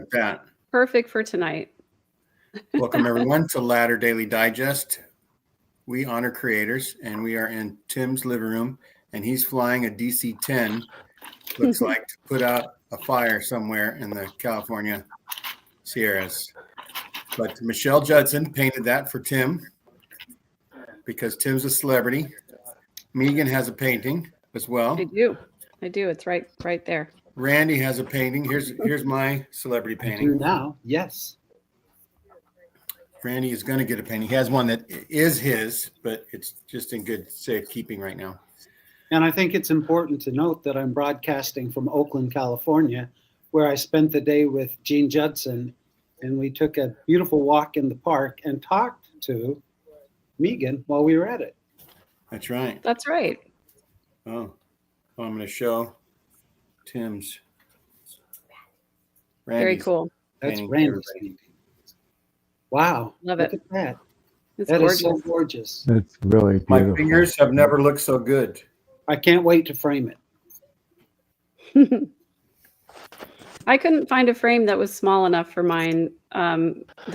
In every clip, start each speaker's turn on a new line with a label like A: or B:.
A: like that.
B: Perfect for tonight.
A: Welcome, everyone, to Ladder Daily Digest. We honor creators, and we are in Tim's living room, and he's flying a DC-10, looks like, to put out a fire somewhere in the California Sierras. But Michelle Judson painted that for Tim because Tim's a celebrity. Megan has a painting as well.
B: I do. It's right there.
A: Randy has a painting. Here's my celebrity painting.
C: I do now, yes.
A: Randy is going to get a painting. He has one that is his, but it's just in good safekeeping right now.
C: And I think it's important to note that I'm broadcasting from Oakland, California, where I spent the day with Gene Judson, and we took a beautiful walk in the park and talked to Megan while we were at it.
A: That's right.
B: That's right.
A: Oh, I'm going to show Tim's.
B: Very cool.
C: That's Randy's painting. Wow.
B: Love
C: Look
B: it.
C: at that.
B: It's
C: That
B: gorgeous.
C: is so gorgeous.
D: It's really beautiful.
A: My fingers have never looked so good.
C: I can't wait to frame it.
B: I couldn't find a frame that was small enough for mine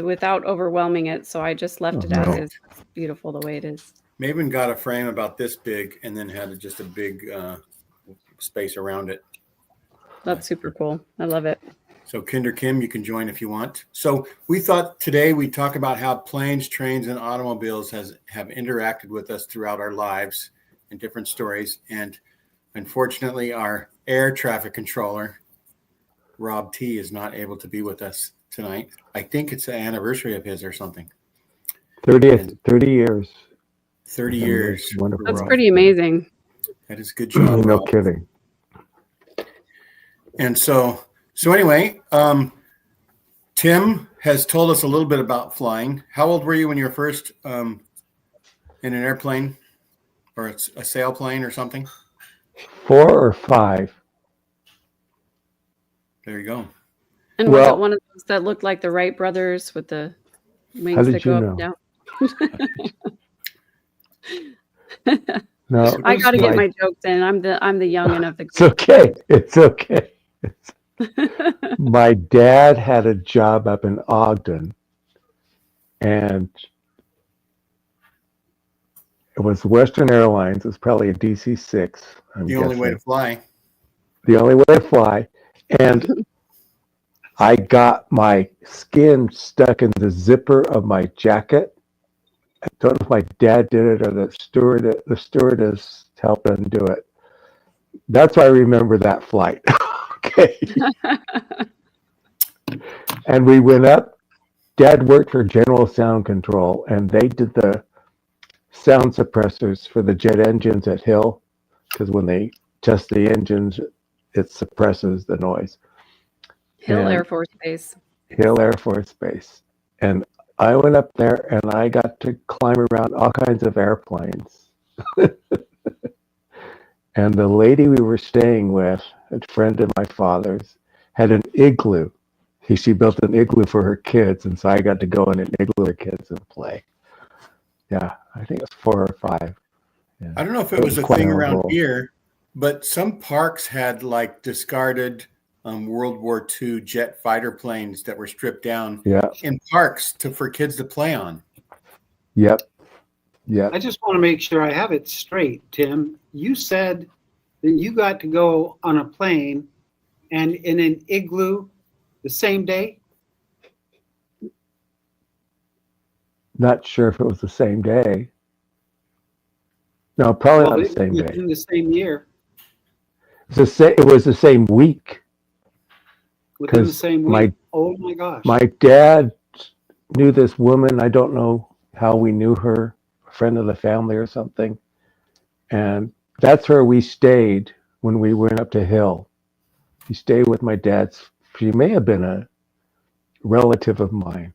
B: without overwhelming it, so I just left it as is. It's beautiful the way it is.
A: Maven got a frame about this big and then had just a big space around it.
B: That's super cool. I love it.
A: So Kinder Kim, you can join if you want. So we thought today we'd talk about how planes, trains, and automobiles have interacted with us throughout our lives in different stories. And unfortunately, our air traffic controller, Rob T, is not able to be with us tonight. I think it's the anniversary of his or something.
D: 30 years.
A: 30 years.
D: Wonderful.
B: That's pretty amazing.
A: That is a good job.
D: No
A: Rob.
D: kidding.
A: And so anyway, Tim has told us a little bit about flying. How old were you when you were first in an airplane or a sailplane or something?
D: 4 or 5.
A: There you go.
B: And was it one of those that looked like the Wright brothers with the wings that go up and down?
D: No,
B: I got to get my jokes in. I'm the youngin' of the group.
D: It's okay. It's okay. My dad had a job up in Ogden, and it was Western Airlines. It was probably a DC-6.
A: The only way to fly.
D: The only way to fly. And I got my skin stuck in the zipper of my jacket. I don't know if my dad did it or the stewardess helped him do it. That's why I remember that flight. Okay. And we went up. Dad worked for General Sound Control, and they did the sound suppressors for the jet engines at Hill, because when they test the engines, it suppresses the noise.
B: Hill Air Force Base.
D: Hill Air Force Base. And I went up there and I got to climb around all kinds of airplanes. And the lady we were staying with, a friend of my father's, had an igloo. She built an igloo for her kids, and so I got to go in an igloo with her kids and play. Yeah, I think it was 4 or 5. Yeah.
A: I don't know if it was a thing around here, but some parks had like discarded World War II jet fighter planes that were stripped down in parks for kids to play on.
D: Yep. Yeah.
C: I just want to make sure I have it straight, Tim. You said that you got to go on a plane and in an igloo the same day?
D: Not sure if it was the same day. No, probably not the same day.
C: In the same year.
D: It was the same week.
C: Within the same week? Oh my gosh.
D: My dad knew this woman. I don't know how we knew her, a friend of the family or something. And that's where we stayed when we went up to Hill. He stayed with my dad's. She may have been a relative of mine.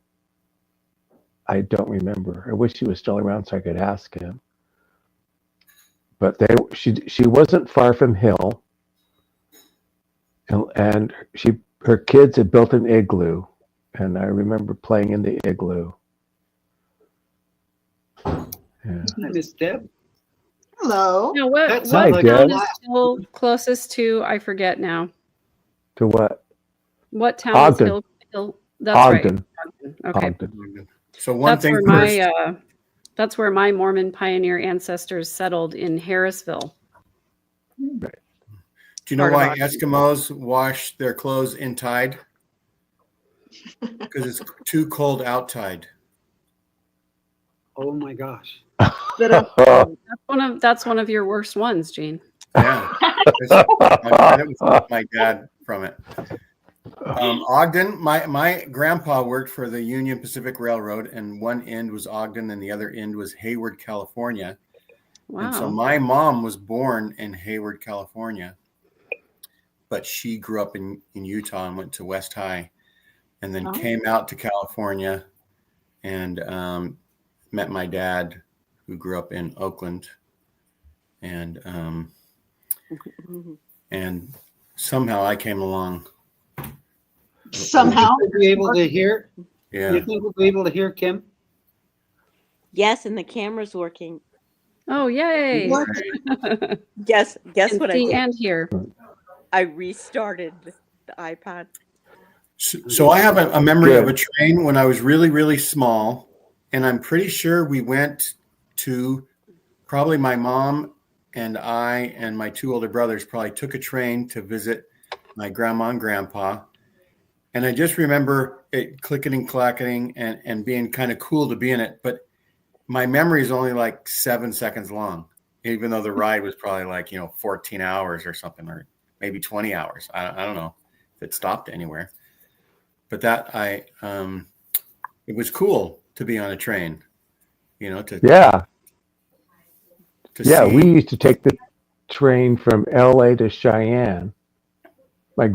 D: I don't remember. I wish he was still around so I could ask him. But she wasn't far from Hill. And her kids had built an igloo. And I remember playing in the igloo.
C: Yeah. Hi, Miss Deb.
E: Hello.
B: Now, what town is still closest to? I forget now.
D: To what?
B: What town
D: Ogden.
B: is Harrisville. That's
D: Ogden.
B: right. Okay.
D: Ogden.
A: So one
B: That's
A: thing
B: where
A: first.
B: that's where my Mormon pioneer ancestors settled in Harrisville.
A: Do you know
B: part of
A: why
B: Ogden.
A: Eskimos wash their clothes in tide? Because it's too cold outside.
C: Oh my gosh.
B: That's one of your worst ones, Gene.
A: Yeah. It was my dad from it. Ogden, my grandpa worked for the Union Pacific Railroad, and one end was Ogden and the other end was Hayward, California.
B: Wow.
A: And so my mom was born in Hayward, California, but she grew up in Utah and went to West High, and then came out to California and met my dad, who grew up in Oakland, and somehow I came along.
E: Somehow.
C: Will be able to hear?
A: Yeah.
C: You think we'll be able to hear Kim?
E: Yes, and the camera's working.
B: Oh, yay.
C: What?
E: Guess
B: Can
E: what I
B: see
E: did?
B: and hear.
E: I restarted the iPad.
A: So I have a memory of a train when I was really, really small, and I'm pretty sure we went to, probably my mom and I and my two older brothers probably took a train to visit my grandma and grandpa. And I just remember it clicking clacking and being kind of cool to be in it. But my memory is only like 7 seconds long, even though the ride was probably like, 14 hours or something, or maybe 20 hours. I don't know if it stopped anywhere. But it was cool to be on a train, to
D: Yeah,
A: see.
D: we used to take the train from LA to Cheyenne. My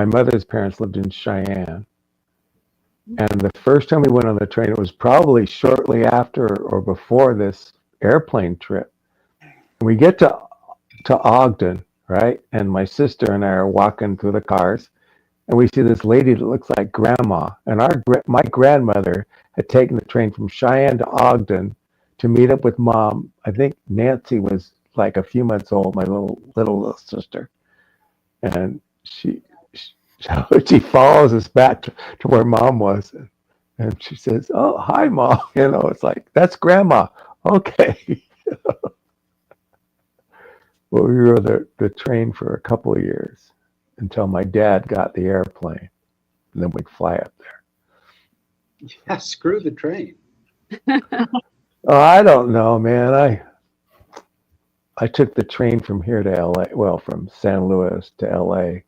D: mother's parents lived in Cheyenne. And the first time we went on the train, it was probably shortly after or before this airplane trip. And we get to Ogden, right? And my sister and I are walking through the cars, and we see this lady that looks like grandma. And my grandmother had taken the train from Cheyenne to Ogden to meet up with mom. I think Nancy was like a few months old, my little sister. And she follows us back to where mom was, and she says, "Oh, hi, mom." It's like, that's grandma. Okay. Well, we were the train for a couple of years until my dad got the airplane, and then we'd fly up there.
C: Yeah, screw the train.
D: Oh, I don't know, man. I took the train from here to LA. Well, from San Luis to LA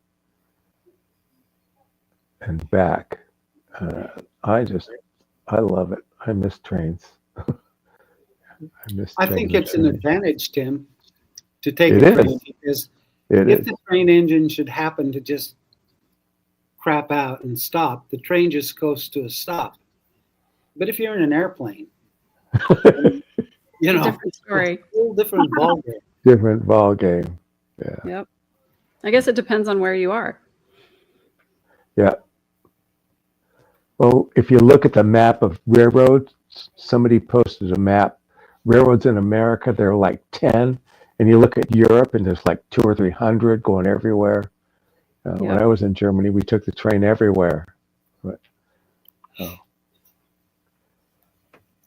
D: and back. I love it. I miss trains.
C: I think it's an advantage, Tim, to take
D: It
C: a
D: is.
C: train, because
D: It
C: if
D: is.
C: the train engine should happen to just crap out and stop, the train just goes to a stop. But if you're in an airplane,
B: Different story.
C: a whole different ballgame.
D: Different ball game. Yeah.
B: Yep. I guess it depends on where you are.
D: Yeah. Well, if you look at the map of railroads, somebody posted a map. Railroads in America, there are like 10. And you look at Europe, and there's like 200 or 300 going everywhere. When I was in Germany, we took the train everywhere.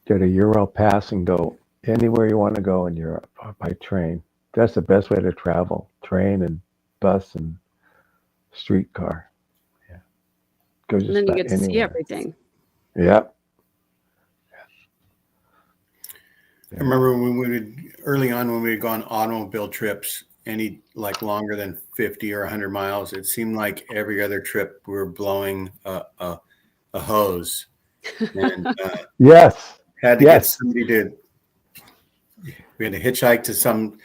D: Get a Euro pass and go anywhere you want to go in Europe by train. That's the best way to travel. Train and bus and streetcar. Yeah. Go just
B: And then you
D: about
B: get to see
D: anywhere.
B: everything.
D: Yep.
A: I remember early on when we would go on automobile trips, any like longer than 50 or 100 miles, it seemed like every other trip we were blowing a hose, and
D: Yes.
A: had to
D: Yes.
A: get somebody to. We had to hitchhike to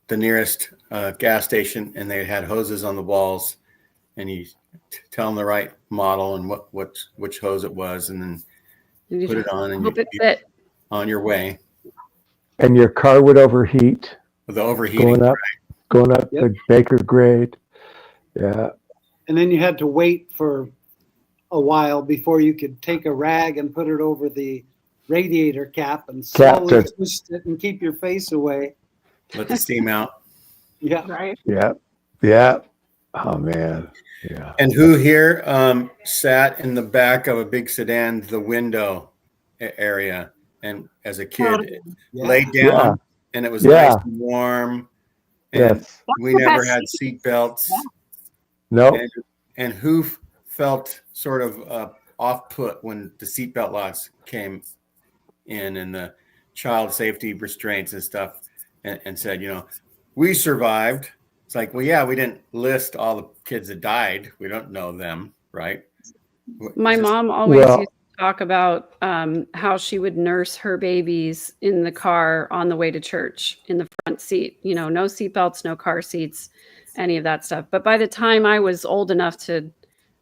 A: the nearest gas station, and they had hoses on the walls, and you tell them the right model and which hose it was, and then
B: And you
A: put it on, and
B: hope
A: you'd
B: it
A: be
B: fit.
A: on your way.
D: And your car would overheat
A: With the overheating,
D: going up
C: Yep.
D: the Baker grade. Yeah.
C: And then you had to wait for a while before you could take a rag and put it over the radiator cap and slowly twist it and keep your face away.
A: let the steam out.
C: Yeah.
E: Right.
D: Yeah. Yeah. Oh man. Yeah.
A: And who here sat in the back of a big sedan, the window area, and as a kid
C: Yeah.
A: laid down,
D: Yeah.
A: and it was
D: Yeah.
A: nice and warm, and
D: Yes.
A: we
F: the
A: never
F: best
A: had seat belts.
D: No.
A: And who felt sort of off put when the seatbelt laws came in and the child safety restraints and stuff, and said, we survived. It's like, well, yeah, we didn't list all the kids that died. We don't know them, right?
B: My
A: Is this-
B: mom always
D: Well-
B: used to talk about how she would nurse her babies in the car on the way to church in the front seat. No seatbelts, no car seats, any of that stuff. But by the time I was old enough to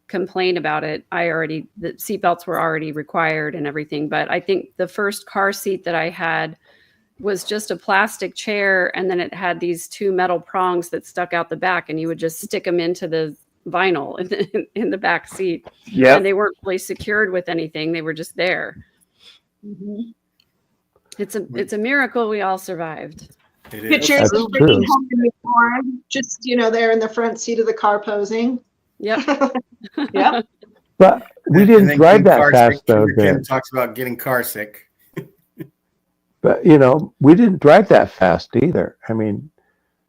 B: complain about it, the seatbelts were already required and everything. But I think the first car seat that I had was just a plastic chair, and then it had these two metal prongs that stuck out the back, and you would just stick them into the vinyl in the back seat.
D: Yeah.
B: And they weren't really secured with anything. They were just there. It's a miracle we all survived.
A: It is.
F: Pictures
D: That's
F: of
D: true.
F: bringing home the newborn, just there in the front seat of the car posing.
B: Yep.
F: Yep.
D: But we
A: And
D: didn't
A: then
D: drive
A: getting
D: that
A: car
D: fast
A: sick.
D: though.
A: Kim
D: Then.
A: talks about getting car sick.
D: But we didn't drive that fast either. I mean,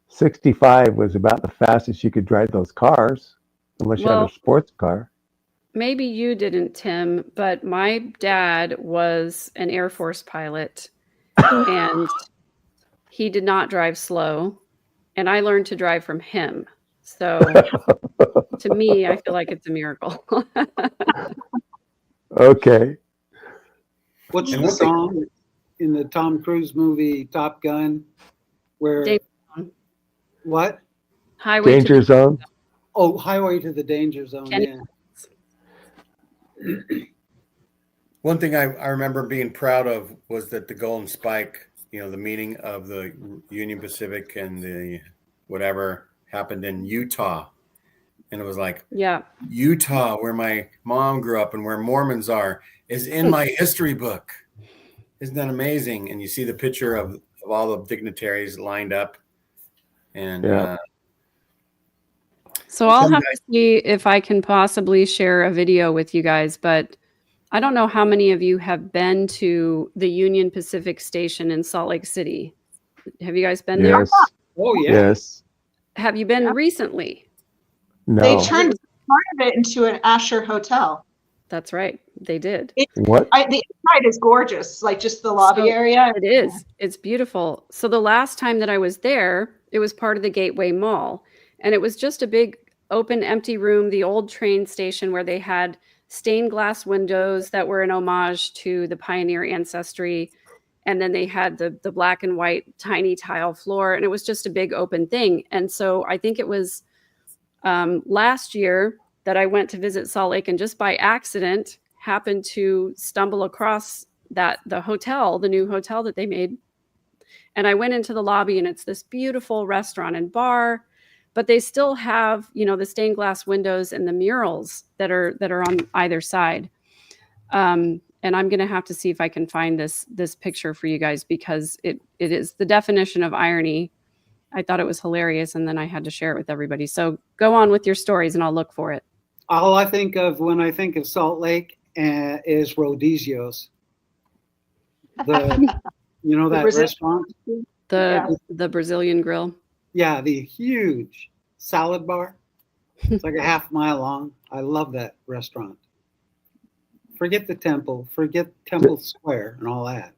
D: 65 was about the fastest you could drive those cars, unless you had
B: Well-
D: a sports car.
B: Maybe you didn't, Tim, but my dad was an Air Force pilot and he did not drive slow. And I learned to drive from him. So to me, I feel like it's a miracle.
D: Okay.
C: What's
A: And
C: the
A: what they-
C: song in the Tom Cruise movie Top Gun where
B: Danger
C: what?
B: Highway to
D: Danger Zone.
C: Oh, Highway to the Danger Zone.
B: Kenny-
C: Yeah.
A: One thing I remember being proud of was that the Golden Spike, the meeting of the Union Pacific and the whatever happened in Utah. And it was like,
B: Yeah.
A: Utah, where my mom grew up and where Mormons are, is in my history book. Isn't that amazing? And you see the picture of all the dignitaries lined up. And
D: Yeah.
B: So I'll have to see if I can possibly share a video with you guys, but I don't know how many of you have been to the Union Pacific station in Salt Lake City. Have you guys been there?
D: Yes.
C: Oh yeah.
D: Yes.
B: Have you been recently?
D: No.
F: They turned part of it into an Asher hotel.
B: That's right. They did.
D: What?
F: The inside is gorgeous, like just the lobby
B: So-
F: area.
B: It is. It's beautiful. So the last time that I was there, it was part of the Gateway Mall. And it was just a big open, empty room, the old train station where they had stained glass windows that were an homage to the pioneer ancestry. And then they had the black and white tiny tile floor. And it was just a big open thing. And so I think it was last year that I went to visit Salt Lake and just by accident happened to stumble across the new hotel that they made. And I went into the lobby and it's this beautiful restaurant and bar, but they still have, the stained glass windows and the murals that are on either side. And I'm going to have to see if I can find this picture for you guys because it is the definition of irony. I thought it was hilarious and then I had to share it with everybody. So go on with your stories and I'll look for it.
C: All I think of when I think of Salt Lake is Rodizio's. That
F: Brazil-
C: restaurant?
B: The Brazilian grill.
C: Yeah, the huge salad bar. It's like a half mile long. I love that restaurant. Forget the temple. Forget Temple Square and all that.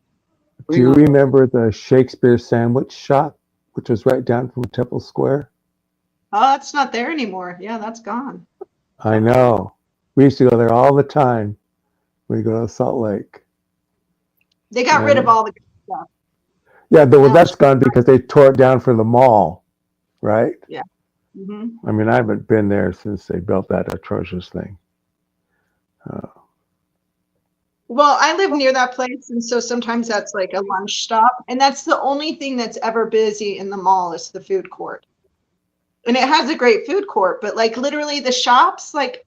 D: Do you remember the Shakespeare sandwich shop, which was right down from Temple Square?
F: Oh, it's not there anymore. Yeah, that's gone.
D: I know. We used to go there all the time when we go to Salt Lake.
F: They got rid of all the stuff.
D: Yeah, that's gone because they tore it down for the mall, right?
F: Hmm.
D: I mean, I haven't been there since they built that atrocious thing.
F: Well, I live near that place, and so sometimes that's like a lunch stop, and that's the only thing that's ever busy in the mall is the food court. And it has a great food court, but like literally the shops, like,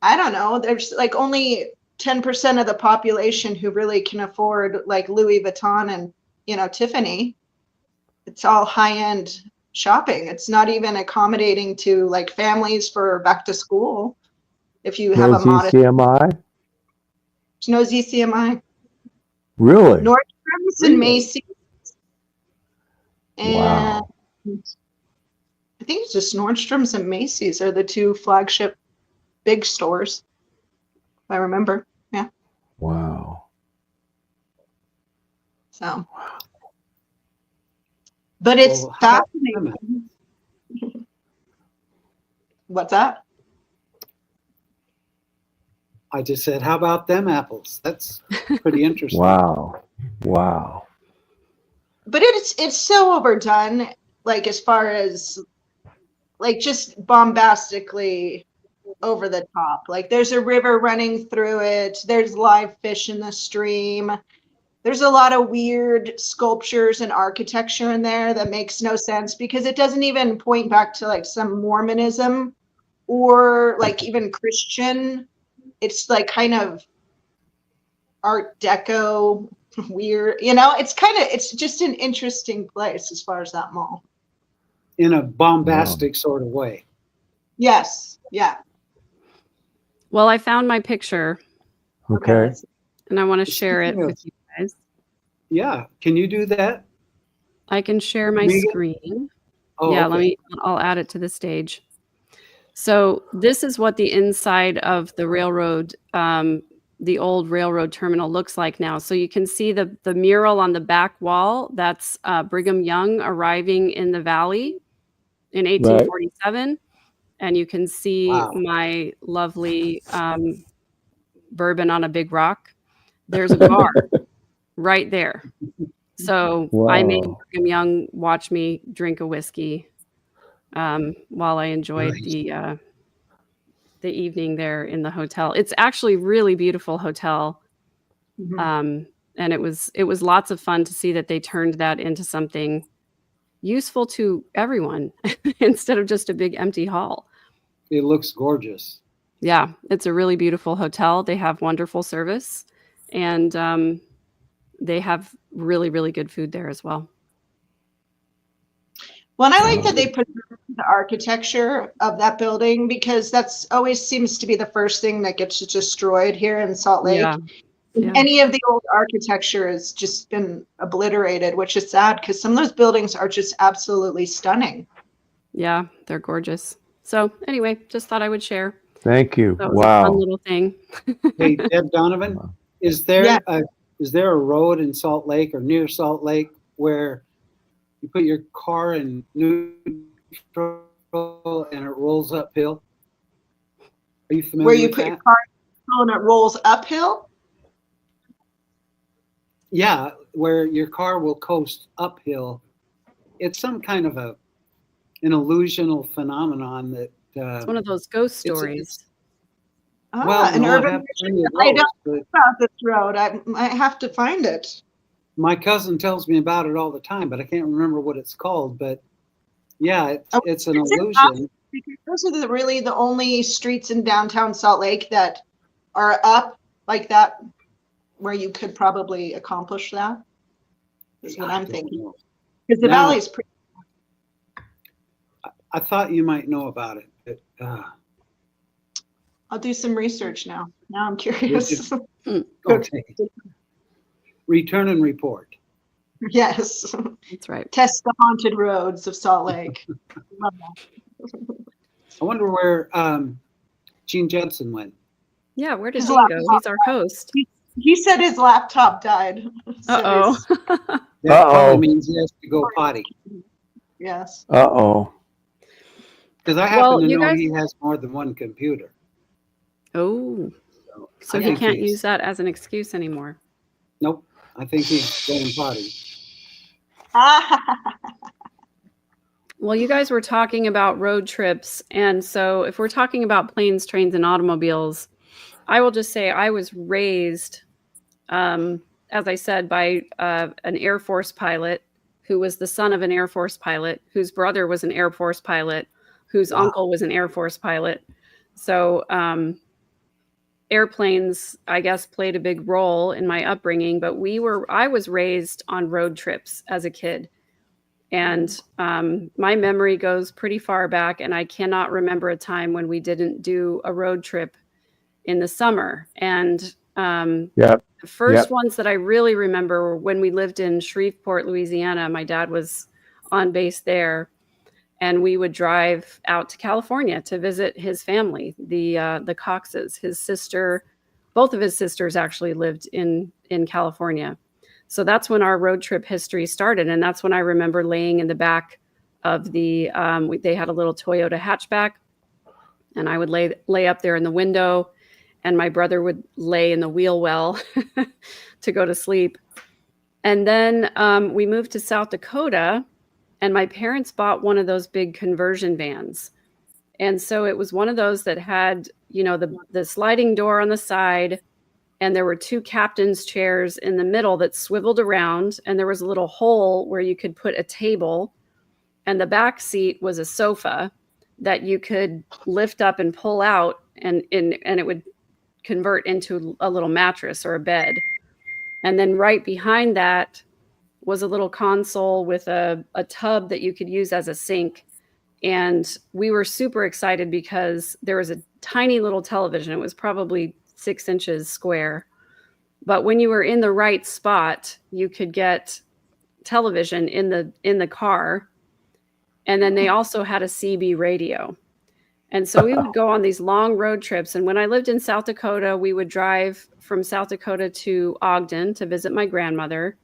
F: I don't know, there's like only 10% of the population who really can afford like Louis Vuitton and, Tiffany. It's all high-end shopping. It's not even accommodating to like families for back to school. If you have
D: No
F: a modest,
D: ZCMI?
F: there's no ZCMI.
D: Really?
F: Nordstrom's and Macy's. And
D: Wow.
F: I think it's just Nordstrom's and Macy's are the two flagship big stores, if I remember. Yeah.
D: Wow.
F: So, but it's
C: Well, how about
F: fascinating. What's that?
C: I just said, how about them apples? That's pretty interesting.
D: Wow. Wow.
F: But it's so overdone, like as far as like just bombastically over the top. Like there's a river running through it. There's live fish in the stream. There's a lot of weird sculptures and architecture in there that makes no sense because it doesn't even point back to like some Mormonism or like even Christian. It's like kind of Art Deco weird, it's just an interesting place as far as that mall.
C: In a bombastic sort of way.
F: Yes. Yeah.
B: Well, I found my picture
D: Okay.
B: and I want to share it
C: Speaking of-
B: with you guys.
C: Yeah. Can you do that?
B: I can share my
C: Megan?
B: screen.
C: Oh,
B: Yeah,
C: okay.
B: I'll add it to the stage. So this is what the inside of the railroad, the old railroad terminal looks like now. So you can see the mural on the back wall. That's Brigham Young arriving in the valley in 1847. And you can see
C: Wow.
B: my lovely bourbon on a big rock. There's a bar right there. So I made
D: Wow.
B: Brigham Young watch me drink a whiskey while I enjoyed
C: Nice.
B: the evening there in the hotel. It's actually a really beautiful hotel.
F: Mhm.
B: And it was lots of fun to see that they turned that into something useful to everyone instead of just a big empty hall.
C: It looks gorgeous.
B: Yeah, it's a really beautiful hotel. They have wonderful service and they have really, really good food there as well.
F: Well, and I like that they preserved the architecture of that building because that's always seems to be the first thing that gets destroyed here in Salt Lake.
B: Yeah. Yeah.
F: Any of the old architecture has just been obliterated, which is sad because some of those buildings are just absolutely stunning.
B: Yeah, they're gorgeous. So anyway, just thought I would share.
D: Thank you.
B: That was a fun
D: Wow.
B: little thing.
C: Hey, Deb Donovan, is there
F: Yeah.
C: a road in Salt Lake or near Salt Lake where you put your car in neutral and it rolls uphill? Are you familiar
F: Where you
C: with
F: put
C: that?
F: your car and it rolls uphill.
C: Yeah, where your car will coast uphill. It's some kind of an illusional phenomenon that.
B: It's one of those ghost
C: It's-
B: stories.
F: An
C: no, I
F: urban
C: have plenty of
F: I
C: those,
F: don't
C: but
F: about this road. I have to find it.
C: my cousin tells me about it all the time, but I can't remember what it's called. But yeah, it's an
F: It's in
C: illusion.
F: Because those are really the only streets in downtown Salt Lake that are up like that, where you could probably accomplish that. Is what
C: I
F: I'm
C: don't
F: thinking.
C: know.
F: Because the
C: Now-
F: valley is pretty.
C: I thought you might know about it. But,
F: I'll do some research now. Now I'm curious.
C: okay. Return and report.
F: Yes.
B: That's right.
F: Test the haunted roads of Salt Lake. Love that.
C: I wonder where Gene Judson went.
B: Yeah, where did
F: His
B: he go?
F: laptop.
B: He's our host.
F: He said his laptop died. So
B: Uh-oh.
C: That
D: Uh-oh.
C: probably means he has to go potty.
F: yes.
D: Uh-oh.
C: Because I happen
B: Well,
C: to
B: you
C: know
B: guys-
C: he has more than one computer.
B: Oh, so
C: I
B: he
C: think
B: can't
C: he's-
B: use that as an excuse anymore.
C: Nope. I think he's going potty.
B: Well, you guys were talking about road trips. And so if we're talking about planes, trains, and automobiles, I will just say I was raised, as I said, by an Air Force pilot who was the son of an Air Force pilot, whose brother was an Air Force pilot, whose
C: Wow.
B: uncle was an Air Force pilot. So airplanes, I guess, played a big role in my upbringing, but I was raised on road trips as a kid. And my memory goes pretty far back, and I cannot remember a time when we didn't do a road trip in the summer. And
D: Yep.
B: the first
D: Yep.
B: ones that I really remember were when we lived in Shreveport, Louisiana. My dad was on base there, and we would drive out to California to visit his family, the Coxes. His sister, both of his sisters actually lived in California. So that's when our road trip history started, and that's when I remember laying in the back of the. They had a little Toyota hatchback, and I would lay up there in the window, and my brother would lay in the wheel well to go to sleep. And then we moved to South Dakota, and my parents bought one of those big conversion vans. And so it was one of those that had, the sliding door on the side, and there were two captain's chairs in the middle that swiveled around, and there was a little hole where you could put a table, and the back seat was a sofa that you could lift up and pull out, and it would convert into a little mattress or a bed. And then right behind that was a little console with a tub that you could use as a sink. And we were super excited because there was a tiny little television. It was probably 6 inches square. But when you were in the right spot, you could get television in the car. And then they also had a CB radio. And so we would go on these long road trips. And when I lived in South Dakota, we would drive from South Dakota to Ogden to visit my grandmother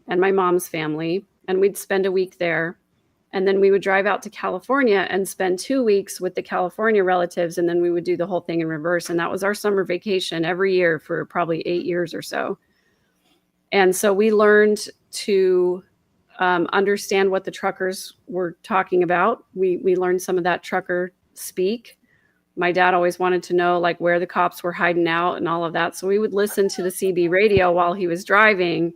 B: and my mom's family. And we'd spend a week there. And then we would drive out to California and spend 2 weeks with the California relatives. And then we would do the whole thing in reverse. And that was our summer vacation every year for probably 8 years or so. And so we learned to understand what the truckers were talking about. We learned some of that trucker speak. My dad always wanted to know like where the cops were hiding out and all of that. So we would listen to the CB radio while he was driving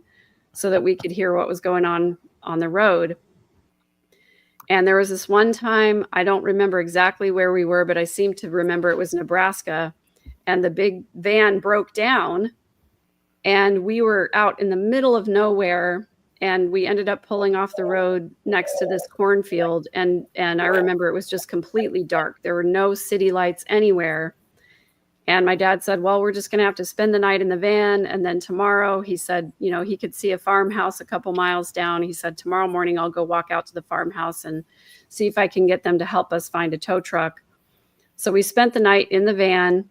B: so that we could hear what was going on the road. And there was this one time, I don't remember exactly where we were, but I seem to remember it was Nebraska, and the big van broke down, and we were out in the middle of nowhere, and we ended up pulling off the road next to this cornfield. And I remember it was just completely dark. There were no city lights anywhere. And my dad said, well, we're just going to have to spend the night in the van. And then tomorrow, he said, he could see a farmhouse a couple miles down. He said, tomorrow morning, I'll go walk out to the farmhouse and see if I can get them to help us find a tow truck. So we spent the night in the van.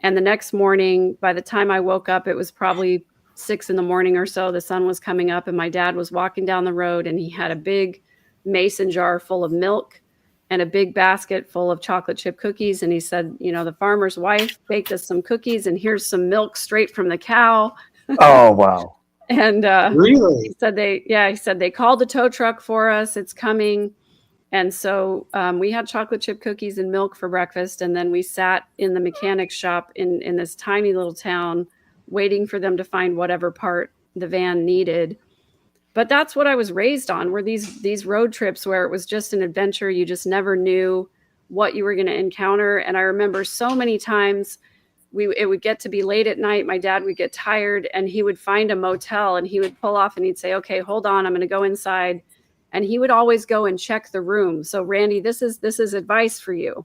B: And the next morning, by the time I woke up, it was probably 6 a.m. or so. The sun was coming up, and my dad was walking down the road, and he had a big mason jar full of milk and a big basket full of chocolate chip cookies. And he said, the farmer's wife baked us some cookies, and here's some milk straight from the cow.
D: Oh, wow.
B: And
C: Really?
B: he said they called the tow truck for us. It's coming. And so we had chocolate chip cookies and milk for breakfast. And then we sat in the mechanic's shop in this tiny little town, waiting for them to find whatever part the van needed. But that's what I was raised on, were these road trips where it was just an adventure. You just never knew what you were going to encounter. And I remember so many times it would get to be late at night. My dad would get tired, and he would find a motel, and he would pull off and he'd say, okay, hold on, I'm going to go inside. And he would always go and check the room. So Randy, this is advice for you.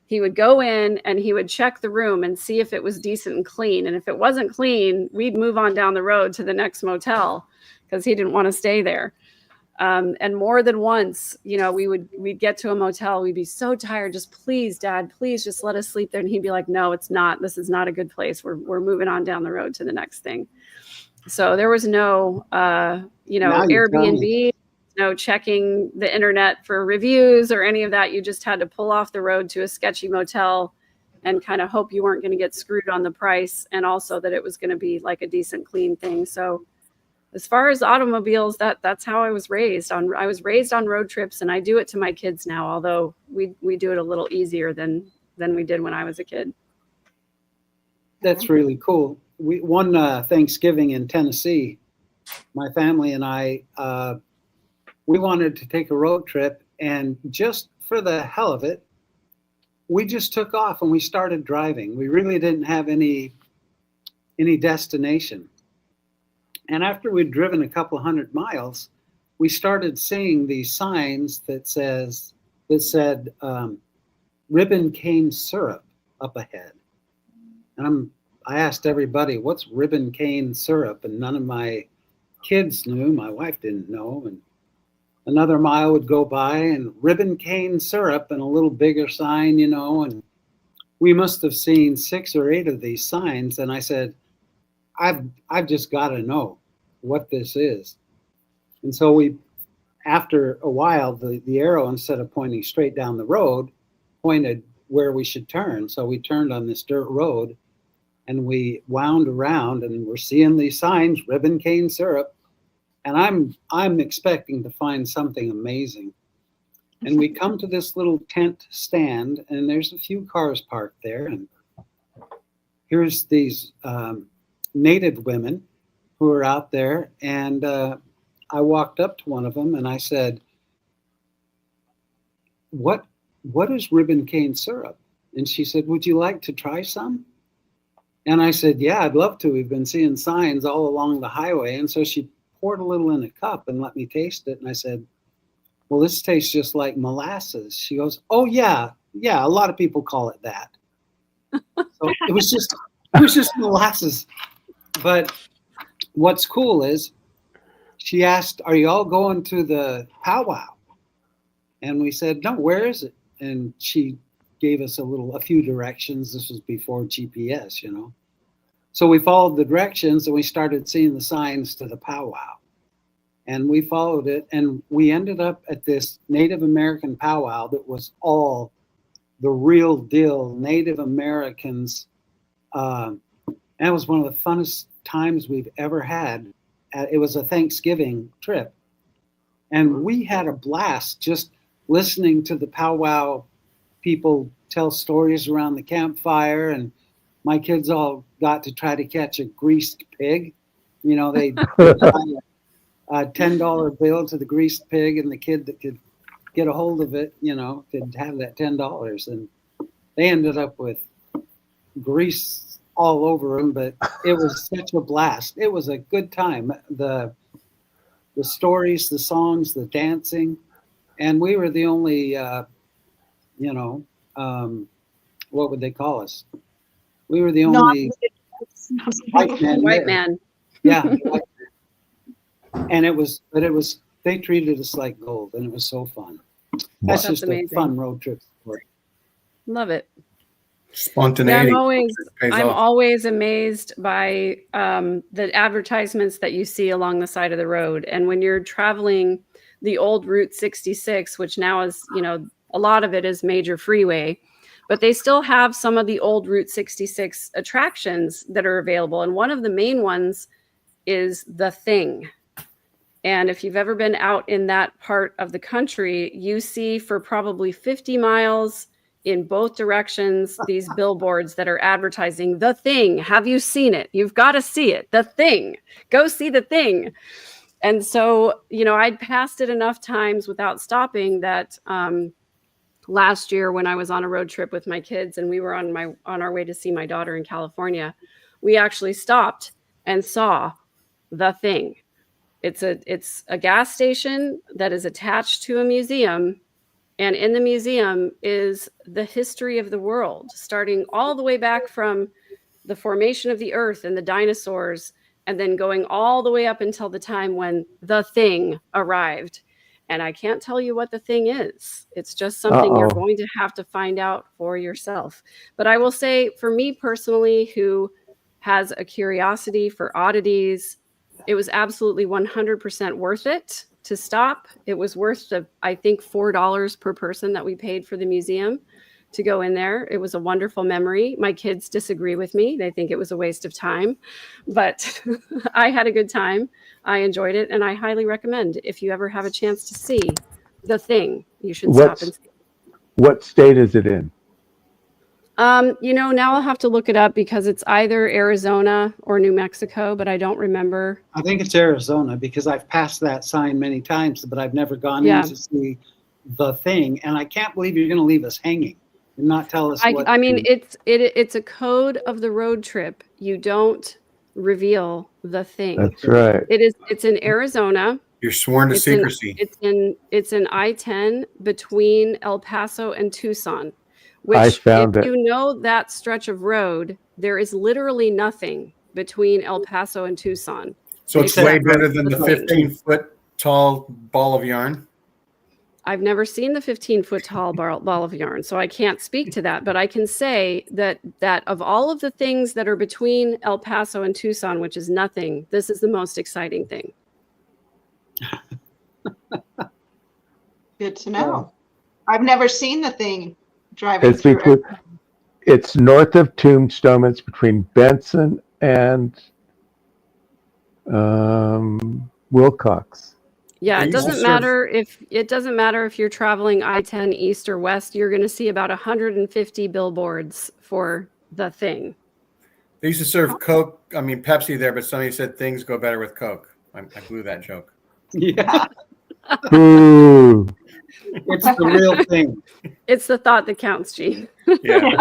B: He would go in and he would check the room and see if it was decent and clean. And if it wasn't clean, we'd move on down the road to the next motel because he didn't want to stay there. And more than once, we'd get to a motel. We'd be so tired. Just please, Dad, please just let us sleep there. And he'd be like, no, it's not. This is not a good place. We're moving on down the road to the next thing. So there was no, Airbnb, no checking the internet for reviews or any of that. You just had to pull off the road to a sketchy motel and kind of hope you weren't going to get screwed on the price, and also that it was going to be like a decent, clean thing. So as far as automobiles, that's how I was raised on. I was raised on road trips, and I do it to my kids now, although we do it a little easier than we did when I was a kid.
C: That's really cool. One Thanksgiving in Tennessee, my family and I, we wanted to take a road trip, and just for the hell of it, we just took off and we started driving. We really didn't have any destination. And after we'd driven a couple hundred miles, we started seeing these signs that said ribbon cane syrup up ahead. And I asked everybody, what's ribbon cane syrup? And none of my kids knew. My wife didn't know. And another mile would go by and ribbon cane syrup and a little bigger sign, and we must have seen 6 or 8 of these signs. And I said, I've just got to know what this is. And so after a while, the arrow, instead of pointing straight down the road, pointed where we should turn. So we turned on this dirt road and we wound around, and we're seeing these signs, ribbon cane syrup. And I'm expecting to find something amazing. And we come to this little tent stand, and there's a few cars parked there. And here's these native women who are out there. And I walked up to one of them and I said, what is ribbon cane syrup? And she said, would you like to try some? And I said, yeah, I'd love to. We've been seeing signs all along the highway. And so she poured a little in a cup and let me taste it. And I said, well, this tastes just like molasses. She goes, oh yeah, a lot of people call it that. So it was just molasses. But what's cool is she asked, are you all going to the powwow? And we said, no, where is it? And she gave us a few directions. This was before GPS, So we followed the directions and we started seeing the signs to the powwow. And we followed it, and we ended up at this Native American powwow that was all the real deal Native Americans. And it was one of the funnest times we've ever had. It was a Thanksgiving trip. And we had a blast just listening to the powwow people tell stories around the campfire. And my kids all got to try to catch a greased pig. They a $10 bill to the greased pig, and the kid that could get a hold of it, could have that $10. And they ended up with grease all over them, but it was such a blast. It was a good time. The stories, the songs, the dancing, and we were the only, what would they call us? We were the only white man.
B: White man.
C: Yeah. And they treated us like gold, and it was so fun. That's just
B: amazing.
C: A fun road trip story.
B: Love it.
A: Spontaneity.
B: Yeah, I'm always amazed by the advertisements that you see along the side of the road. And when you're traveling the old Route 66, which now is, a lot of it is major freeway, but they still have some of the old Route 66 attractions that are available. And one of the main ones is The Thing. And if you've ever been out in that part of the country, you see for probably 50 miles in both directions these billboards that are advertising The Thing. Have you seen it? You've got to see it. The Thing. Go see The Thing. And so, I'd passed it enough times without stopping that last year when I was on a road trip with my kids and we were on our way to see my daughter in California, we actually stopped and saw The Thing. It's a gas station that is attached to a museum, and in the museum is the history of the world, starting all the way back from the formation of the earth and the dinosaurs, and then going all the way up until the time when The Thing arrived. And I can't tell you what The Thing is. It's just something you're going to have to find out for yourself. But I will say, for me personally, who has a curiosity for oddities, it was absolutely 100% worth it to stop. It was worth I think $4 per person that we paid for the museum to go in there. It was a wonderful memory. My kids disagree with me. They think it was a waste of time, but I had a good time. I enjoyed it, and I highly recommend, if you ever have a chance to see The Thing, you should stop and see.
D: What state is it in?
B: Now I'll have to look it up because it's either Arizona or New Mexico, but I don't remember.
C: I think it's Arizona because I've passed that sign many times, but I've never gone in to see The Thing. And I can't believe you're going to leave us hanging and not tell us what.
B: I mean, it's a code of the road trip. You don't reveal The Thing.
D: That's right.
B: It's in Arizona.
A: You're sworn to
B: It's in
A: secrecy.
B: it's in I-10 between El Paso and Tucson,
D: I
B: which
D: found
B: if
D: it.
B: you know that stretch of road, there is literally nothing between El Paso and Tucson.
A: So it's
C: Except
A: way
C: for
A: better than the
B: the thing.
A: 15-foot tall ball of yarn.
B: I've never seen the 15-foot tall ball of yarn, so I can't speak to that. But I can say that of all of the things that are between El Paso and Tucson, which is nothing, this is the most exciting thing.
F: Good to know. I've never seen the thing driving
D: It's
F: through.
D: between. It's north of Tombstone. It's between Benson and Wilcox.
B: Yeah,
A: They
B: it
A: used to
B: doesn't
A: serve-
B: matter if you're traveling I-10 east or west, you're going to see about 150 billboards for the thing.
A: They used to serve Coke, I mean Pepsi there, but somebody said things go better with Coke. I blew that joke.
C: Yeah,
D: Ooh.
C: it's the real thing.
B: It's the thought that counts, Gene.
A: Yeah.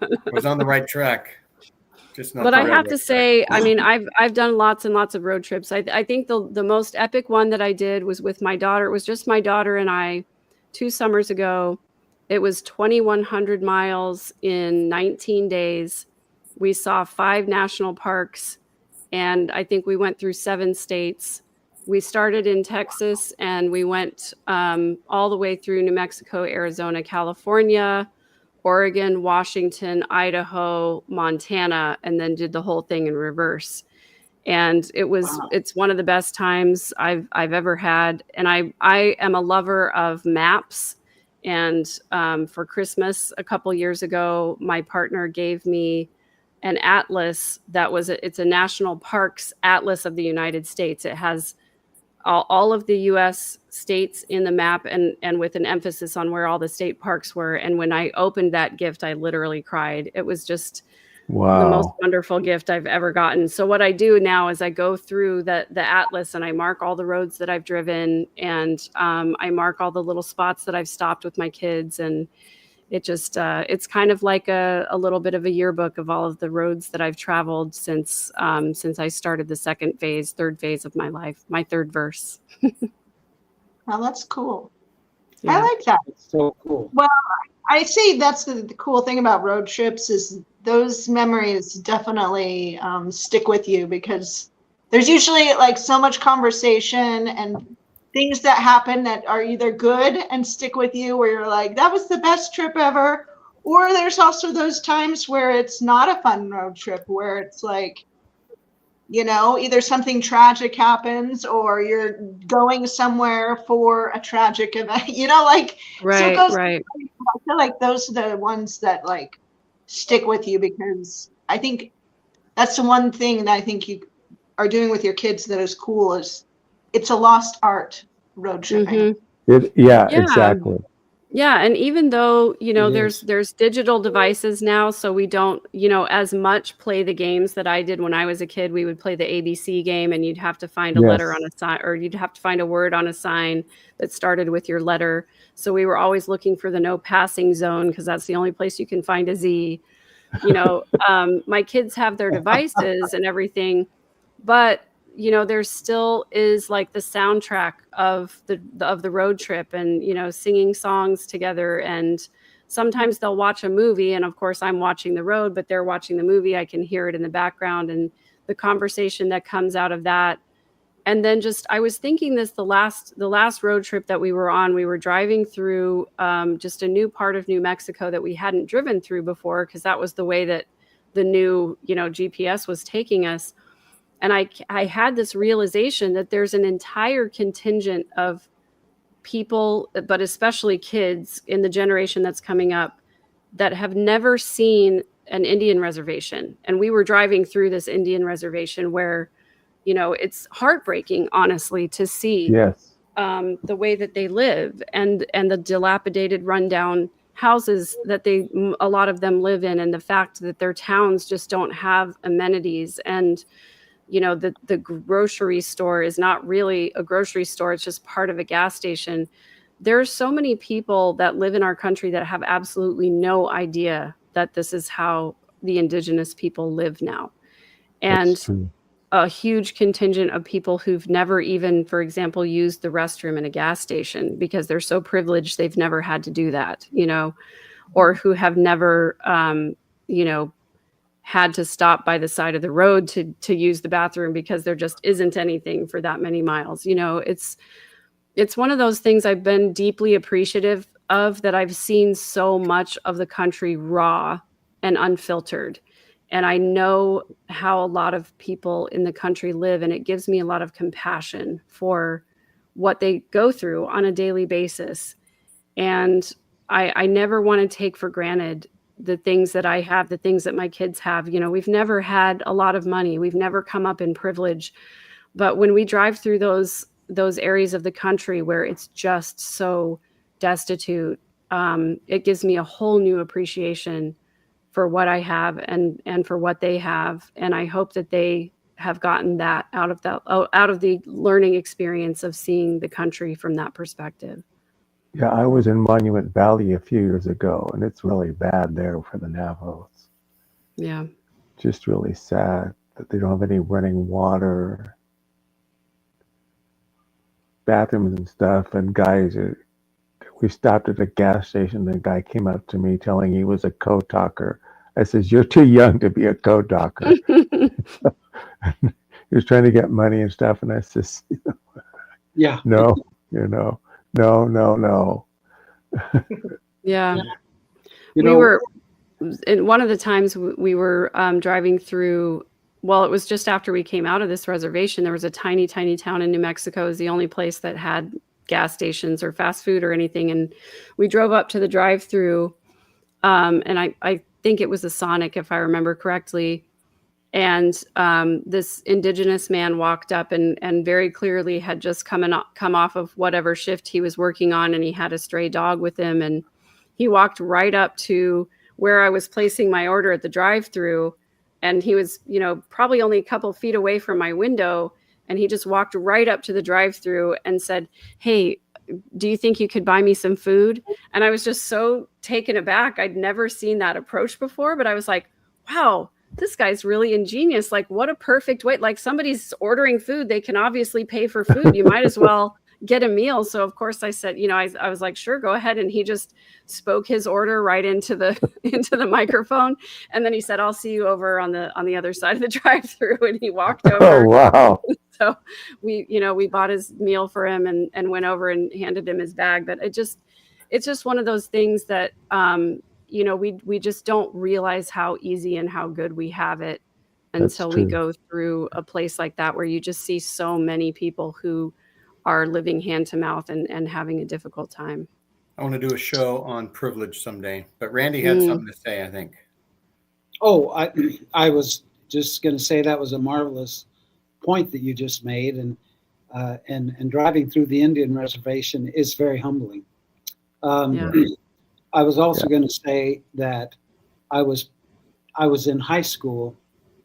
A: I was on the right track. Just not
B: But
A: the
B: I have
A: railroad
B: to
A: track.
B: say, I mean, I've done lots and lots of road trips. I think the most epic one that I did was with my daughter. It was just my daughter and I 2 summers ago. It was 2,100 miles in 19 days. We saw 5 national parks, and I think we went through 7 states. We started in Texas, and we went all the way through New Mexico, Arizona, California, Oregon, Washington, Idaho, Montana, and then did the whole thing in reverse. And it's one of the best times I've ever had. And I am a lover of maps. And for Christmas a couple years ago, my partner gave me an atlas it's a national parks atlas of the United States. It has all of the U.S. states in the map and with an emphasis on where all the state parks were. And when I opened that gift, I literally cried. It was just the most
D: Wow.
B: wonderful gift I've ever gotten. So what I do now is I go through the atlas and I mark all the roads that I've driven, and I mark all the little spots that I've stopped with my kids. And it just it's kind of like a little bit of a yearbook of all of the roads that I've traveled since I started the third phase of my life, my third verse.
F: Oh, that's cool.
B: Yeah.
F: I like that.
C: So cool.
F: I see that's the cool thing about road trips is those memories definitely stick with you, because there's usually like so much conversation and things that happen that are either good and stick with you, where you're like, that was the best trip ever. Or there's also those times where it's not a fun road trip, where it's like, you know, either something tragic happens or you're going somewhere for a tragic event, you know, like,
B: Right,
F: those-
B: right.
F: I feel like those are the ones that like stick with you, because I think that's the one thing that I think you are doing with your kids that is cool, is it's a lost art, road tripping.
B: Mhm.
D: Yeah,
B: Yeah.
D: exactly.
B: Yeah, and even though, you know,
C: It is.
B: there's digital devices now, so we don't, you know, as much play the games that I did when I was a kid. We would play the ABC game, and you'd have to find a letter
D: Yes.
B: on a sign, or you'd have to find a word on a sign that started with your letter. So we were always looking for the no passing zone, because that's the only place you can find a Z. You know, my kids have their devices and everything, but you know, there still is like the soundtrack of the road trip, and you know, singing songs together. And sometimes they'll watch a movie, and of course I'm watching the road, but they're watching the movie. I can hear it in the background, and the conversation that comes out of that. And then just I was thinking this the last road trip that we were on, we were driving through just a new part of New Mexico that we hadn't driven through before, because that was the way that the new, you know, GPS was taking us. And I had this realization that there's an entire contingent of people, but especially kids in the generation that's coming up, that have never seen an Indian reservation. And we were driving through this Indian reservation where, you know, it's heartbreaking, honestly, to see
D: Yes.
B: the way that they live, and the dilapidated, rundown houses that a lot of them live in, and the fact that their towns just don't have amenities. And you know, the grocery store is not really a grocery store, it's just part of a gas station. There are so many people that live in our country that have absolutely no idea that this is how the indigenous people live now.
D: That's
B: And
D: true.
B: a huge contingent of people who've never even, for example, used the restroom in a gas station because they're so privileged they've never had to do that, or who have never, had to stop by the side of the road to use the bathroom because there just isn't anything for that many miles. It's one of those things I've been deeply appreciative of, that I've seen so much of the country raw and unfiltered. And I know how a lot of people in the country live, and it gives me a lot of compassion for what they go through on a daily basis. And I never want to take for granted the things that I have, the things that my kids have. We've never had a lot of money. We've never come up in privilege. But when we drive through those areas of the country where it's just so destitute, it gives me a whole new appreciation for what I have and for what they have. And I hope that they have gotten that out of the learning experience of seeing the country from that perspective.
D: Yeah, I was in Monument Valley a few years ago, and it's really bad there for the Navajos.
B: Yeah.
D: Just really sad that they don't have any running water, bathrooms and stuff. And we stopped at a gas station. The guy came up to me telling he was a code talker. I says, "You're too young to be a code talker." He was trying to get money and stuff, and I says,
C: Yeah.
D: no.
B: Yeah.
C: You
B: We
C: know,
B: were, and one of the times we were driving through, well, it was just after we came out of this reservation. There was a tiny, tiny town in New Mexico. It was the only place that had gas stations or fast food or anything. And we drove up to the drive-through, and I think it was a Sonic, if I remember correctly. And this indigenous man walked up and very clearly had just come off of whatever shift he was working on, and he had a stray dog with him. And he walked right up to where I was placing my order at the drive-through, and he was, probably only a couple feet away from my window, and he just walked right up to the drive-through and said, "Hey, do you think you could buy me some food?" And I was just so taken aback. I'd never seen that approach before, but I was like, wow, this guy's really ingenious. Like, what a perfect way. Like, somebody's ordering food, they can obviously pay for food. You might as well get a meal. So of course I said, I was like, sure, go ahead. And he just spoke his order right into the microphone. And then he said, "I'll see you over on the other side of the drive-through." And he walked over.
D: Oh, wow.
B: So we bought his meal for him and went over and handed him his bag. But it's just one of those things that, we just don't realize how easy and how good we have it until we go through a place like that, where you just see so many people who are living hand to mouth and having a difficult time.
A: I want to do a show on privilege someday, but Randy had something to say, I think.
C: Oh, I was just going to say that was a marvelous point that you just made, and driving through the Indian reservation is very humbling. I was also going to say that I was in high school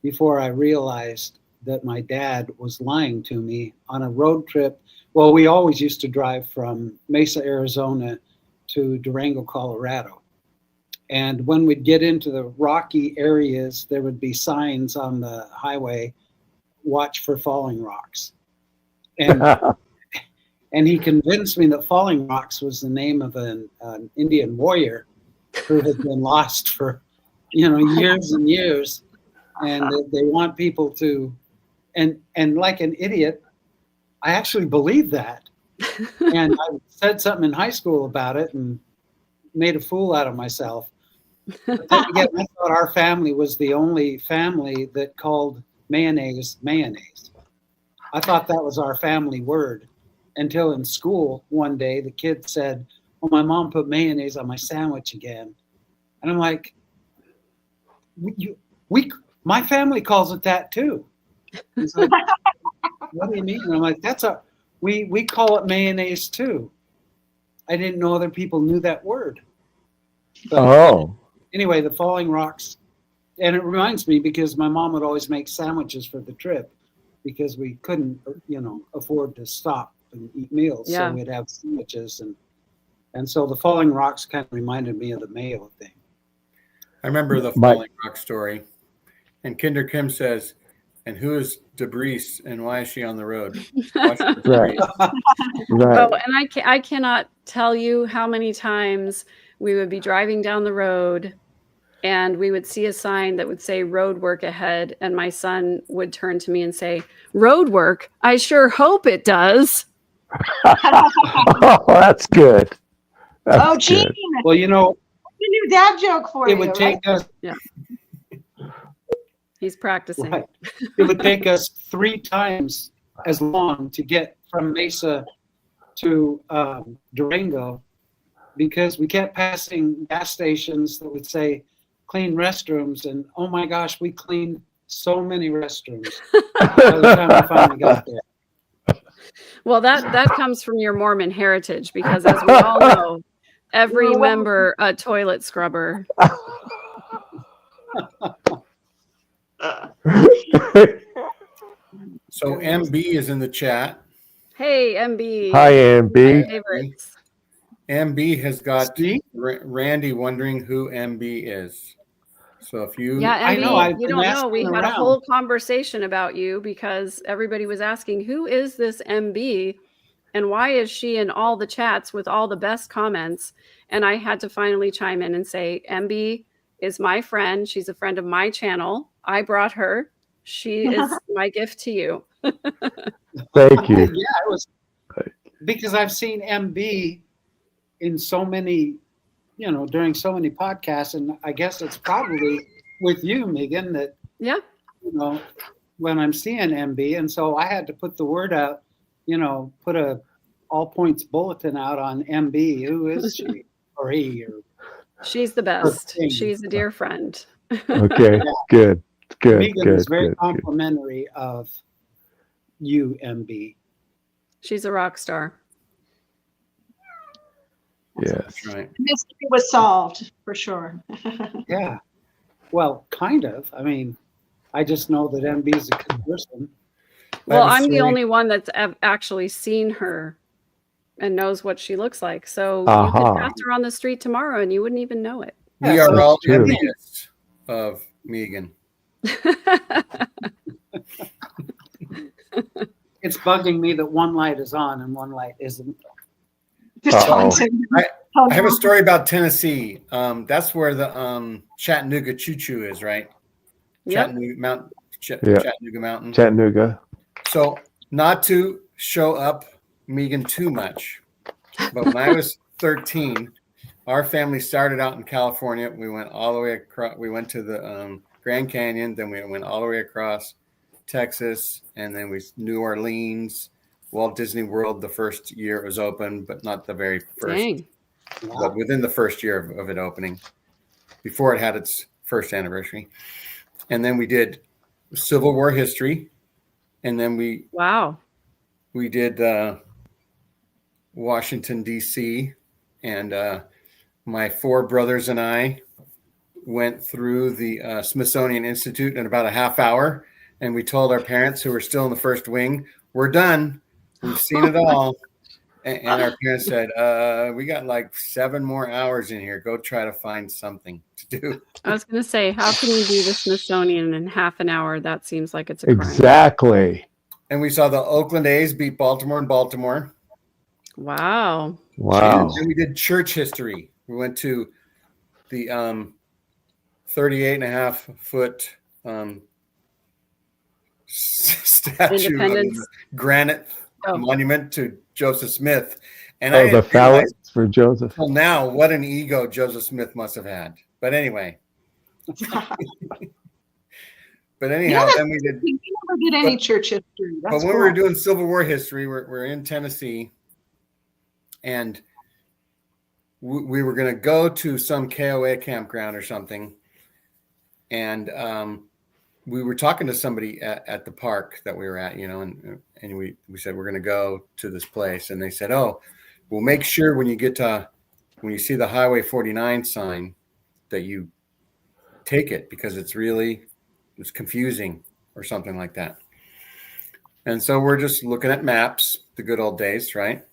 C: before I realized that my dad was lying to me on a road trip. Well, we always used to drive from Mesa, Arizona to Durango, Colorado. And when we'd get into the rocky areas, there would be signs on the highway, "Watch for falling rocks." And he convinced me that Falling Rocks was the name of an Indian warrior who had been lost for, years and years. And they want people to, and like an idiot, I actually believed that. And I said something in high school about it and made a fool out of myself. But then again, I thought our family was the only family that called mayonnaise mayonnaise. I thought that was our family word, until in school one day the kid said, "Oh, my mom put mayonnaise on my sandwich again." And I'm like, my family calls it that too. He's like, "What do you mean?" And I'm like, we call it mayonnaise too. I didn't know other people knew that word. But anyway, the Falling Rocks, and it reminds me because my mom would always make sandwiches for the trip because we couldn't, afford to stop and eat meals.
B: Yeah.
C: So we'd have sandwiches, and so the Falling Rocks kind of reminded me of the mayo thing.
A: I remember the Falling Rock story. And Kinder Kim says, And who is Debris and why is she on the road? Watch for
D: Right.
A: Debris.
D: Right.
B: Oh, and I cannot tell you how many times we would be driving down the road and we would see a sign that would say road work ahead. And my son would turn to me and say, road work? I sure hope it does.
D: Oh, that's good. That's
F: Oh, Gene,
D: good.
C: Well, you know,
F: a new dad joke for
C: it
F: you.
C: would take us
B: He's practicing.
C: right. It would take us 3 times as long to get from Mesa to Durango because we kept passing gas stations that would say clean restrooms, and oh my gosh, we cleaned so many restrooms by the time we finally got there.
B: Well, that comes from your Mormon heritage because, as we all know, every member a toilet scrubber.
A: So MB is in the chat.
B: Hey, MB.
D: Hi,
B: My
D: MB.
B: favorites.
A: MB has got
C: Steve?
A: Randy wondering who MB is. So if you
B: Yeah,
C: I
B: MB,
C: know, I've
B: you
C: been
B: don't know.
C: asking
B: We had a
C: around.
B: whole conversation about you because everybody was asking, who is this MB? And why is she in all the chats with all the best comments? And I had to finally chime in and say, MB is my friend. She's a friend of my channel. I brought her. She is my gift to you.
D: Thank you.
C: Yeah, it was because I've seen MB in so many, during so many podcasts, and I guess it's probably with you, Megan, that
B: Yeah.
C: when I'm seeing MB, and so I had to put the word out, put a all points bulletin out on MB. Who is she or he? Or
B: She's the best.
C: thing.
B: She's a dear friend.
D: Okay, good. Good,
C: Megan
D: good,
C: is very
D: good, good.
C: complimentary of you, MB.
B: She's a rock star.
D: Yes.
A: That's right.
F: Mystery was solved for sure.
C: Yeah. Well, kind of. I mean, I just know that MB is a good person.
B: Well,
A: have a
B: I'm the
A: story.
B: only one that's actually seen her and knows what she looks like. So you
D: Aha.
B: could pass her on the street tomorrow and you wouldn't even know it.
A: We
C: Yeah,
A: are
C: that's
A: all
D: true.
A: envious of Megan.
C: It's bugging me that one light is on and one light isn't.
F: Just
D: Uh-oh.
A: I have a story about Tennessee. That's where the Chattanooga Choo Choo is, right?
B: Yep.
A: Chattanooga
D: Yeah.
A: Chattanooga Mountain.
D: Chattanooga.
A: So not to show up Megan too much, but when I was 13, our family started out in California. We went all the way across. We went to the Grand Canyon, then we went all the way across Texas, and then we New Orleans, Walt Disney World. The first year it was open, but not the very first.
B: Dang.
A: But within the first year of it opening, before it had its first anniversary. And then we did Civil War history, and then we
B: Wow.
A: did Washington, D.C., and my 4 brothers and I went through the Smithsonian Institute in about a half hour, and we told our parents who were still in the first wing, we're done. We've seen it all. And our parents said, we got like 7 more hours in here. Go try to find something to do.
B: I was going to say, how can you do the Smithsonian in half an hour? That seems like it's a crime.
D: Exactly.
A: And we saw the Oakland A's beat Baltimore in Baltimore.
B: Wow.
D: Wow.
A: And we did church history. We went to the 38.5-foot statue
B: Independence.
A: of the granite
B: Oh.
A: monument to Joseph Smith. And I
D: Oh, the
A: didn't realize
D: phallus for Joseph.
A: till now what an ego Joseph Smith must have had. But anyway. But anyhow, then we did.
F: We never did any church history.
A: But
F: That's
A: when
F: cool.
A: we were doing Civil War history, we're in Tennessee, and we were going to go to some KOA campground or something, and we were talking to somebody at the park that we were at, and we said we're going to go to this place, and they said, oh, we'll make sure when you see the Highway 49 sign that you take it because it's confusing or something like that. And so we're just looking at maps, the good old days, right?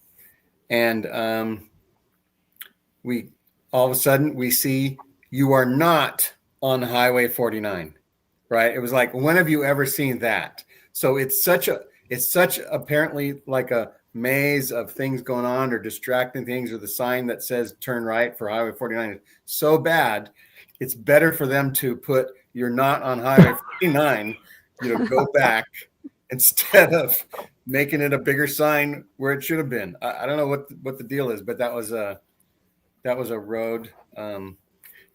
A: And we all of a sudden we see you are not on Highway 49, right? It was like, when have you ever seen that? So it's such apparently like a maze of things going on or distracting things, or the sign that says turn right for Highway 49 is so bad. It's better for them to put you're not on Highway 49, go back instead of making it a bigger sign where it should have been. I don't know what the deal is, but that was a road.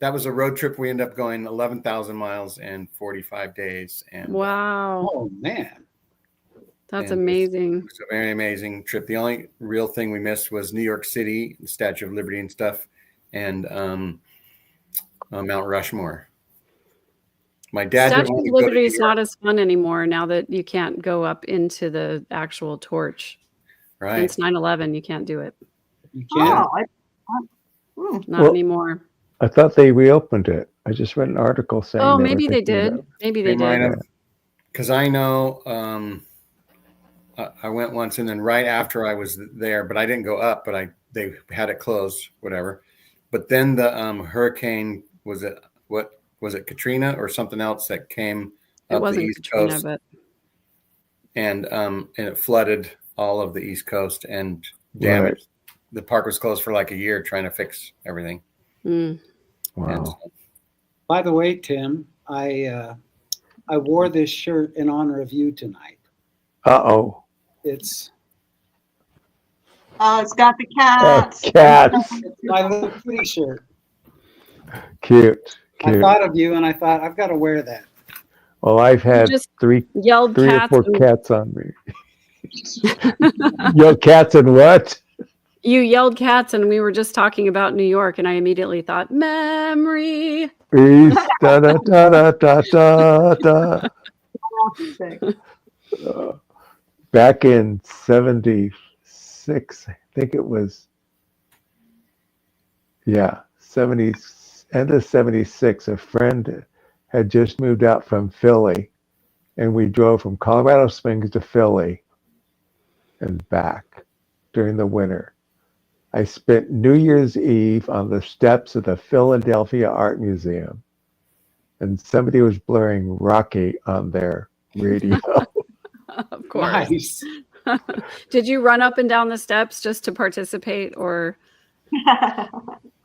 A: That was a road trip. We ended up going 11,000 miles in 45 days. And
B: Wow.
C: Oh man.
B: That's
A: and
B: amazing.
A: it was a very amazing trip. The only real thing we missed was New York City, the Statue of Liberty and stuff, and Mount Rushmore. My dad didn't
B: Statue
A: want
B: of
A: to go to
B: Liberty
A: New
B: is
A: York,
B: not as fun anymore now that you can't go up into the actual torch.
A: right?
B: Since 9/11, you can't do it.
C: You can't.
B: Not
D: Well,
B: anymore.
D: I thought they reopened it. I just read an article saying
B: Oh,
D: they were
B: maybe they
D: thinking
B: did.
D: about-
B: Maybe
A: They
B: they
A: might
B: did.
A: have, because I know I went once, and then right after I was there, but I didn't go up, but they had it closed, whatever. But then the hurricane, was it Katrina or something else that came
B: It
A: up the
B: wasn't
A: East
B: Katrina,
A: Coast,
B: but
A: and it flooded all of the East Coast and damaged. The park was closed for like a year trying to fix everything. And
D: Wow.
A: so-
C: By the way, Tim, I wore this shirt in honor of you tonight.
D: Uh-oh.
C: It's
F: Oh, it's got the
D: Oh,
F: cats.
D: cats.
C: my little kitty shirt.
D: Cute.
C: I
D: Cute.
C: thought of you and I thought I've got to wear that.
D: Well, I've had
B: just
D: three
B: yelled
D: or
B: cats.
D: four
B: and-
D: cats on me. Yo, cats and what?
B: You yelled cats, and we were just talking about New York, and I immediately thought memory.
D: East, da, da, da, da, da, da, da. Back in 76, I think it was, end of 76, a friend had just moved out from Philly, and we drove from Colorado Springs to Philly and back during the winter. I spent New Year's Eve on the steps of the Philadelphia Art Museum, and somebody was blaring Rocky on their radio.
B: Of course.
C: Nice.
B: Did you run up and down the steps just to participate, or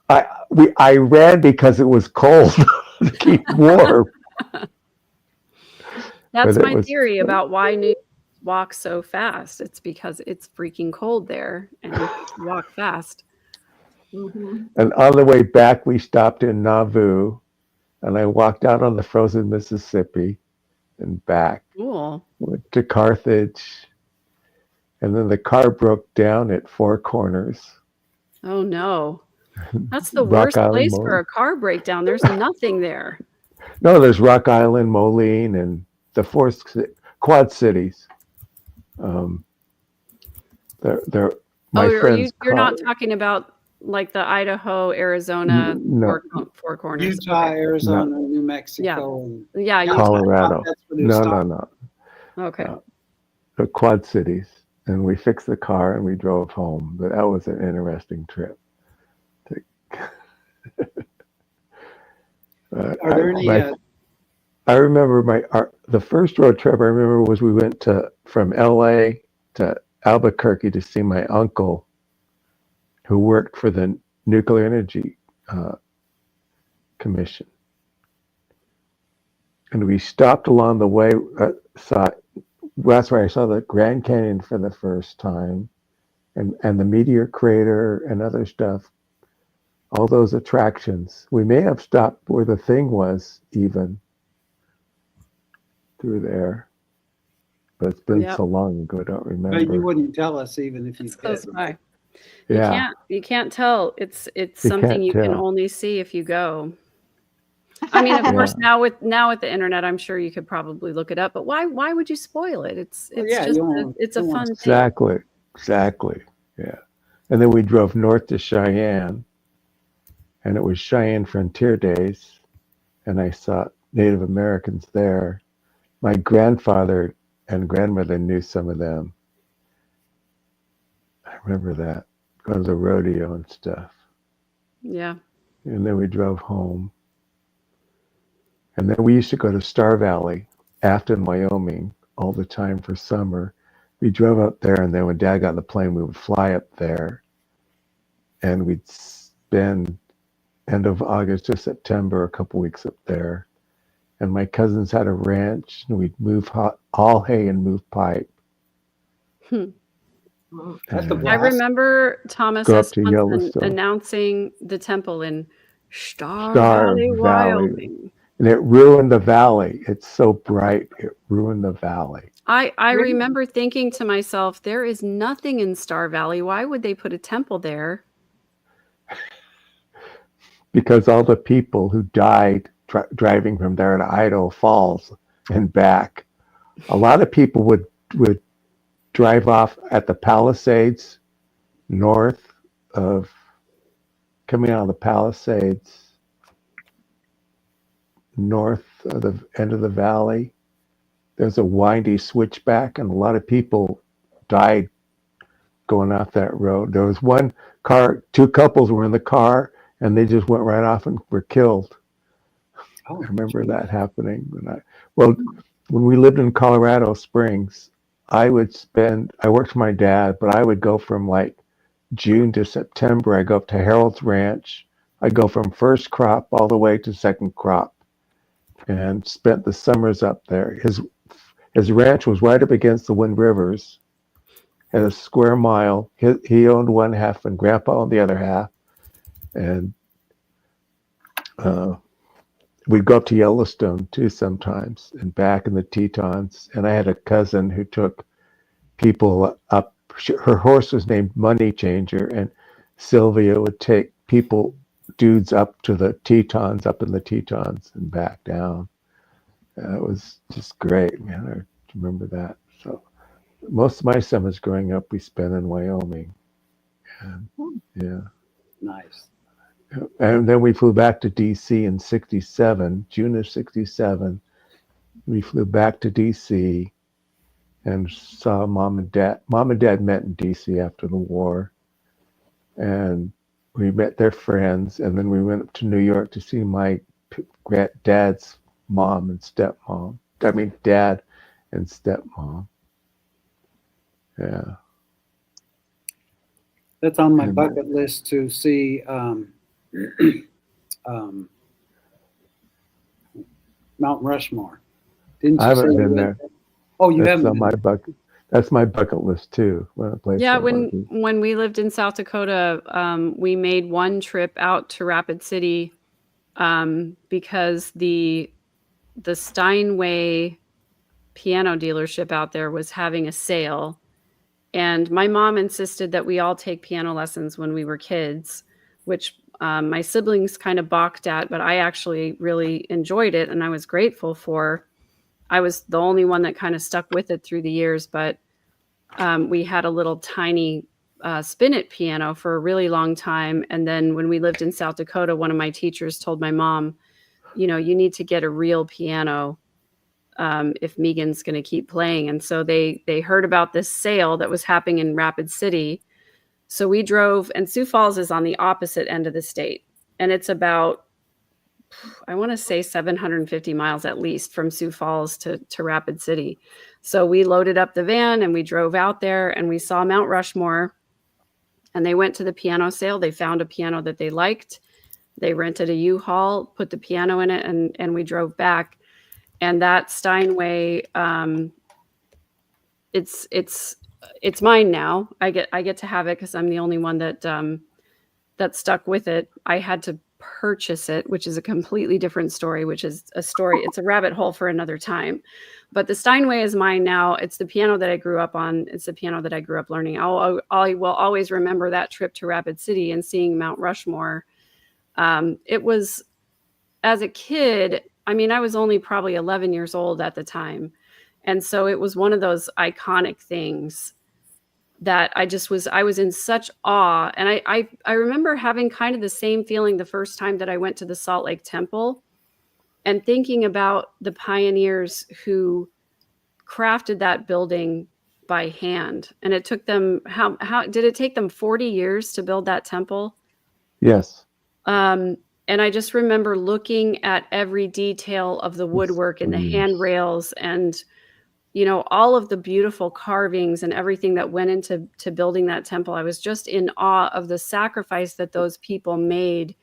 D: I ran because it was cold to keep warm.
B: that's
D: But it
B: my
D: was-
B: theory about why New York walks so fast. It's because it's freaking cold there, and you walk fast.
F: Mhm.
D: And on the way back, we stopped in Nauvoo, and I walked out on the frozen Mississippi and back.
B: Cool.
D: Went to Carthage, and then the car broke down at Four Corners.
B: Oh no, that's the
D: Rock
B: worst
D: Island
B: place
D: Mall.
B: for a car breakdown. There's nothing there.
D: No, there's Rock Island, Moline, and the Quad Cities. They're my friend's
B: you're not
D: car-
B: talking about like the Idaho, Arizona,
D: No.
B: four corners.
C: Utah,
B: Okay.
C: Arizona, New Mexico, and
B: Yeah,
C: Yeah.
D: Colorado.
C: that's what it
D: No,
C: was
D: no,
C: talking-
D: no.
B: Okay.
D: The Quad Cities. And we fixed the car and we drove home. But that was an interesting trip.
C: Are there any?
D: I remember the first road trip I remember was we went from LA to Albuquerque to see my uncle who worked for the Nuclear Energy Commission. And we stopped along the way, that's where I saw the Grand Canyon for the first time, and the Meteor Crater and other stuff, all those attractions. We may have stopped where the thing was even through there, but it's been
B: Yep.
D: so long ago, I don't remember.
C: But you wouldn't tell us even if you
B: It's
C: did.
B: close by.
D: Yeah.
B: You can't tell. It's
D: You
B: something
D: can't
B: you can
D: tell.
B: only see if you go. I mean, of course, now with the internet, I'm sure you could probably look it up. But why would you spoil it? It's
C: Well, yeah,
B: just
C: you won't-
B: it's a
C: you won't-
B: fun thing.
D: Exactly. Yeah. And then we drove north to Cheyenne, and it was Cheyenne Frontier Days, and I saw Native Americans there. My grandfather and grandmother knew some of them. I remember that. Go to the rodeo and stuff.
B: Yeah.
D: And then we drove home. And then we used to go to Star Valley, Afton, Wyoming, all the time for summer. We drove up there, and then when Dad got on the plane, we would fly up there, and we'd spend end of August to September a couple weeks up there. And my cousins had a ranch, and we'd move all hay and move pipe.
C: That's a
D: And
B: I
C: blast.
B: remember Thomas
D: Go up
B: S.
D: to
B: Munson
D: Yellowstone.
B: announcing the temple in Star
D: Star
B: Valley,
D: Valley.
B: Wyoming.
D: And it ruined the valley. It's so bright, it ruined the valley.
B: I
F: Really?
B: remember thinking to myself, there is nothing in Star Valley. Why would they put a temple there?
D: Because all the people who died driving from there to Idaho Falls and back, a lot of people would drive off at the Palisades, north of, coming out of the Palisades, north of the end of the valley. There's a windy switchback, and a lot of people died going off that road. There was one car, two couples were in the car, and they just went right off and were killed.
C: Oh,
D: I remember that happening. When we lived in Colorado Springs, I worked for my dad, but I would go from like June to September. I go up to Harold's Ranch. I go from first crop all the way to second crop, and spent the summers up there. His ranch was right up against the Wind Rivers, had a square mile. He owned one half and Grandpa owned the other half. And we'd go up to Yellowstone too sometimes, and back in the Tetons. And I had a cousin who took people up. Her horse was named Money Changer, and Sylvia would take dudes up to the Tetons, up in the Tetons and back down. It was just great, man. I remember that. So most of my summers growing up, we spent in Wyoming. And, yeah.
C: nice.
D: And then we flew back to DC in '67, June of '67. We flew back to DC and saw Mom and Dad. Mom and Dad met in DC after the war. And we met their friends. And then we went up to New York to see my dad's mom and stepmom. I mean, dad and stepmom. Yeah.
C: That's on my
D: And-
C: bucket list to see Mount Rushmore. Didn't you
D: I haven't
C: say
D: been
C: you
D: there.
C: went? Oh, you
D: That's
C: haven't
D: on
C: been
D: my
C: there.
D: bucket. That's my bucket list too. One place
B: Yeah,
D: I wanna be.
B: when we lived in South Dakota, we made one trip out to Rapid City because the Steinway piano dealership out there was having a sale, and my mom insisted that we all take piano lessons when we were kids, which my siblings kind of balked at, but I actually really enjoyed it and I was grateful for. I was the only one that kind of stuck with it through the years, but we had a little tiny spinet piano for a really long time. And then when we lived in South Dakota, one of my teachers told my mom, you need to get a real piano if Megan's going to keep playing. And so they heard about this sale that was happening in Rapid City. So we drove, and Sioux Falls is on the opposite end of the state. And it's about, I want to say 750 miles at least from Sioux Falls to Rapid City. So we loaded up the van and we drove out there and we saw Mount Rushmore, and they went to the piano sale. They found a piano that they liked. They rented a U-Haul, put the piano in it, and we drove back. And that Steinway, it's mine now. I get to have it because I'm the only one that stuck with it. I had to purchase it, which is a completely different story, which is a story. It's a rabbit hole for another time. But the Steinway is mine now. It's the piano that I grew up on. It's the piano that I grew up learning. I will always remember that trip to Rapid City and seeing Mount Rushmore. It was, as a kid, I mean, I was only probably 11 years old at the time. And so it was one of those iconic things that I was in such awe. And I remember having kind of the same feeling the first time that I went to the Salt Lake Temple and thinking about the pioneers who crafted that building by hand. And it took them, how did it take them 40 years to build that temple?
D: Yes.
B: And I just remember looking at every detail of the woodwork and the handrails and, you know, all of the beautiful carvings and everything that went into building that temple. I was just in awe of the sacrifice that those people made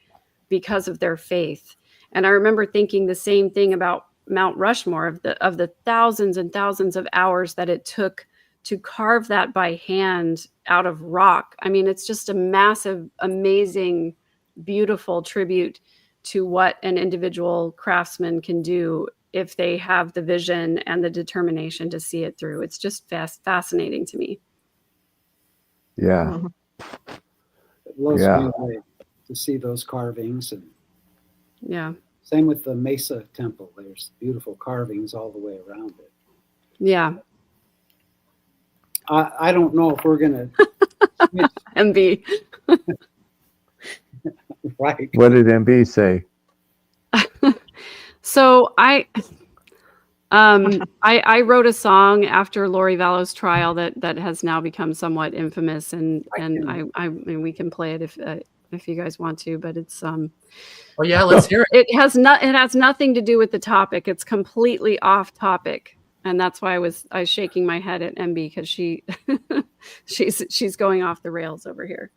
B: because of their faith. And I remember thinking the same thing about Mount Rushmore, of the thousands and thousands of hours that it took to carve that by hand out of rock. I mean, it's just a massive, amazing, beautiful tribute to what an individual craftsman can do if they have the vision and the determination to see it through. It's just fascinating to me.
D: Yeah.
C: It blows
D: Yeah.
C: me away to see those carvings. And
B: Yeah.
C: same with the Mesa Temple. There's beautiful carvings all the way around it.
B: Yeah.
C: I don't know if we're going to
B: MB.
C: right.
D: What did MB say?
B: So I wrote a song after Lori Vallow's trial that has now become somewhat infamous, and I mean, we can play it if you guys want to, but it's
G: Oh yeah, let's hear it.
B: it has nothing to do with the topic. It's completely off topic, and that's why I was shaking my head at MB, because she's going off the rails over here.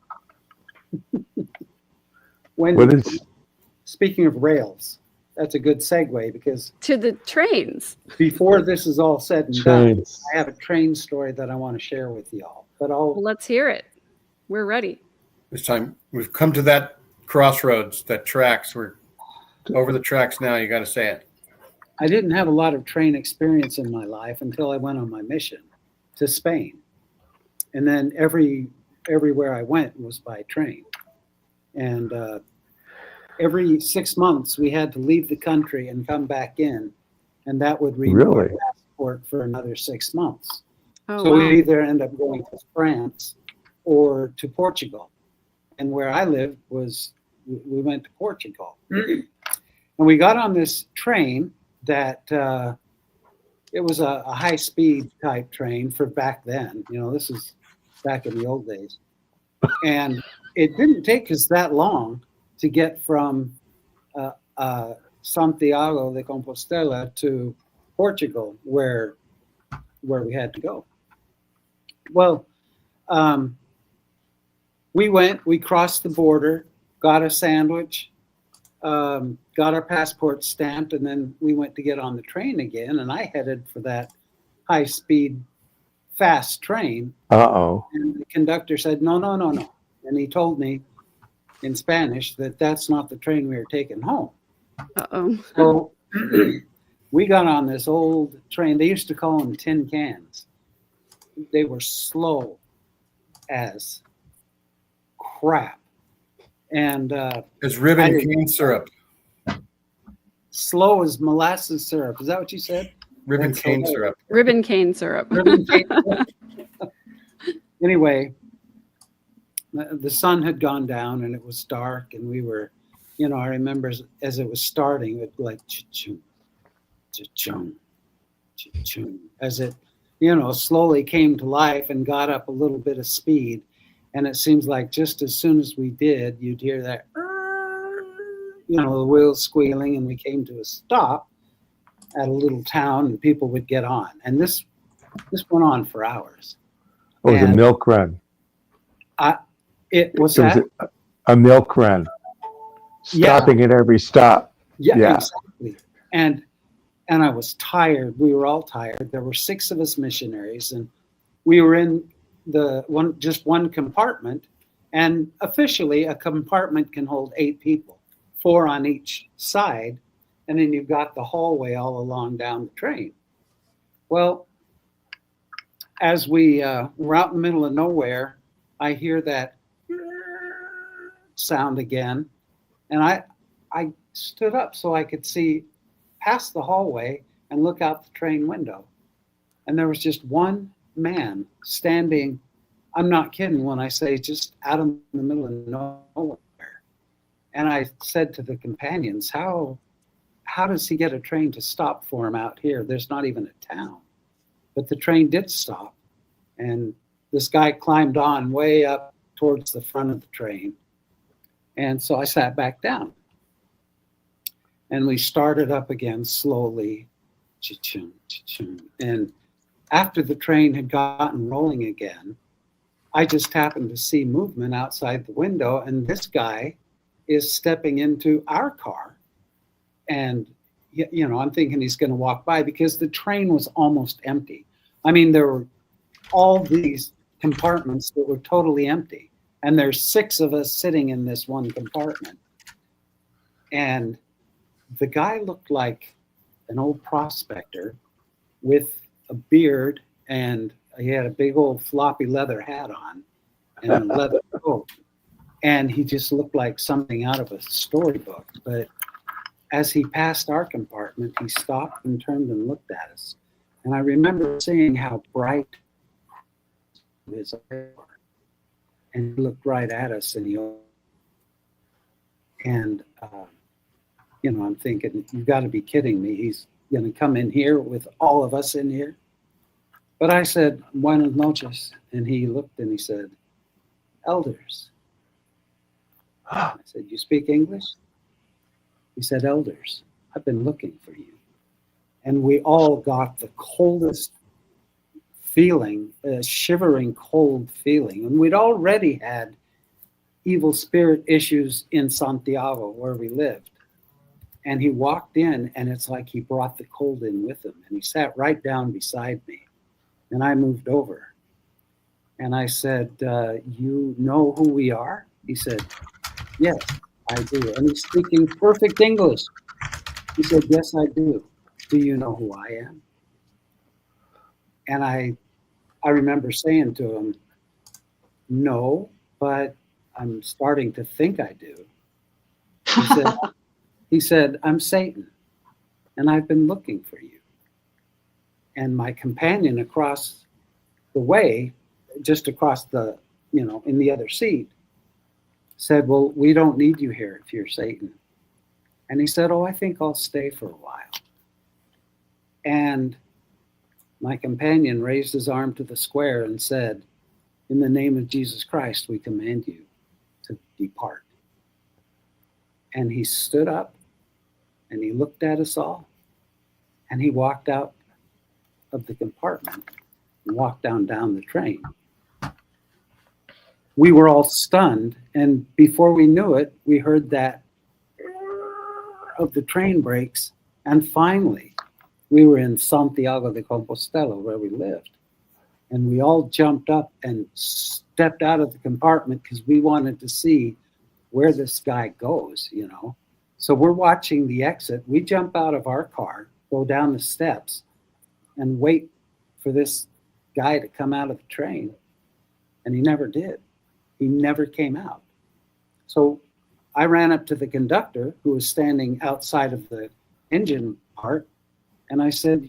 C: Speaking of rails, that's a good segue, because
B: To the trains.
C: before this is all said and done,
D: Trains.
C: I have a train story that I want to share with y'all. But
B: Well, let's hear it. We're ready.
A: This time we've come to that crossroads, that tracks. We're over the tracks now. You got to say it.
C: I didn't have a lot of train experience in my life until I went on my mission to Spain. And then everywhere I went was by train. And every 6 months we had to leave the country and come back in, and that would renew our
D: Really?
C: passport for another 6 months.
B: Oh,
C: So
B: wow.
C: we either end up going to France or to Portugal. And where I lived was, we went to Portugal. And we got on this train that, it was a high speed type train for back then. You know, this is back in the old days. And it didn't take us that long to get from Santiago de Compostela to Portugal, where we had to go. Well, we crossed the border, got a sandwich, got our passport stamped, and then we went to get on the train again, and I headed for that high-speed, fast train.
D: Uh-oh.
C: And the conductor said, no. And he told me in Spanish that that's not the train we were taking home.
B: Uh-oh.
C: So we got on this old train. They used to call them tin cans. They were slow as crap. And
A: It's ribbon
C: I-
A: cane syrup.
C: slow as molasses syrup. Is that what you said?
A: Ribbon
C: That's
A: cane
C: so
A: syrup.
B: Ribbon cane syrup.
C: Ribbon cane syrup. Anyway, the sun had gone down and it was dark, and we were, you know, I remember as it was starting, it like cha-chung, cha-chung, cha-chung, as it, you know, slowly came to life and got up a little bit of speed. And it seems like just as soon as we did, you'd hear that, you know, the wheels squealing, and we came to a stop at a little town, and people would get on. And this went on for hours.
D: It was a
C: And-
D: milk run.
C: It was
D: It was
C: that.
D: a milk run.
C: Yeah.
D: Stopping at every stop.
C: Yeah,
D: Yeah.
C: exactly. And I was tired. We were all tired. There were 6 of us missionaries, and we were in just one compartment. And officially, a compartment can hold 8 people, 4 on each side, and then you've got the hallway all along down the train. Well, as we were out in the middle of nowhere, I hear that sound again, and I stood up so I could see past the hallway and look out the train window. And there was just one man standing, I'm not kidding when I say just out in the middle of nowhere. And I said to the companions, how does he get a train to stop for him out here? There's not even a town. But the train did stop. And this guy climbed on way up towards the front of the train. And so I sat back down. And we started up again slowly. Cha-ching, cha-ching. And after the train had gotten rolling again, I just happened to see movement outside the window, and this guy is stepping into our car. And, you know, I'm thinking he's going to walk by because the train was almost empty. I mean, there were all these compartments that were totally empty. And there's 6 of us sitting in this one compartment. And the guy looked like an old prospector with a beard, and he had a big old floppy leather hat on and a leather coat. And he just looked like something out of a storybook. But as he passed our compartment, he stopped and turned and looked at us. And I remember seeing how bright his eyes were. And he looked right at us, and you know, I'm thinking, you've got to be kidding me. He's going to come in here with all of us in here. But I said, buenas noches. And he looked and he said, elders. I said, you speak English? He said, elders, I've been looking for you. And we all got the coldest feeling, a shivering cold feeling. And we'd already had evil spirit issues in Santiago where we lived. And he walked in, and it's like he brought the cold in with him. And he sat right down beside me. And I moved over. And I said, you know who we are? He said, yes, I do. And he's speaking perfect English. He said, yes, I do. Do you know who I am? And I remember saying to him, no, but I'm starting to think I do. He said, I'm Satan, and I've been looking for you. And my companion across the way, just across the, you know, in the other seat, said, well, we don't need you here if you're Satan. And he said, oh, I think I'll stay for a while. And my companion raised his arm to the square and said, in the name of Jesus Christ, we command you to depart. And he stood up and he looked at us all and he walked out of the compartment and walked down the train. We were all stunned, and before we knew it, we heard that of the train brakes, and finally we were in Santiago de Compostela where we lived. And we all jumped up and stepped out of the compartment because we wanted to see where this guy goes, you know. So we're watching the exit. We jump out of our car, go down the steps, and wait for this guy to come out of the train. And he never did. He never came out. So I ran up to the conductor who was standing outside of the engine part, and I said,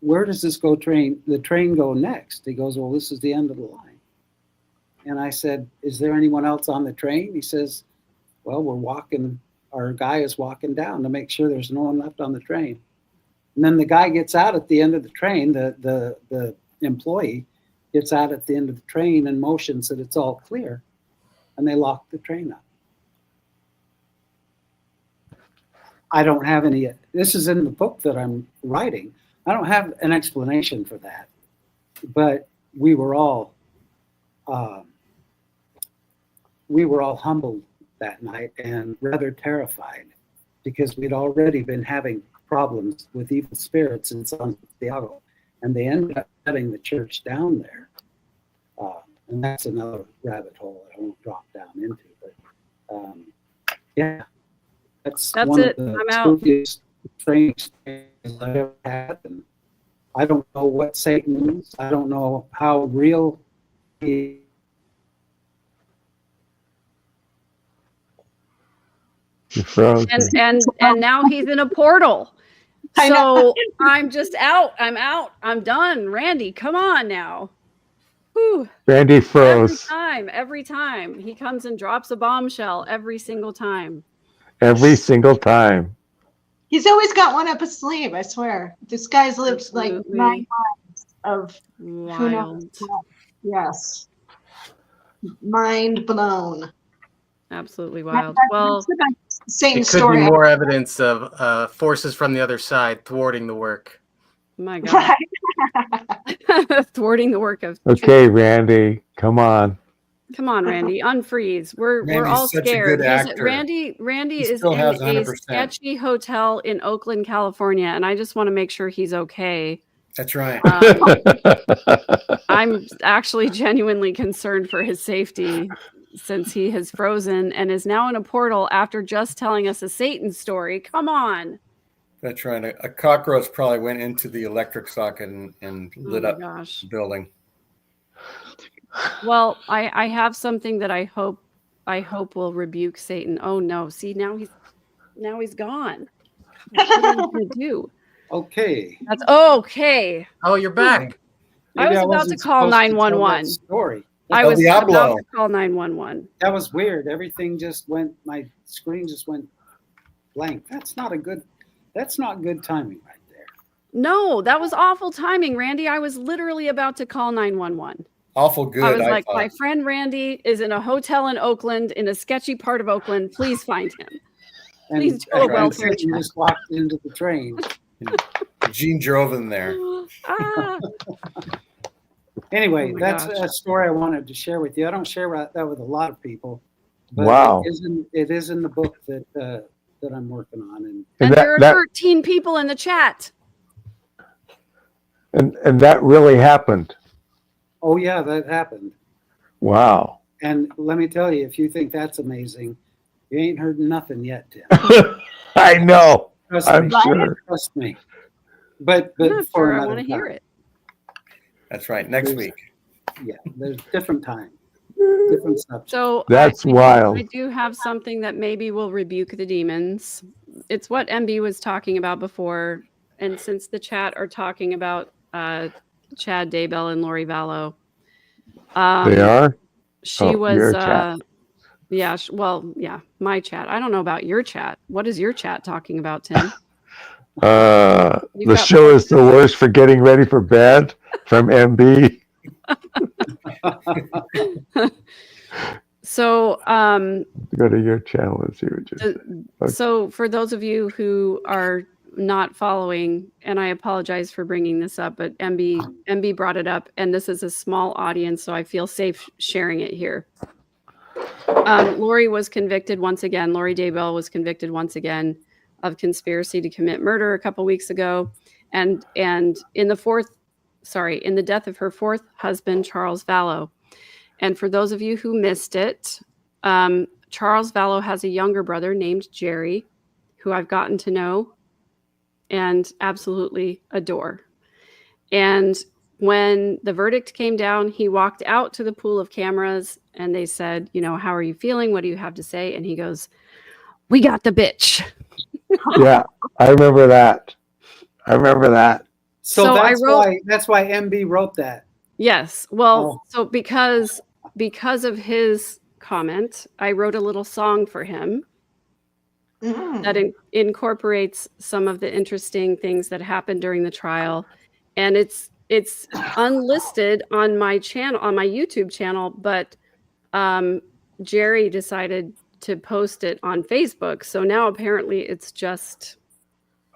C: where does the train go next? He goes, well, this is the end of the line. And I said, is there anyone else on the train? He says, well, our guy is walking down to make sure there's no one left on the train. And then the guy gets out at the end of the train, the employee gets out at the end of the train and motions that it's all clear, and they lock the train up. I don't have any, this is in the book that I'm writing. I don't have an explanation for that, but we were all humbled that night and rather terrified because we'd already been having problems with evil spirits in Santiago, and they ended up shutting the church down there. And that's another rabbit hole that I won't drop down into. But yeah, that's one
B: it.
C: of the
B: I'm out.
C: spookiest things I've ever had. And I don't know what Satan is. I don't know how real he
D: You froze.
B: And now he's in a portal.
F: I know.
B: So I'm just out. I'm out. I'm done. Randy, come on now. Whew.
D: Randy froze
B: Every time he comes and drops a bombshell every single time.
D: every single time.
F: He's always got one up his sleeve, I swear. This guy's lived like
B: Absolutely.
F: 9 lives of who knows
B: Wild.
F: what. Yes. Mind blown.
B: Absolutely wild. Well,
F: Same
G: It could
F: story.
G: be more evidence of forces from the other side thwarting the work.
B: my God.
F: Right.
B: Thwarting the work of
D: Okay, Randy, come on.
B: Come on, Randy, unfreeze. We're
A: Randy's
B: all
A: such a
B: scared.
A: good actor.
B: Randy
A: He
B: is
A: still
B: in
A: has
B: a
A: 100%.
B: sketchy hotel in Oakland, California, and I just want to make sure he's okay.
A: That's right.
B: I'm actually genuinely concerned for his safety since he has frozen and is now in a portal after just telling us a Satan story. Come on.
A: That's right. A cockroach probably went into the electric socket and lit
B: Oh my
A: up
B: gosh.
A: the building.
B: Well, I have something that I hope will rebuke Satan. Oh no. See, now he's gone. What are we gonna do?
C: Okay.
B: That's okay.
G: Oh, you're back.
B: I was about to
C: wasn't
B: call
C: supposed to tell that
B: 911.
C: story.
B: I
A: El
B: was
A: Diablo.
B: about to call 911.
C: That was weird. Everything just went. My screen just went blank. That's not good timing right there.
B: No, that was awful timing, Randy. I was literally about to call 911.
A: Awful good.
B: I was like,
A: thought.
B: my friend Randy is in a hotel in Oakland, in a sketchy part of Oakland. Please find him. Please do a welfare
C: You
B: check.
C: just walked into the train.
A: Gene drove in there.
B: Ah.
C: Anyway,
B: Oh my
C: that's
B: gosh.
C: a story I wanted to share with you. I don't share that with a lot of people. But
D: Wow.
C: it is in the book that I'm working on.
B: And
D: that-
B: there are
D: that-
B: 13 people in the chat.
D: And that really happened.
C: Oh yeah, that happened.
D: Wow.
C: And let me tell you, if you think that's amazing, you ain't heard nothing yet, Tim.
D: I know.
C: Trust
D: I'm
C: me.
D: sure.
C: Trust me. But
B: I'm not
C: for
B: sure I
C: another
B: want to hear
C: time.
B: it.
A: That's right. Next week.
C: Yeah, there's different time, different subject.
B: So
D: That's
B: I
D: wild.
B: do have something that maybe will rebuke the demons. It's what MB was talking about before. And since the chat are talking about Chad Daybell and Lori Vallow,
D: They are?
B: she
D: Oh,
B: was
D: your chat.
B: yeah, my chat. I don't know about your chat. What is your chat talking about, Tim? You've
D: The
B: got
D: show is the worst for getting ready for bed from MB.
B: So
D: Go to your channel and see what you say. Okay.
B: so for those of you who are not following, and I apologize for bringing this up, but MB brought it up, and this is a small audience, so I feel safe sharing it here. Lori was convicted once again. Lori Daybell was convicted once again of conspiracy to commit murder a couple weeks ago, and in the death of her fourth husband, Charles Vallow. And for those of you who missed it, Charles Vallow has a younger brother named Jerry, who I've gotten to know and absolutely adore. And when the verdict came down, he walked out to the pool of cameras and they said, how are you feeling? What do you have to say? And he goes, "We got the bitch."
D: Yeah, I remember that.
C: So
B: I wrote-
C: that's why MB wrote that.
B: Yes. Well,
C: Oh.
B: so because of his comment, I wrote a little song for him that incorporates some of the interesting things that happened during the trial, and it's unlisted on my channel, on my YouTube channel, but Jerry decided to post it on Facebook, so now apparently it's just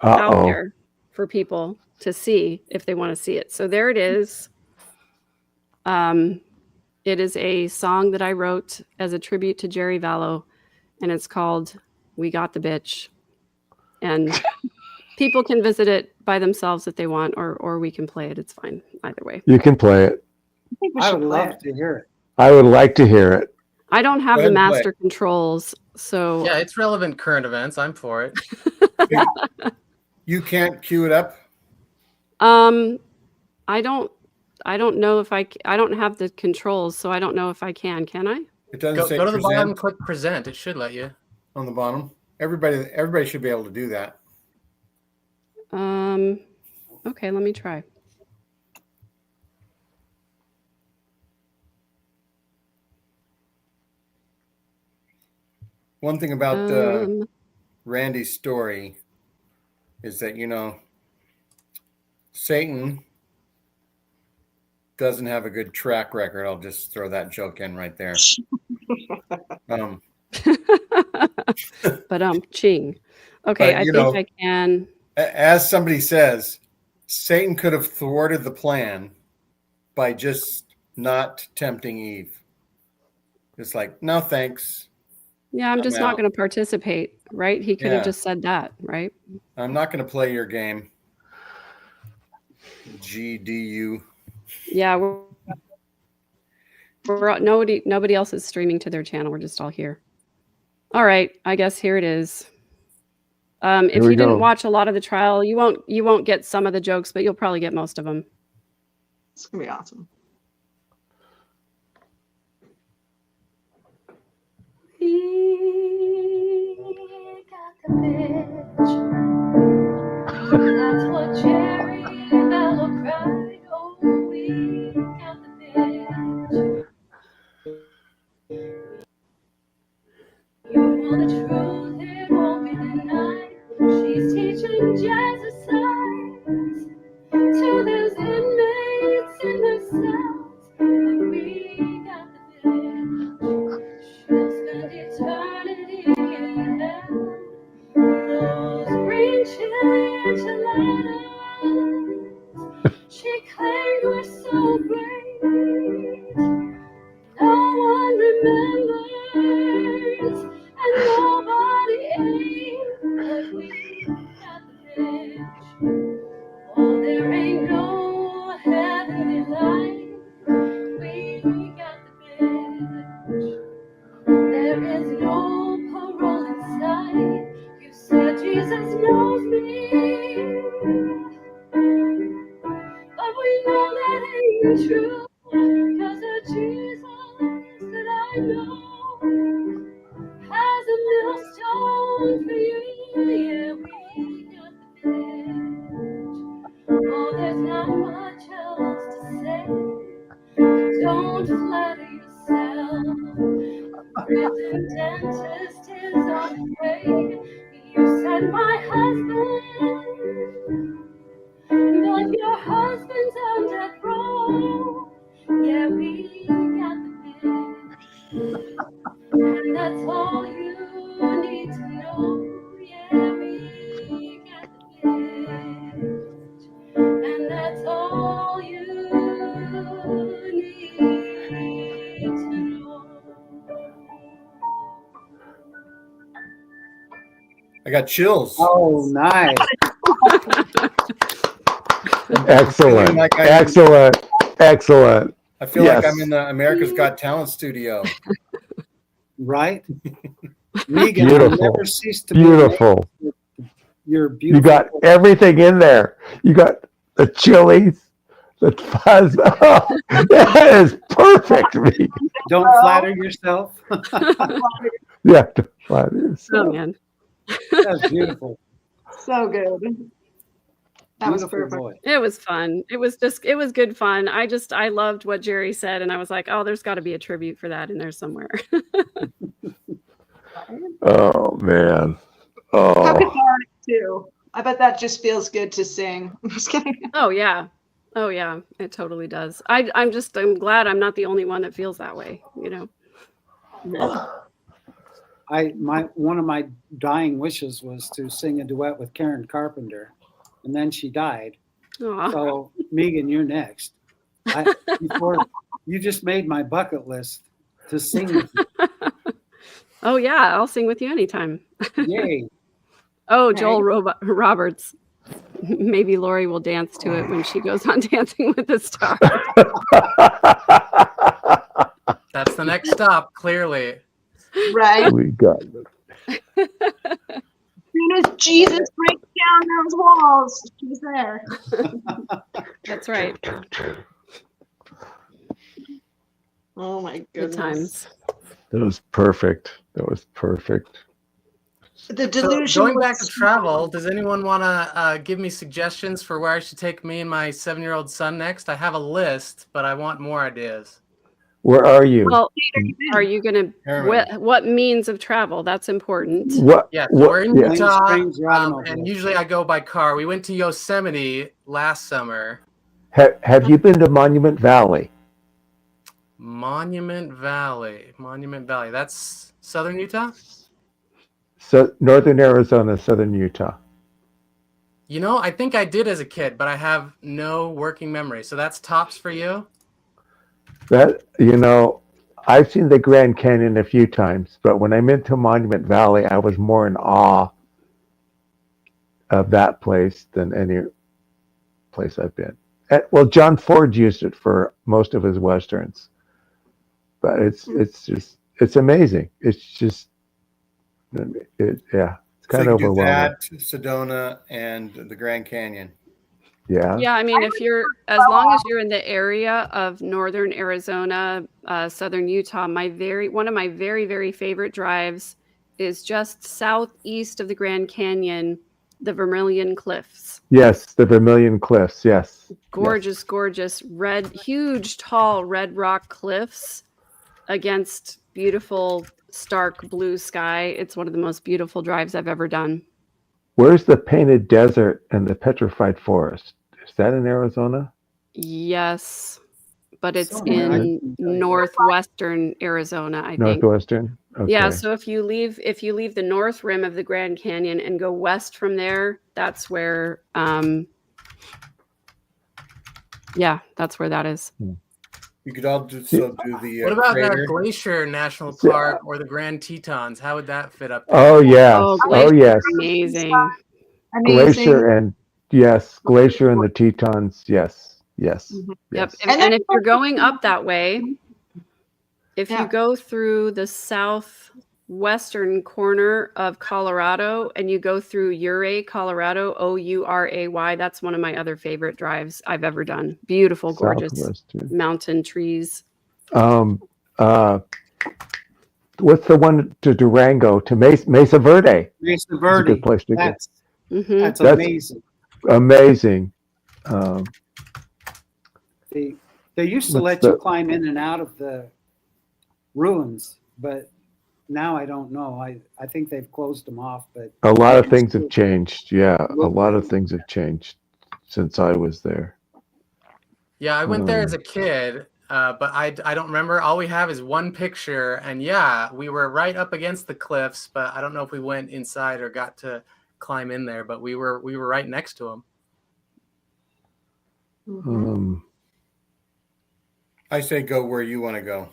B: out
D: Uh-oh.
B: there for people to see if they want to see it. So there it is. It is a song that I wrote as a tribute to Jerry Vallow, and it's called "We Got the Bitch." And people can visit it by themselves if they want, or we can play it. It's fine either way.
D: You can play it.
F: I think we
C: I
F: should
C: would
F: play
C: love
F: it.
C: to hear it.
D: I would like to hear it.
B: I don't have
A: Go
B: the
A: ahead and play
B: master controls, so
G: Yeah, it's relevant current events. I'm for it.
A: You can't cue it up.
B: I don't know if I don't have the controls, so I don't know if I can I?
A: It doesn't
G: Go
A: say
G: to the bottom,
A: present
G: click present. It should let you.
A: on the bottom. Everybody should be able to do that.
B: Okay, let me try.
A: One thing about Randy's story is that, Satan doesn't have a good track record. I'll just throw that joke in right there.
B: But ching. Okay,
A: But,
B: I
A: you
B: think
A: know-
B: I can.
A: As somebody says, Satan could have thwarted the plan by just not tempting Eve. It's like, no, thanks.
B: Yeah, I'm just not
A: out.
B: going to participate, right? He could have
A: Yeah.
B: just said that, right?
A: I'm not going to play your game. GDU.
B: Yeah, we're nobody else is streaming to their channel. We're just all here. All right, I guess here it is. If
D: Here we
B: you didn't
D: go.
B: watch a lot of the trial, you won't get some of the jokes, but you'll probably get most of them.
F: It's gonna be awesome.
H: We got the bitch. That's what Jerry Bello cried. Oh, we got the bitch. You know the truth, it won't be denied. She's teaching jazzercise to those inmates in their cells. And we got the bitch. She'll spend eternity in hell. Those green chili enchiladas she claimed were so great. No one remembers and nobody ate, but we got the bitch. Oh, there ain't no heavenly light. We got the bitch. There is no parole in sight. You said Jesus knows me, but we know that ain't true. 'Cause the Jesus that I know has a millstone for you. Yeah, we got the bitch. Oh, there's not much else to say. Don't flatter yourself. Prison dentist is on the way. You said my husband, but your husband's on death row. Yeah, we got the bitch, and that's all you need to know. Yeah, we got the bitch, and that's all you need to know.
A: I got chills.
C: Oh, nice.
D: Excellent.
A: Like I'm-
D: Excellent. Excellent.
A: I feel like
D: Yes.
A: I'm in the America's Got Talent studio.
C: Right? Megan,
D: Beautiful.
C: I'll never cease to be
D: Beautiful.
C: amazed with your
D: You
C: beautiful.
D: got everything in there. You got the chilies, the fuzz. Oh, that is perfect. Me.
C: Don't flatter yourself.
D: Yeah. don't flatter
B: Oh
D: yourself.
B: man.
C: That's beautiful.
F: So good. That was
C: Beautiful
F: perfect.
C: voice.
B: It was fun. It was good fun. I loved what Jerry said, and I was like, oh, there's got to be a tribute for that in there somewhere.
D: Oh man.
F: How
D: Oh.
F: cathartic too. I bet that just feels good to sing. I'm just kidding.
B: Oh yeah. Oh yeah. It totally does. I'm glad I'm not the only one that feels that way, you know.
C: One of my dying wishes was to sing a duet with Karen Carpenter, and then she died.
B: Aw.
C: So Megan, you're next. You just made my bucket list to sing with
B: Oh yeah, I'll sing with you anytime.
C: you. Yay.
B: Oh, Joel Roberts. Maybe Lori will dance to it when she goes on Dancing with the Stars.
G: That's the next stop, clearly.
F: Right.
D: We got it.
F: As soon as Jesus breaks down those walls, she's there.
B: That's right.
F: Oh my
B: Good
F: goodness.
B: times.
D: That was perfect. That was perfect.
F: The
G: So
F: delusion.
G: going back
F: was-
G: to travel, does anyone want to give me suggestions for where I should take me and my 7-year-old son next? I have a list, but I want more ideas.
D: Where are you?
B: Well, are you gonna
A: Herman.
B: what means of travel? That's important.
D: What?
G: Yeah, so
D: what-
G: we're in
D: yeah.
G: Utah,
C: Springs or automobile?
G: and usually I go by car. We went to Yosemite last summer.
D: Have you been to Monument Valley?
G: Monument Valley. Monument Valley. That's southern Utah?
D: So northern Arizona, southern Utah.
G: You know, I think I did as a kid, but I have no working memory. So that's tops for you?
D: That, I've seen the Grand Canyon a few times, but when I'm into Monument Valley, I was more in awe of that place than any place I've been. Well, John Ford used it for most of his westerns, but it's amazing. It's just, it's kind of overwhelming.
A: That, Sedona, and the Grand Canyon.
D: Yeah.
B: Yeah, I mean, as long as you're in the area of northern Arizona, southern Utah, one of my very, very favorite drives is just southeast of the Grand Canyon, the Vermilion Cliffs.
D: Yes, the Vermilion Cliffs. Yes.
B: Gorgeous, gorgeous huge, tall red rock cliffs against beautiful, stark blue sky. It's one of the most beautiful drives I've ever done.
D: Where's the Painted Desert and the Petrified Forest? Is that in Arizona?
B: Yes, but it's
C: Somewhere, I
B: in
C: can tell you.
B: northwestern Arizona, I think.
D: Northwestern? Okay.
B: Yeah, so if you leave the north rim of the Grand Canyon and go west from there, that's where that's where that is.
A: You could also do the
G: What about
A: crater.
G: Glacier National Park or the Grand Tetons? How would that fit up there?
D: Oh, yeah.
B: Oh,
D: Oh,
B: Glacier's
D: yes.
B: amazing.
F: Amazing.
D: Glacier and the Tetons. Yes. Yes.
F: Mhm.
B: Yep.
D: Yes.
B: And if you're going up that way, if
F: Yeah.
B: you go through the southwestern corner of Colorado and you go through Ouray, Colorado, Ouray, that's one of my other favorite drives I've ever done. Beautiful, gorgeous
D: Southwestern.
B: mountain trees.
D: What's the one to Durango, to Mesa Verde?
C: Mesa
D: It's a
C: Verde.
D: good place to go.
C: That's
B: Mhm.
C: that's
D: That's-
C: amazing.
D: Amazing.
C: They used to
D: What's
C: let you
D: the-
C: climb in and out of the ruins, but now I don't know. I think they've closed them off, but
D: A lot of
C: It's
D: things
C: true.
D: have changed. Yeah, a lot of things have changed since I was there.
G: Yeah, I went there as a kid, but I don't remember. All we have is one picture, and yeah, we were right up against the cliffs, but I don't know if we went inside or got to climb in there, but we were right next to them.
A: I say go where you want to go.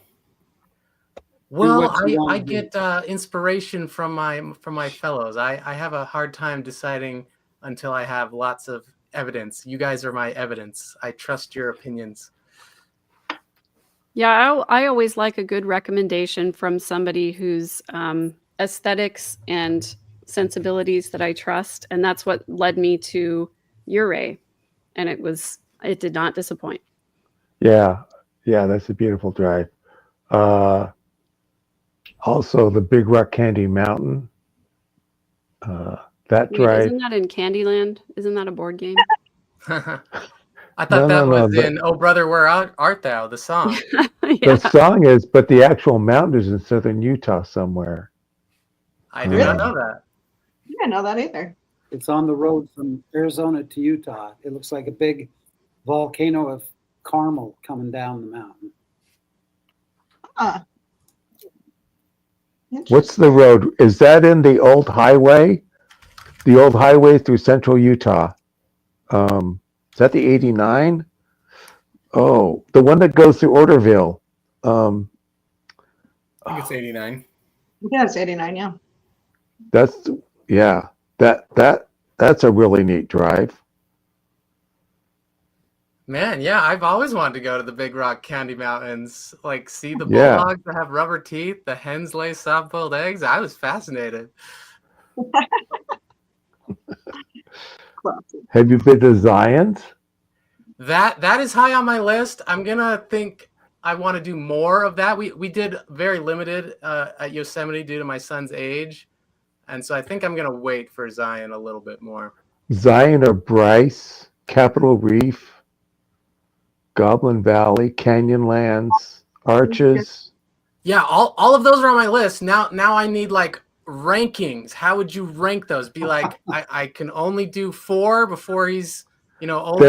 G: Well,
C: what you
G: I
C: wanna do.
G: get inspiration from my fellows. I have a hard time deciding until I have lots of evidence. You guys are my evidence. I trust your opinions.
B: Yeah, I always like a good recommendation from somebody whose aesthetics and sensibilities that I trust, and that's what led me to Ouray, and it did not disappoint.
D: Yeah, that's a beautiful drive. Also, the Big Rock Candy Mountain. That
B: Wait,
D: drive.
B: isn't that in Candyland? Isn't that a board game?
G: I thought that
D: No,
G: was
D: but-
G: in "Oh Brother, Where Art Thou?" the song.
D: The
B: Yeah.
D: song is, but the actual mountain is in southern Utah somewhere.
G: I did not know that.
F: I didn't know that either.
C: it's on the road from Arizona to Utah. It looks like a big volcano of caramel coming down the mountain.
F: Huh.
D: What's the road? Is that in the old highway? The old highway through central Utah. Is that the 89? Oh, the one that goes through Orderville.
A: I think it's 89.
F: Yeah, it's 89, yeah.
D: That's that's a really neat drive.
G: Man, yeah, I've always wanted to go to the Big Rock Candy Mountains, like see the
D: Yeah.
G: bulldogs that have rubber teeth, the hens lay soft-boiled eggs. I was fascinated.
F: Classic.
D: Have you been to Zion's?
G: That is high on my list. I'm gonna think I want to do more of that. We did very limited at Yosemite due to my son's age, and so I think I'm gonna wait for Zion a little bit more.
D: Zion or Bryce, Capitol Reef, Goblin Valley, Canyonlands, Arches.
G: Yeah, all of those are on my list. Now I need like rankings. How would you rank those? Be like, I can only do 4 before he's older.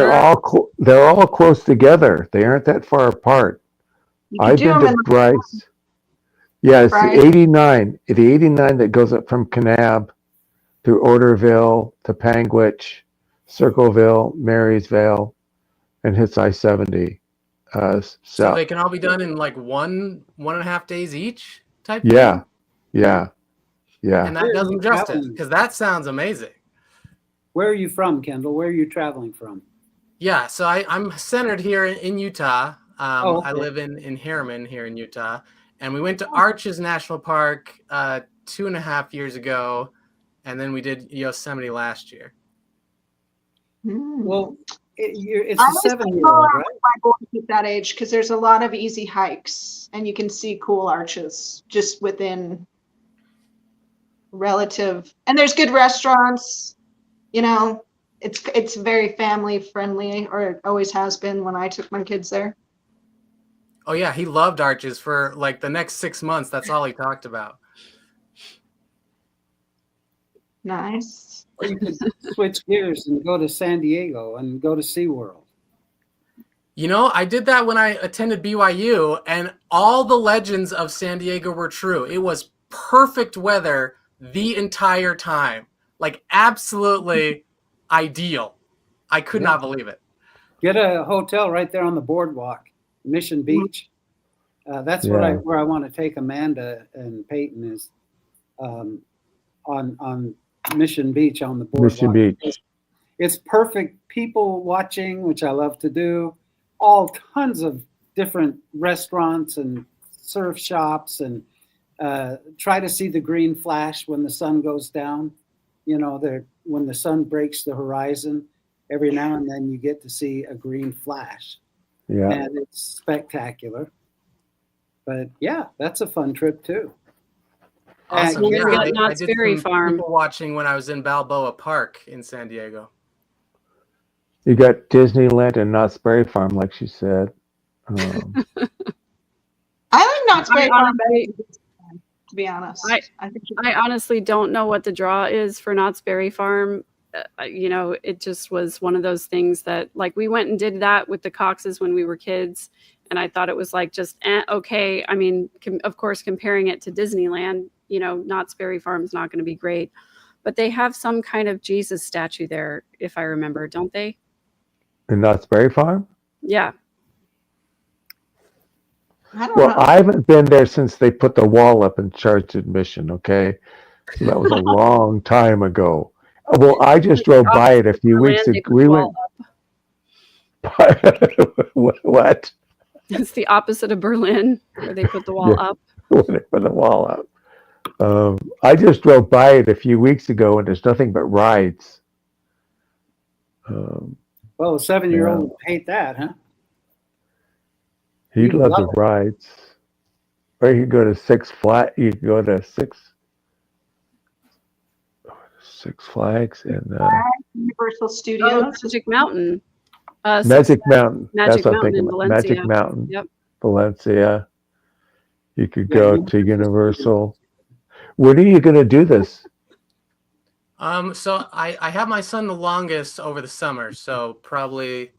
D: They're all close together. They aren't that far apart.
F: You can
D: I've
F: do
D: been
F: them in
D: to Bryce. Yeah, it's
F: Bryce.
D: the 89. The 89 that goes up from Kanab through Orderville to Panguitch, Circleville, Marysvale, and hits I-70.
G: So
D: South.
G: they can all be done in like 1.5 days each type
D: Yeah,
G: thing?
D: yeah, yeah.
G: And
C: Where
G: that
C: are
G: does
C: you
G: them justice,
C: traveling?
G: because that sounds amazing.
C: Where are you from, Kendall? Where are you traveling from?
G: Yeah, so I'm centered here in Utah.
C: Oh,
G: I
C: okay.
G: live in Harriman here in Utah. And we went to Arches National Park 2.5 years ago. And then we did Yosemite last year.
C: Well, it's
F: I
C: a
F: always
C: 7-year-old, right?
F: my boys at that age because there's a lot of easy hikes and you can see cool arches just within relative, and there's good restaurants. You know, it's very family friendly, or it always has been when I took my kids there.
G: Oh, yeah, he loved Arches for like the next 6 months. That's all he talked about.
F: Nice.
C: Or you could switch gears and go to San Diego and go to SeaWorld.
G: You know, I did that when I attended BYU, and all the legends of San Diego were true. It was perfect weather the entire time. Like, absolutely ideal. I could not believe it.
C: Get a hotel right there on the boardwalk, Mission Beach. That's where I want to take Amanda and Peyton is on Mission Beach on the boardwalk.
D: Mission Beach.
C: It's perfect people watching, which I love to do. All tons of different restaurants and surf shops, and try to see the green flash when the sun goes down. You know, when the sun breaks the horizon, every now and then you get to see a green flash.
D: Yeah.
C: And it's spectacular. But yeah, that's a fun trip too.
G: Awesome.
B: We've
G: Yeah,
B: got
G: I
B: Knott's
G: did
B: Berry
G: some
B: Farm.
G: people watching when I was in Balboa Park in San Diego.
D: You got Disneyland and Knott's Berry Farm, like she said.
F: I like Knott's Berry Farm better
B: honestly-
F: than Disneyland, to be honest. I think
B: I honestly don't know what the draw is for Knott's Berry Farm. You know, it just was one of those things that, like, we went and did that with the Coxes when we were kids, and I thought it was like just okay. I mean, of course, comparing it to Disneyland, you know, Knott's Berry Farm is not going to be great, but they have some kind of Jesus statue there, if I remember, don't they?
D: In Knott's Berry Farm?
B: Yeah.
F: I don't
D: Well,
F: know.
D: I haven't been there since they put the wall up and charged admission, okay? So that was a long time ago. Well, I just drove by it a few weeks
B: Berlin, they
D: ago.
B: put
D: We
B: the
D: went.
B: wall
D: What?
B: It's the opposite of Berlin, where they put the wall
D: Yeah.
B: up.
D: When they put the wall up. I just drove by it a few weeks ago, and there's nothing but rides.
C: Well, a 7-year-old would hate that, huh?
D: He'd
C: You'd
D: love the
C: love it.
D: rides. Or you could go to Six Flags and
F: Universal
B: Oh,
F: Studios.
B: Magic Mountain.
D: Magic Mountain.
B: Magic
D: That's what I'm
B: Mountain
D: thinking
B: in
D: about.
B: Valencia.
D: Magic Mountain.
B: Yep.
D: Valencia. You could
C: Yeah,
D: go
C: you-
D: to Universal. When are you going to do this?
G: So I have my son the longest over the summer, so probably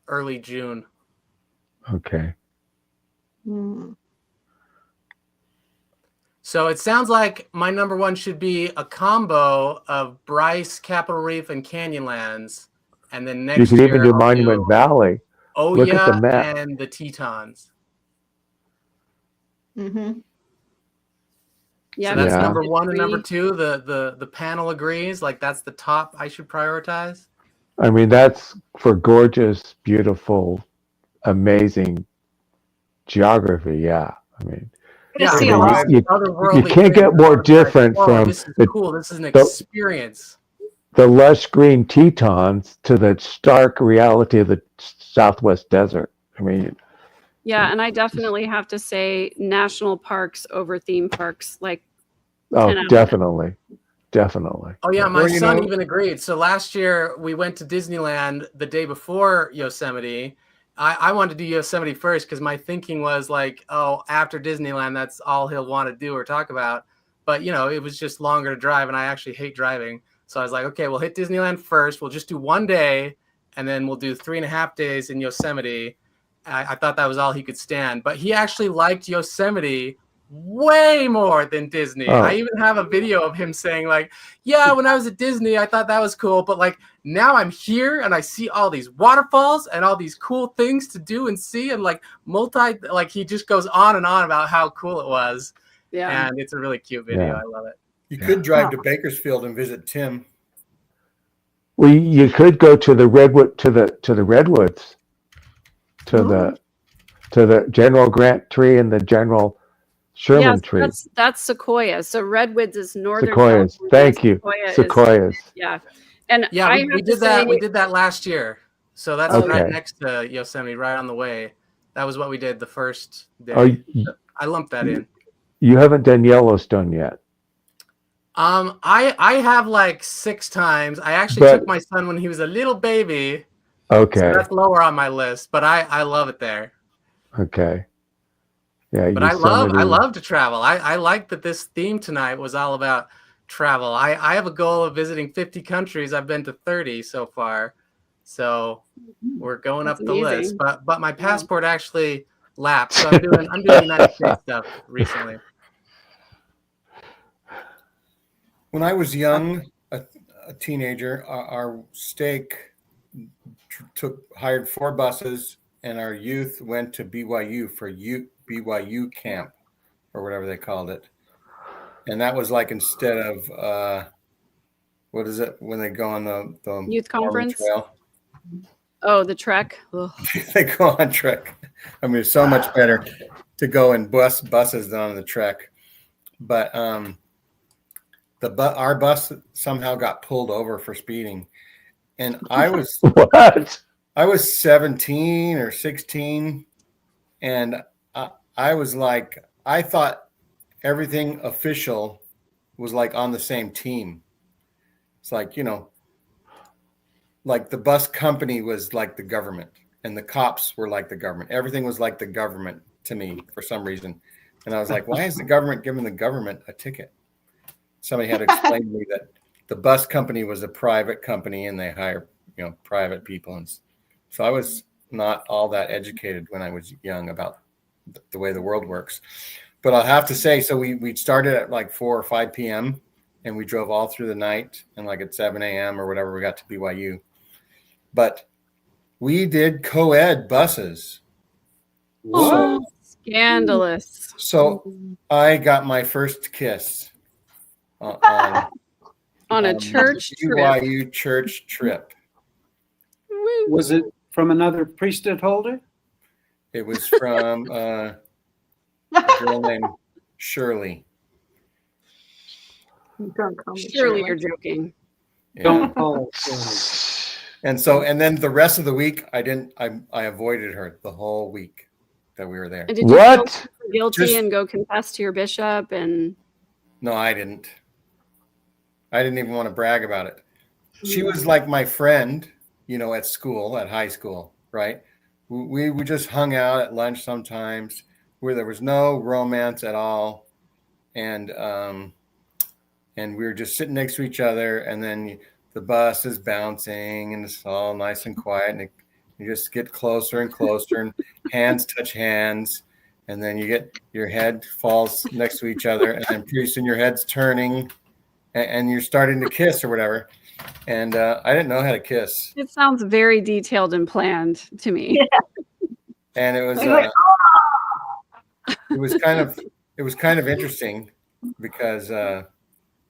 G: early June.
D: Okay.
F: Hmm.
G: So it sounds like my number one should be a combo of Bryce, Capitol Reef, and Canyonlands, and then next
D: You could even
G: year
D: do
G: I'll
D: Monument Valley. Look at the
G: Oya
D: map.
G: and the Tetons.
F: Mm-hmm.
B: Yeah.
G: So that's
D: Yeah.
G: number one and number
B: 3.
G: two. The panel agrees, like that's the top I should prioritize.
D: I mean, that's for gorgeous, beautiful, amazing geography. Yeah. I mean,
F: Gonna see
D: I
F: a
D: mean,
F: lot.
D: you
G: otherworldly
D: can't get
G: things
D: more
G: are like,
D: different
G: "Whoa,
D: from
G: this is
D: the-
G: cool. This is an
D: the-
G: experience.
D: the lush green Tetons to the stark reality of the Southwest desert. I mean,
B: Yeah, and I definitely have to say national parks over theme parks. Like,
D: oh,
B: 10 out of 10.
D: definitely. Definitely.
G: Oh yeah, my
A: Well, you
G: son
A: know-
G: even agreed. So last year we went to Disneyland the day before Yosemite. I wanted to do Yosemite first because my thinking was like, oh, after Disneyland, that's all he'll want to do or talk about. But you know, it was just longer to drive, and I actually hate driving. So I was like, okay, we'll hit Disneyland first. We'll just do one day, and then we'll do 3.5 days in Yosemite. I thought that was all he could stand. But he actually liked Yosemite way more than Disney.
D: Oh.
G: I even have a video of him saying like, yeah, when I was at Disney, I thought that was cool. But like now I'm here and I see all these waterfalls and all these cool things to do and see. And like he just goes on and on about how cool it was.
B: Yeah.
G: And it's a really cute video.
D: Yeah.
G: I love it.
A: You could drive to Bakersfield and visit Tim.
D: Well, you could go to the redwood to the redwoods, to the General Grant tree and the General Sherman
B: Yes,
D: tree.
B: that's sequoia. So redwoods is northern.
D: Sequoias.
B: California.
D: Thank you.
B: Sequoia is-
D: Sequoias.
B: yeah. And
G: Yeah,
B: I
G: we
B: have to
G: did that.
B: say-
G: We did that last year. So that's
D: Okay.
G: right next to Yosemite, right on the way. That was what we did the first day.
D: Oh, you,
G: I lumped that in.
D: you haven't done Yellowstone yet.
G: I have like 6 times. I actually
D: But-
G: took my son when he was a little baby.
D: Okay.
G: So that's lower on my list, but I love it there.
D: Okay. Yeah.
G: But I
D: Yosemite.
G: love to travel. I like that this theme tonight was all about travel. I have a goal of visiting 50 countries. I've been to 30 so far. So we're going
B: That's
G: up the list.
B: amazing.
G: But my passport actually lapsed. So I'm doing United States stuff recently.
A: When I was young, a teenager, our stake hired 4 buses, and our youth went to BYU for BYU camp, or whatever they called it. And that was like instead of what is it when they go on the
B: Youth
A: Mormon
B: conference?
A: trail?
B: Oh, the trek. Ugh.
A: They go on trek. I mean, it's so much better to go in buses than on the trek. But our bus somehow got pulled over for speeding, and I was
D: What?
A: 17 or 16, and I was like, I thought everything official was like on the same team. It's like, like the bus company was like the government, and the cops were like the government. Everything was like the government to me for some reason. And I was like, why is the government giving the government a ticket? Somebody had to explain to me that the bus company was a private company and they hire, private people. And so I was not all that educated when I was young about the way the world works. But I'll have to say, so we started at like 4 or 5 p.m. and we drove all through the night, and like at 7 a.m. or whatever, we got to BYU. But we did co-ed buses.
B: Oh, scandalous.
A: So I got my first kiss on
B: On a church trip.
A: BYU church trip.
B: Woo.
C: Was it from another priesthood holder?
A: It was from a girl named Shirley.
F: Don't call me
B: Surely you're joking.
A: Yeah.
C: Don't call it Shirley.
A: And then the rest of the week, I avoided her the whole week that we were there.
B: And did you
D: What?
B: feel guilty
A: Just-
B: and go confess to your bishop? And
A: No, I didn't. I didn't even want to brag about it. She was like my friend, at school, at high school, right? We just hung out at lunch sometimes, where there was no romance at all, and we were just sitting next to each other, and then the bus is bouncing, and it's all nice and quiet, and you just get closer and closer, and hands touch hands, and then your head falls next to each other, and then pretty soon your head's turning, and you're starting to kiss or whatever. And I didn't know how to kiss,
B: it sounds very detailed and planned to me.
A: and it was it was kind of interesting because I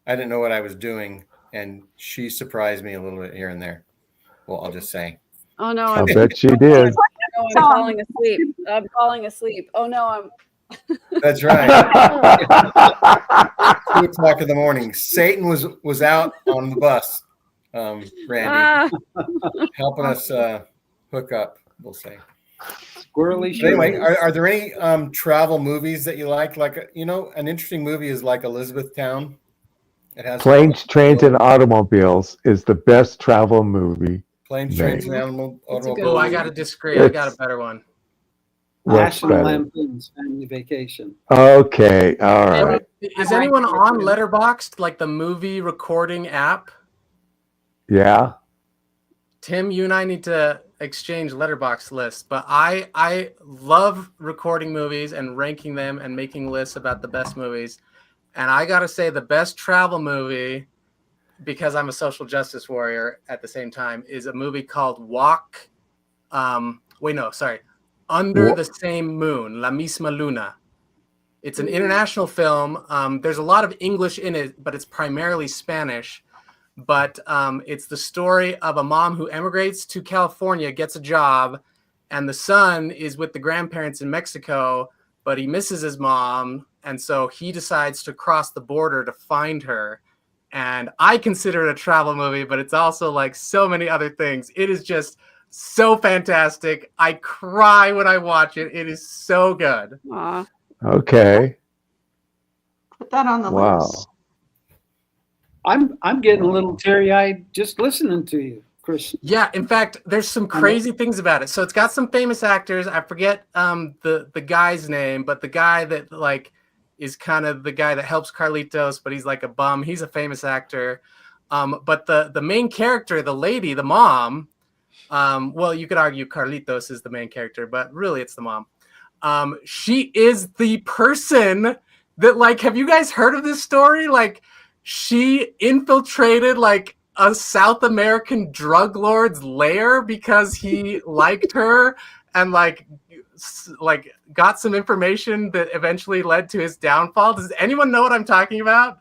A: didn't know what I was doing, and she surprised me a little bit here and there. Well, I'll just say.
B: Oh no,
D: I
B: I'm,
D: bet she did.
B: I'm falling asleep. I'm falling asleep. Oh no, I'm
A: That's right. 2:00 in the morning. Satan was out on the bus, Randy, helping us hook up, we'll say.
C: Squirrely
A: But anyway,
C: Shirley.
A: are there any travel movies that you like? Like, an interesting movie is like Elizabethtown. It has
D: Planes, Trains, and Automobiles is the best travel movie.
A: Planes, Trains, and
B: It's a
A: Automobiles.
B: good
G: Oh, I
B: one.
G: got to disagree. I got a better one.
D: What's
C: National
D: better?
C: Lampoon's Family Vacation.
D: Okay, all right.
G: Is anyone on Letterboxd, like the movie recording app?
D: Yeah.
G: Tim, you and I need to exchange letterbox lists, but I love recording movies and ranking them and making lists about the best movies. And I got to say the best travel movie, because I'm a social justice warrior at the same time, is a movie called Under the Same Moon, La Misma Luna. It's an international film. There's a lot of English in it, but it's primarily Spanish. But it's the story of a mom who emigrates to California, gets a job, and the son is with the grandparents in Mexico, but he misses his mom, and so he decides to cross the border to find her. And I consider it a travel movie, but it's also like so many other things. It is just so fantastic. I cry when I watch it. It is so good.
B: Aw.
D: Okay.
F: Put that on the
D: Wow.
F: list.
C: I'm getting a little teary-eyed just listening to you, Chris.
G: Yeah, in fact, there's some crazy things about it. So it's got some famous actors. I forget the guy's name, but the guy that like is kind of the guy that helps Carlitos, but he's like a bum. He's a famous actor. But the main character, the lady, the mom, well, you could argue Carlitos is the main character, but really it's the mom. She is the person that, like, have you guys heard of this story? Like, she infiltrated like a South American drug lord's lair because he liked her and like got some information that eventually led to his downfall. Does anyone know what I'm talking about?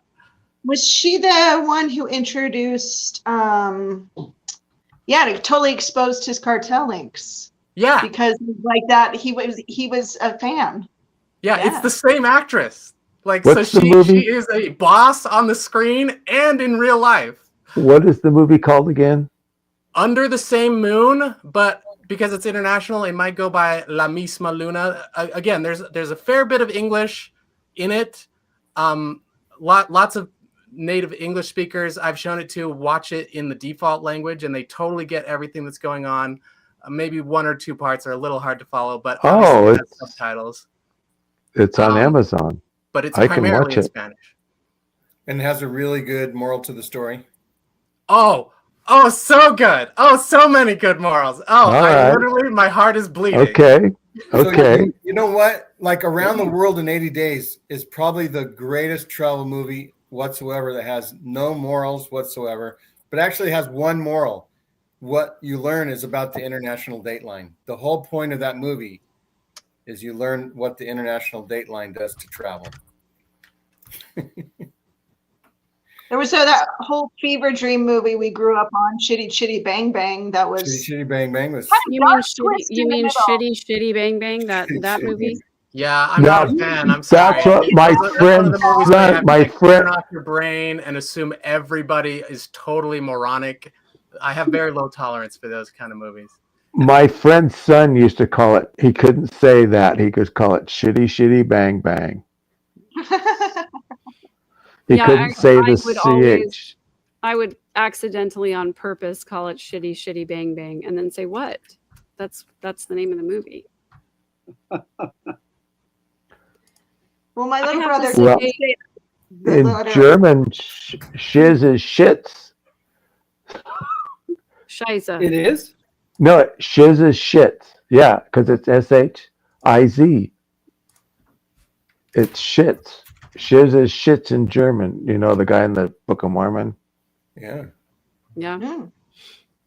F: Was she the one who introduced it totally exposed his cartel links
G: Yeah.
F: because like that he was a fan.
G: Yeah,
F: Yeah.
G: it's the same actress. Like,
D: What's
G: so
D: the movie?
G: she is a boss on the screen and in real life.
D: What is the movie called again?
G: Under the Same Moon, but because it's international, it might go by La Misma Luna. Again, there's a fair bit of English in it. Lots of native English speakers I've shown it to watch it in the default language, and they totally get everything that's going on. Maybe one or two parts are a little hard to follow, but obviously it has subtitles.
D: It's on Amazon.
G: But it's
D: I can
G: primarily
D: watch
G: in
D: it.
G: Spanish.
A: And it has a really good moral to the story.
G: Oh, so good. Oh, so many good morals. Oh,
D: All right.
G: literally, my heart is bleeding.
D: Okay.
A: So
D: Okay.
A: you know what? Like Around the World in 80 Days is probably the greatest travel movie whatsoever that has no morals whatsoever, but actually has one moral. What you learn is about the international dateline. The whole point of that movie is you learn what the international dateline does to travel.
F: There was that whole fever dream movie we grew up on, Shitty Chitty Bang Bang. That was
A: Shitty Shitty Bang Bang was
B: You mean Shitty Bang Bang, that
A: Shitty
B: movie?
G: Yeah, I'm not a fan. I'm sorry.
D: That's what
G: It's
D: my
G: one of the
D: friend's
G: movies where you
D: son,
G: have to,
D: my
G: like,
D: friend,
G: turn off your brain and assume everybody is totally moronic. I have very low tolerance for those kind of movies.
D: my friend's son used to call it, he couldn't say that. He could call it Shitty Shitty Bang Bang. He
B: Yeah,
D: couldn't say
B: I
D: the
B: would always-
D: CH.
B: I would accidentally on purpose call it Shitty Shitty Bang Bang and then say, what? That's the name of the movie.
F: Well, my little
B: I have
F: brother
B: to
D: Well,
F: didn't say
D: In
F: letter.
D: German, shiz is shits.
B: Shiza.
C: It is?
D: No, shiz is shits. Yeah, because it's SHIZ. It's shits. Shiz is shits in German. You know, the guy in the Book of Mormon.
A: yeah.
B: Yeah.
F: Mm.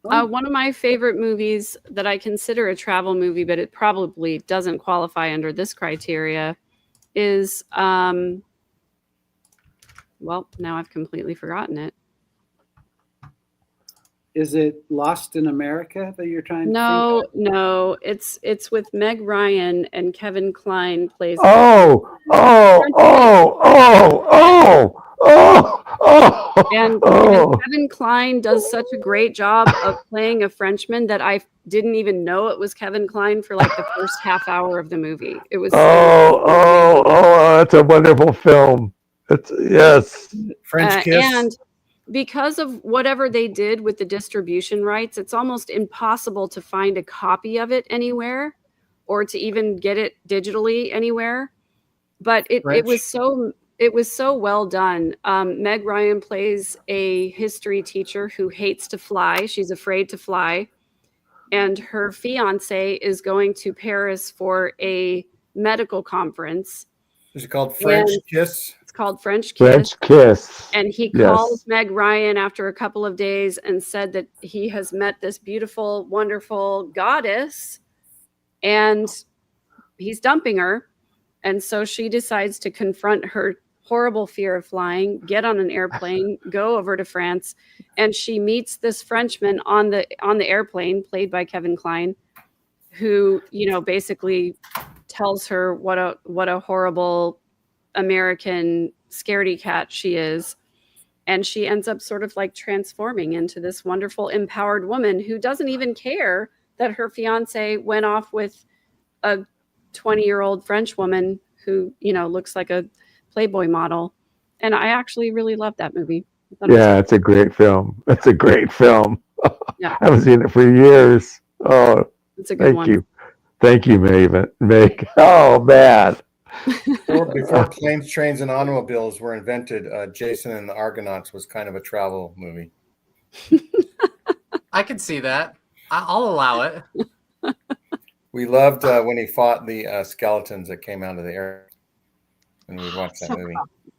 B: One of my favorite movies that I consider a travel movie, but it probably doesn't qualify under this criteria, is well, now I've completely forgotten it.
C: Is it Lost in America that you're trying to
B: No,
C: think
B: no, it's with Meg Ryan and Kevin Kline plays.
D: Oh.
B: And
D: Oh.
B: Kevin Kline does such a great job of playing a Frenchman that I didn't even know it was Kevin Kline for like the first half hour of the movie. It was
D: That's a wonderful film. It's yes.
A: French Kiss.
B: and because of whatever they did with the distribution rights, it's almost impossible to find a copy of it anywhere or to even get it digitally anywhere. But it
A: French?
B: was so it was so well done. Meg Ryan plays a history teacher who hates to fly. She's afraid to fly. And her fiance is going to Paris for a medical conference.
A: Is it called French
B: And
A: Kiss?
B: it's called French Kiss.
D: French Kiss.
B: And he
D: Yes.
B: called Meg Ryan after a couple of days and said that he has met this beautiful, wonderful goddess and he's dumping her. And so she decides to confront her horrible fear of flying, get on an airplane, go over to France, and she meets this Frenchman on the airplane, played by Kevin Kline, who, you know, basically tells her what a horrible American scaredy cat she is. And she ends up sort of like transforming into this wonderful, empowered woman who doesn't even care that her fiance went off with a 20-year-old French woman who, you know, looks like a Playboy model. And I actually really love that movie. I thought it was-
D: Yeah, it's a great film. It's a great film.
B: Yeah.
D: I haven't seen it for years. Oh,
B: it's a good
D: thank
B: one.
D: you. Thank you, Meg. Oh, man.
A: Before Planes, Trains, and Automobiles were invented, Jason and the Argonauts was kind of a travel movie.
G: I could see that. I'll allow it.
A: We loved when he fought the skeletons that came out of the air, and we watched that
F: So
A: movie.
F: cool.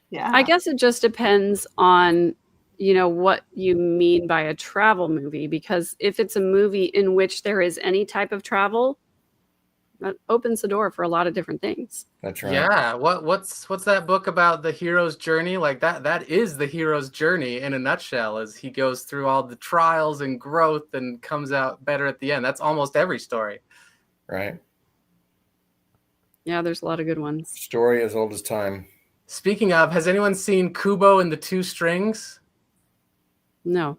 F: Yeah.
B: I guess it just depends on, you know, what you mean by a travel movie, because if it's a movie in which there is any type of travel, that opens the door for a lot of different things.
A: That's right.
G: Yeah. What's that book about the hero's journey? Like that is the hero's journey in a nutshell, as he goes through all the trials and growth and comes out better at the end. That's almost every story.
A: Right.
B: Yeah, there's a lot of good ones.
A: Story as old as time.
G: Speaking of, has anyone seen Kubo and the Two Strings?
B: No.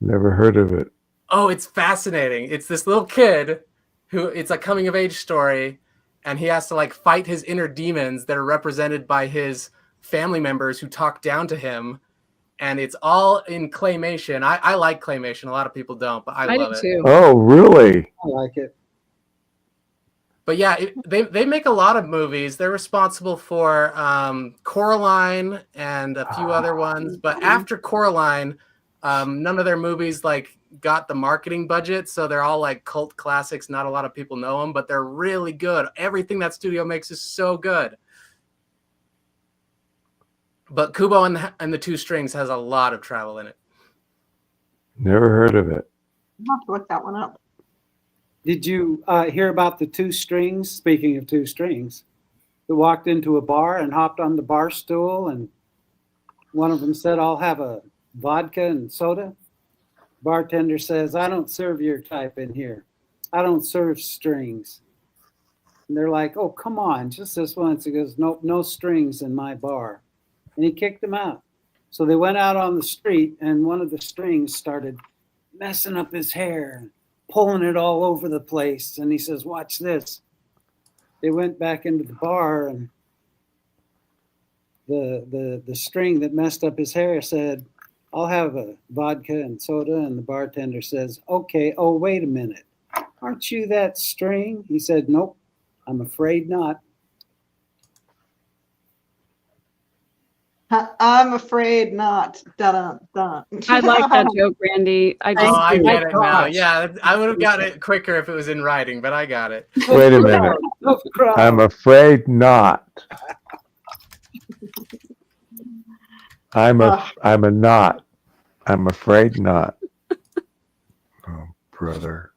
D: Never heard of it.
G: Oh, it's fascinating. It's this little kid who, it's a coming of age story, and he has to like fight his inner demons that are represented by his family members who talk down to him. And it's all in claymation. I like claymation. A lot of people don't, but I love
B: do
G: it.
B: too.
D: Oh, really?
C: I like it.
G: But yeah, they make a lot of movies. They're responsible for Coraline and a few other ones. But after Coraline, none of their movies like got the marketing budget, so they're all like cult classics. Not a lot of people know them, but they're really good. Everything that studio makes is so good. But Kubo and the Two Strings has a lot of travel in it.
D: Never heard of it.
F: I'll have to look that one up.
C: Did you hear about the Two Strings? Speaking of Two Strings, that walked into a bar and hopped on the bar stool, and one of them said, "I'll have a vodka and soda." Bartender says, "I don't serve your type in here. I don't serve strings." And they're like, "Oh, come on, just this once." He goes, "Nope, no strings in my bar." And he kicked them out. So they went out on the street, and one of the strings started messing up his hair, pulling it all over the place. And he says, "Watch this." They went back into the bar, and the string that messed up his hair said, "I'll have a vodka and soda." And the bartender says, "Okay, oh, wait a minute. Aren't you that string?" He said, "Nope, I'm afraid not."
F: I'm afraid not. Dun, dun.
B: I like that joke, Randy. I just
G: Oh, I
F: my
G: get it now.
F: gosh.
G: Yeah, I would have got it quicker if it was in writing, but I got it.
D: Wait a minute.
C: Of crowd.
D: I'm afraid not. I'm a not. I'm afraid not. Oh, brother.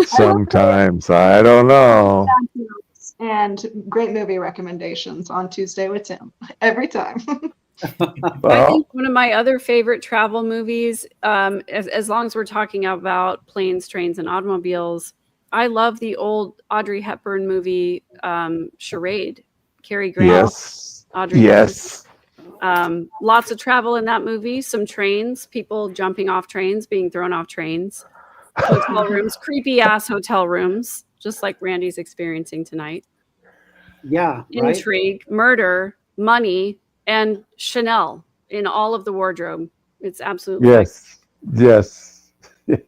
D: Sometimes I don't know.
F: And great movie recommendations on Tuesday with Tim every time.
B: I
D: Well,
B: think one of my other favorite travel movies, as long as we're talking about planes, trains, and automobiles, I love the old Audrey Hepburn movie, Charade. Cary Grant,
D: yes.
B: Audrey
D: Yes.
B: Hepburn. Lots of travel in that movie. Some trains, people jumping off trains, being thrown off trains. Hotel rooms, creepy ass hotel rooms, just like Randy's experiencing tonight.
C: Yeah, right?
B: Intrigue, murder, money, and Chanel in all of the wardrobe. It's absolutely
D: Yes. Yes. Yes.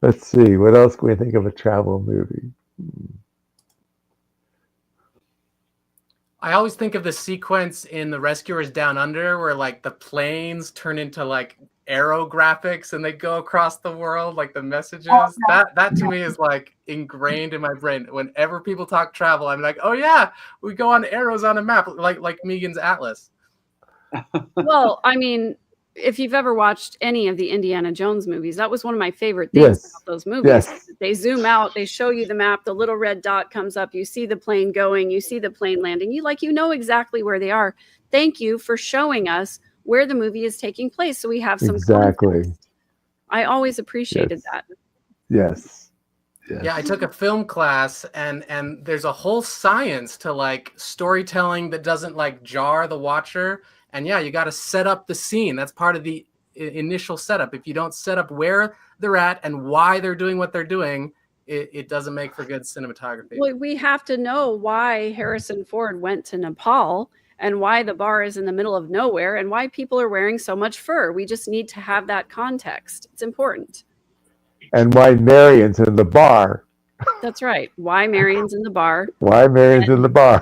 D: Let's see. What else can we think of a travel movie?
G: I always think of the sequence in The Rescuers Down Under where like the planes turn into like aero graphics and they go across the world, like the messages. That to me is like ingrained in my brain. Whenever people talk travel, I'm like, oh yeah, we go on arrows on a map, like Megan's Atlas.
B: Well, I mean, if you've ever watched any of the Indiana Jones movies, that was one of my favorite things about those movies.
D: Yes.
B: They zoom out, they show you the map, the little red dot comes up, you see the plane going, you see the plane landing, you know exactly where they are. Thank you for showing us where the movie is taking place, so we have some
D: Exactly.
B: context. I always appreciated that.
D: Yes.
G: Yeah, I took a film class and there's a whole science to like storytelling that doesn't like jar the watcher. And yeah, you got to set up the scene. That's part of the initial setup. If you don't set up where they're at and why they're doing what they're doing, it doesn't make for good cinematography.
B: Well, we have to know why Harrison Ford went to Nepal and why the bar is in the middle of nowhere and why people are wearing so much fur. We just need to have that context. It's important.
D: And why Marion's in the bar.
B: That's right. Why Marion's in the bar.
D: Why Marion's in the bar.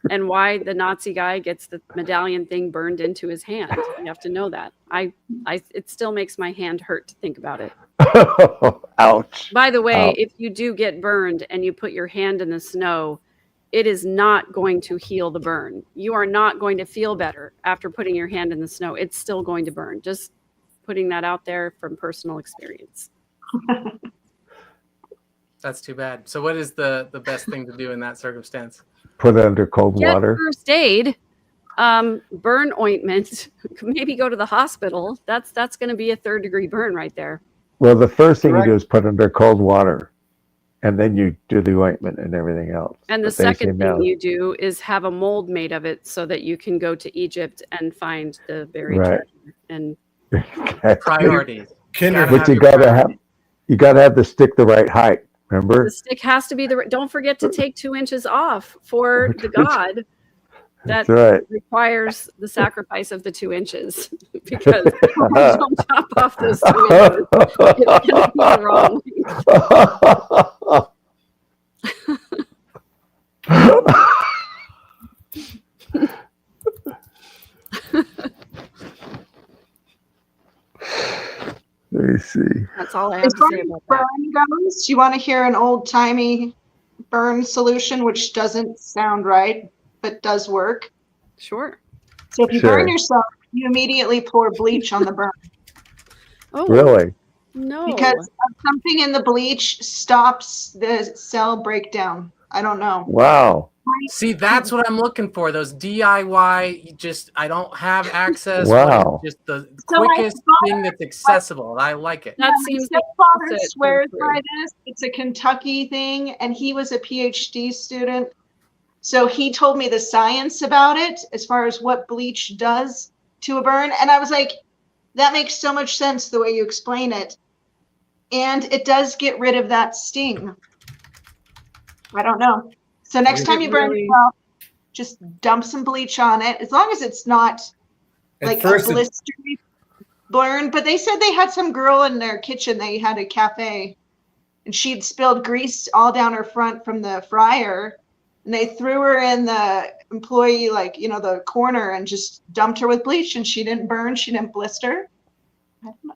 B: And why the Nazi guy gets the medallion thing burned into his hand. You have to know that. It still makes my hand hurt to think about it.
D: Ouch.
B: By the way,
D: Ouch.
B: if you do get burned and you put your hand in the snow, it is not going to heal the burn. You are not going to feel better after putting your hand in the snow. It's still going to burn. Just putting that out there from personal experience.
G: That's too bad. So what is the best thing to do in that circumstance?
D: Put it under cold
B: Get
D: water.
B: first aid, burn ointment, maybe go to the hospital. That's going to be a 3rd-degree burn right there.
D: Well, the first thing
C: Correct.
D: you do is put under cold water, and then you do the ointment and everything else.
B: And the
D: But they
B: second
D: say no.
B: thing you do is have a mold made of it so that you can go to Egypt and find the buried
D: Right.
B: treasure. And
G: Priorities.
A: Kinder,
D: But you
G: your
D: gotta
G: priorities.
D: have the stick the right height. Remember?
B: the stick has to be don't forget to take 2 inches off for the god that
D: That's right.
B: requires the sacrifice of the 2 inches. Because if you don't chop off those 2 inches, it's going to be the wrong
D: Let me see.
B: That's all I have
F: As
B: to
F: far
B: say
F: as
B: about that.
F: burn goes, do you want to hear an old-timey burn solution, which doesn't sound right, but does work?
B: Sure.
F: So if you
D: Sure.
F: burn yourself, you immediately pour bleach on the burn
B: Oh,
D: Really?
B: no.
F: because something in the bleach stops the cell breakdown. I don't know.
D: Wow.
G: See, that's what I'm looking for. Those DIY, I don't have access.
D: Wow.
G: What is just the
F: So my
G: quickest thing that's accessible. I like it.
B: That
F: My
B: seems like
F: stepfather
B: opposite
F: swears
B: true.
F: by this. It's a Kentucky thing, and he was a PhD student. So he told me the science about it as far as what bleach does to a burn. And I was like, that makes so much sense the way you explain it. And it does get rid of that sting. I don't know. So next time you burn
B: really-
F: yourself, just dump some bleach on it, as long as it's not
A: At
F: like a
A: first, it-
F: blistery burn. But they said they had some girl in their kitchen. They had a cafe, and she'd spilled grease all down her front from the fryer, and they threw her in the employee, the corner, and just dumped her with bleach, and she didn't burn. She didn't blister. I don't know.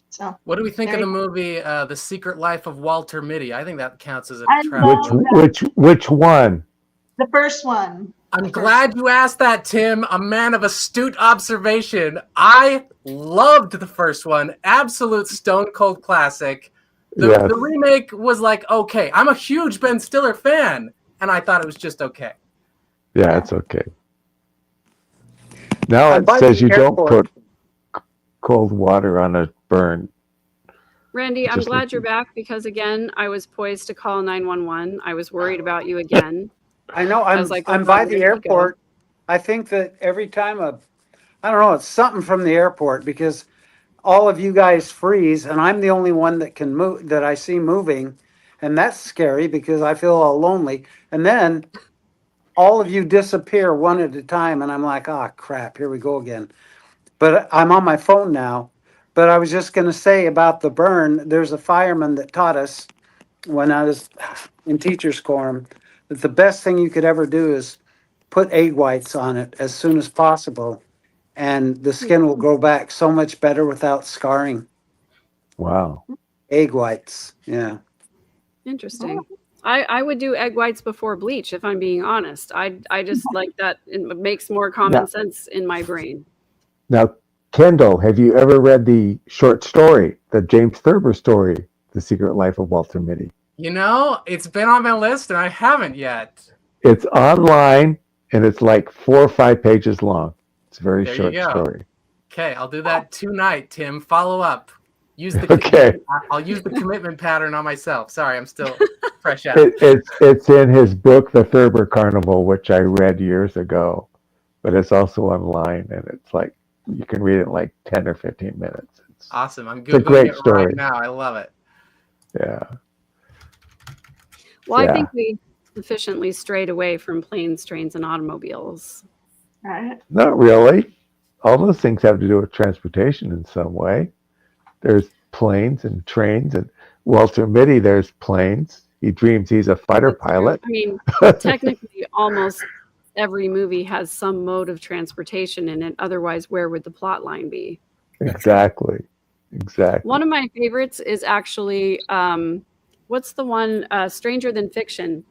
F: So
G: What do we think of
F: There
G: the movie The Secret Life of Walter Mitty? I think that counts as a
F: I
G: travel.
F: love
D: Which one?
F: the first one.
G: I'm glad you asked that, Tim. A man of astute observation. I loved the first one. Absolute stone cold classic.
D: Yes.
G: The remake was like, okay. I'm a huge Ben Stiller fan, and I thought it was just okay.
D: Yeah, it's okay. Now
C: I'm
D: it
C: by
D: says
C: the
D: you don't
C: airport.
D: put cold water on a burn.
B: Randy, I'm
D: Just
B: glad
D: like-
B: you're back because, again, I was poised to call 911. I was worried about you again.
C: I know.
B: I
C: I'm
B: was like,
C: I'm
B: oh,
C: by
B: God,
C: the
B: where'd he go?
C: airport. I think that every time I don't know, it's something from the airport because all of you guys freeze, and I'm the only one that can move that I see moving, and that's scary because I feel all lonely. And then all of you disappear one at a time, and I'm like, oh crap, here we go again. But I'm on my phone now. But I was just going to say about the burn. There's a fireman that taught us when I was in teacher's quorum that the best thing you could ever do is put egg whites on it as soon as possible, and the skin will grow back so much better without scarring.
D: Wow.
C: Egg whites, yeah.
B: Interesting. I would do egg whites before bleach, if I'm being honest. I just like that. It makes more common
D: Yeah.
B: sense in my brain.
D: Now, Kendall, have you ever read the short story, the James Thurber story, The Secret Life of Walter Mitty?
G: You know, it's been on my list and I haven't yet.
D: It's online and it's like 4 or 5 pages long. It's a very
G: There you
D: short
G: go.
D: story.
G: Okay, I'll do that tonight, Tim. Follow up. Use the
D: Okay.
G: I'll use the commitment pattern on myself. Sorry, I'm still fresh out.
D: It's in his book, The Thurber Carnival, which I read years ago, but it's also online and it's like you can read it in like 10 or 15 minutes. It's,
G: Awesome. I'm
D: It's a
G: Googling
D: great
G: it
D: story.
G: right now. I love it.
D: yeah.
B: Well,
D: Yeah.
B: I think we sufficiently strayed away from planes, trains, and automobiles.
F: Right.
D: Not really. All those things have to do with transportation in some way. There's planes and trains, and Walter Mitty, there's planes. He dreams he's a fighter
B: That's true.
D: pilot.
B: I mean, technically, almost every movie has some mode of transportation in it. Otherwise, where would the plot line be?
D: Exactly.
B: One of my favorites is actually, what's the one, Stranger Than Fiction,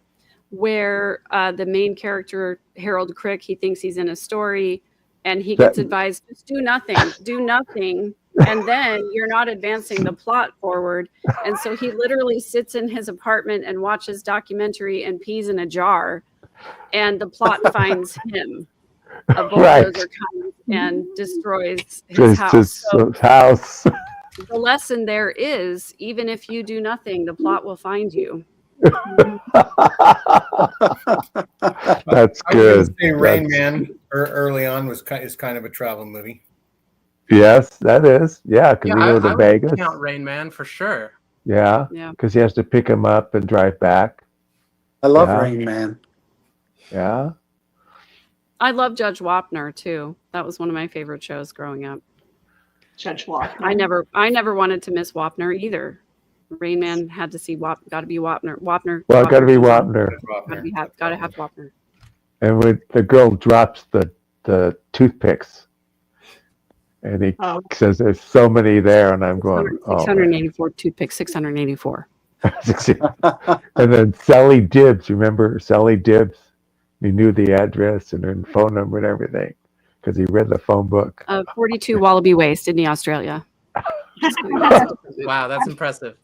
B: where the main character, Harold Crick, he thinks he's in a story and he gets advised, just do nothing. And then you're not advancing the plot forward. And so he literally sits in his apartment and watches documentary and pees in a jar. And the plot finds him. A bulldozer comes and destroys his house. So
D: house.
B: the lesson there is, even if you do nothing, the plot will find you.
D: That's
A: I was
D: good.
A: going to say Rain
D: That's-
A: Man early on is kind of a travel movie.
D: Yes, that is. Yeah, because
G: Yeah,
D: he goes
G: I
D: to
G: would
D: Vegas.
G: count Rain Man for sure.
D: Yeah,
B: Yeah.
D: because he has to pick him up and drive back.
C: I love
D: Yeah.
C: Rain Man.
D: Yeah.
B: I love Judge Wapner too. That was one of my favorite shows growing up.
F: Judge Walker.
B: I never wanted to miss Wapner either. Rain Man had to see got to be Wapner. Wapner.
D: Well, got to be
B: Wapner.
D: Wapner.
B: Gotta have Wapner.
D: And when the girl drops the toothpicks, and he
F: Oh.
D: says there's so many there, and I'm going, oh, man.
B: 684 toothpicks. 684.
D: And then Sally Dibbs, remember Sally Dibbs? He knew the address and her phone number and everything because he read the phone book.
B: 42 Wallaby Way, Sydney, Australia.
G: Wow, that's impressive.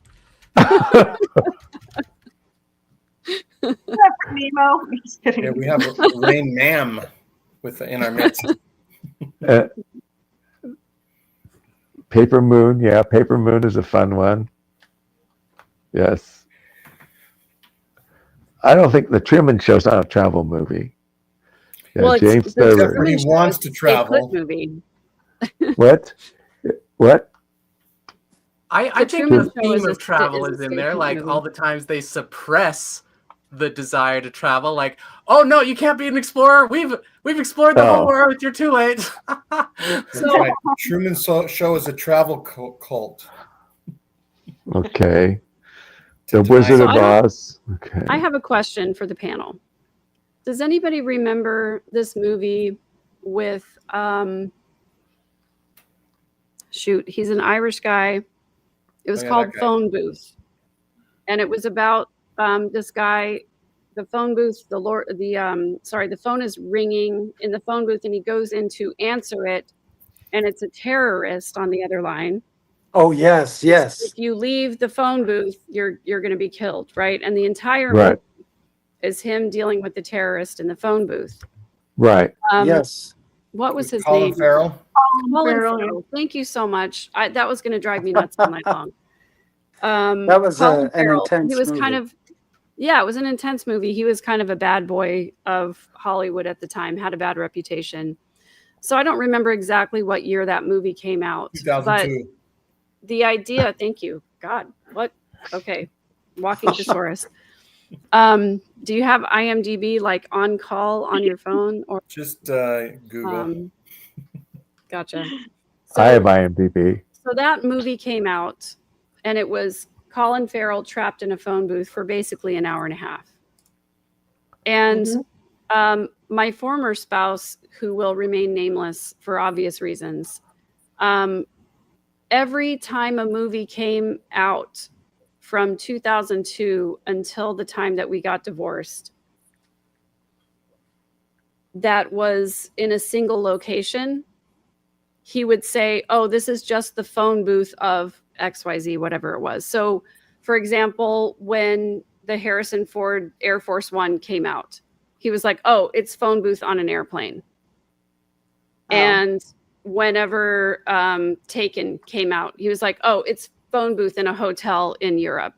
F: Nemo. Just kidding.
A: Yeah, we have Rain Man in our midst.
D: Paper Moon, yeah, Paper Moon is a fun one. Yes. I don't think the Truman Show's not a travel movie. Yeah,
B: Well,
D: James
B: the
D: Thurber.
B: Truman
A: He
B: Show
A: wants
B: is
A: to
B: a
A: travel.
B: good movie.
D: What? What?
G: I
B: The
G: think
B: Truman
G: the
B: Show is
G: theme
B: a
G: of travel
B: sta-
G: is
B: is a
G: in there.
B: statement
G: Like
B: movie.
G: all the times they suppress the desire to travel. Like, oh no, you can't be an explorer. We've explored the whole
D: Oh.
G: Earth. You're too late.
A: That's right. Truman Show is a travel cult.
D: Okay. The
A: Tonight-
D: Wizard of
B: I don't-
D: Oz. Okay.
B: I have a question for the panel. Does anybody remember this movie with shoot, he's an Irish guy. It was
A: Oh, yeah,
B: called
A: that guy.
B: Phone Booth. And it was about this guy, the phone booth, the phone is ringing in the phone booth and he goes in to answer it and it's a terrorist on the other line.
C: Oh, yes, yes.
B: If you leave the phone booth, you're going to be killed, right? And the entire
D: Right.
B: movie is him dealing with the terrorist in the phone booth.
D: Right.
C: Yes.
B: What was his
A: Colin
B: name?
A: Farrell.
B: Colin
F: Farrell.
B: Farrell. Thank you so much. That was going to drive me nuts all night long.
C: That was
B: Colin
C: an
B: Farrell,
C: intense
B: He was
C: movie.
B: kind of, yeah, it was an intense movie. He was kind of a bad boy of Hollywood at the time, had a bad reputation. So I don't remember exactly what year that movie came out. But
A: 2002.
B: the idea, thank you. God, what? Okay. Walking thesaurus. Do you have IMDb like on call on your phone or
A: Just Google.
B: Gotcha.
D: I have IMDb.
B: So that movie came out and it was Colin Farrell trapped in a phone booth for basically an hour and a half. And my former spouse, who will remain nameless for obvious reasons, every time a movie came out from 2002 until the time that we got divorced, that was in a single location, he would say, oh, this is just the phone booth of XYZ, whatever it was. So, for example, when the Harrison Ford Air Force One came out, he was like, oh, it's phone booth on an airplane.
F: Oh.
B: And whenever Taken came out, he was like, oh, it's phone booth in a hotel in Europe.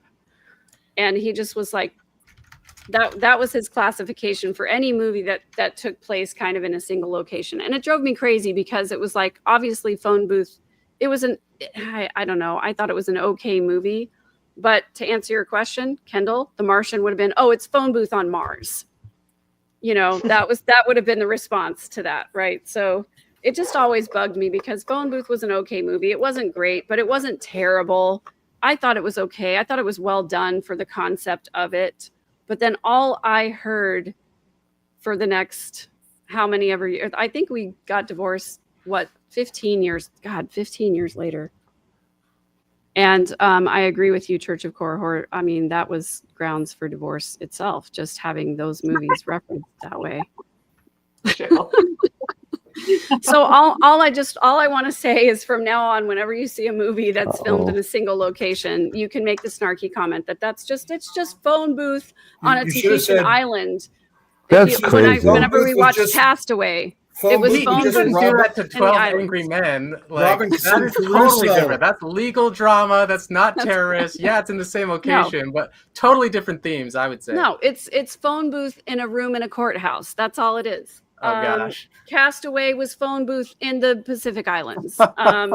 B: And he just was like, that was his classification for any movie that took place kind of in a single location. And it drove me crazy because it was like, obviously phone booth, it was I don't know, I thought it was an okay movie. But to answer your question, Kendall, The Martian would have been, oh, it's phone booth on Mars. You know, that would have been the response to that, right? So it just always bugged me because Phone Booth was an okay movie. It wasn't great, but it wasn't terrible. I thought it was okay. I thought it was well done for the concept of it. But then all I heard for the next how many ever years, I think we got divorced, 15 years later. And I agree with you, Church of Korihor. I mean, that was grounds for divorce itself, just having those movies referenced that way. So all I want to say is from now on, whenever you see a movie that's filmed in a single location, you can make the snarky comment that it's just phone booth on a
A: You should have
B: Tahitian
A: said-
B: island.
D: That's crazy.
B: Whenever we
A: Phone booth was
B: watched
A: just-
B: Castaway,
A: Phone
B: it was
A: booth
G: He
B: phone
A: just
G: couldn't
B: booth.
G: do
A: Robin-
G: that to 12 Angry Men. Like,
A: Robinson
G: that is totally
A: Crusoe.
G: different. That's legal drama. That's not terrorist. Yeah, it's in the same location, but totally different themes, I would say.
B: No, it's phone booth in a room in a courthouse. That's all it is.
G: Oh, gosh.
B: Castaway was phone booth in the Pacific Islands.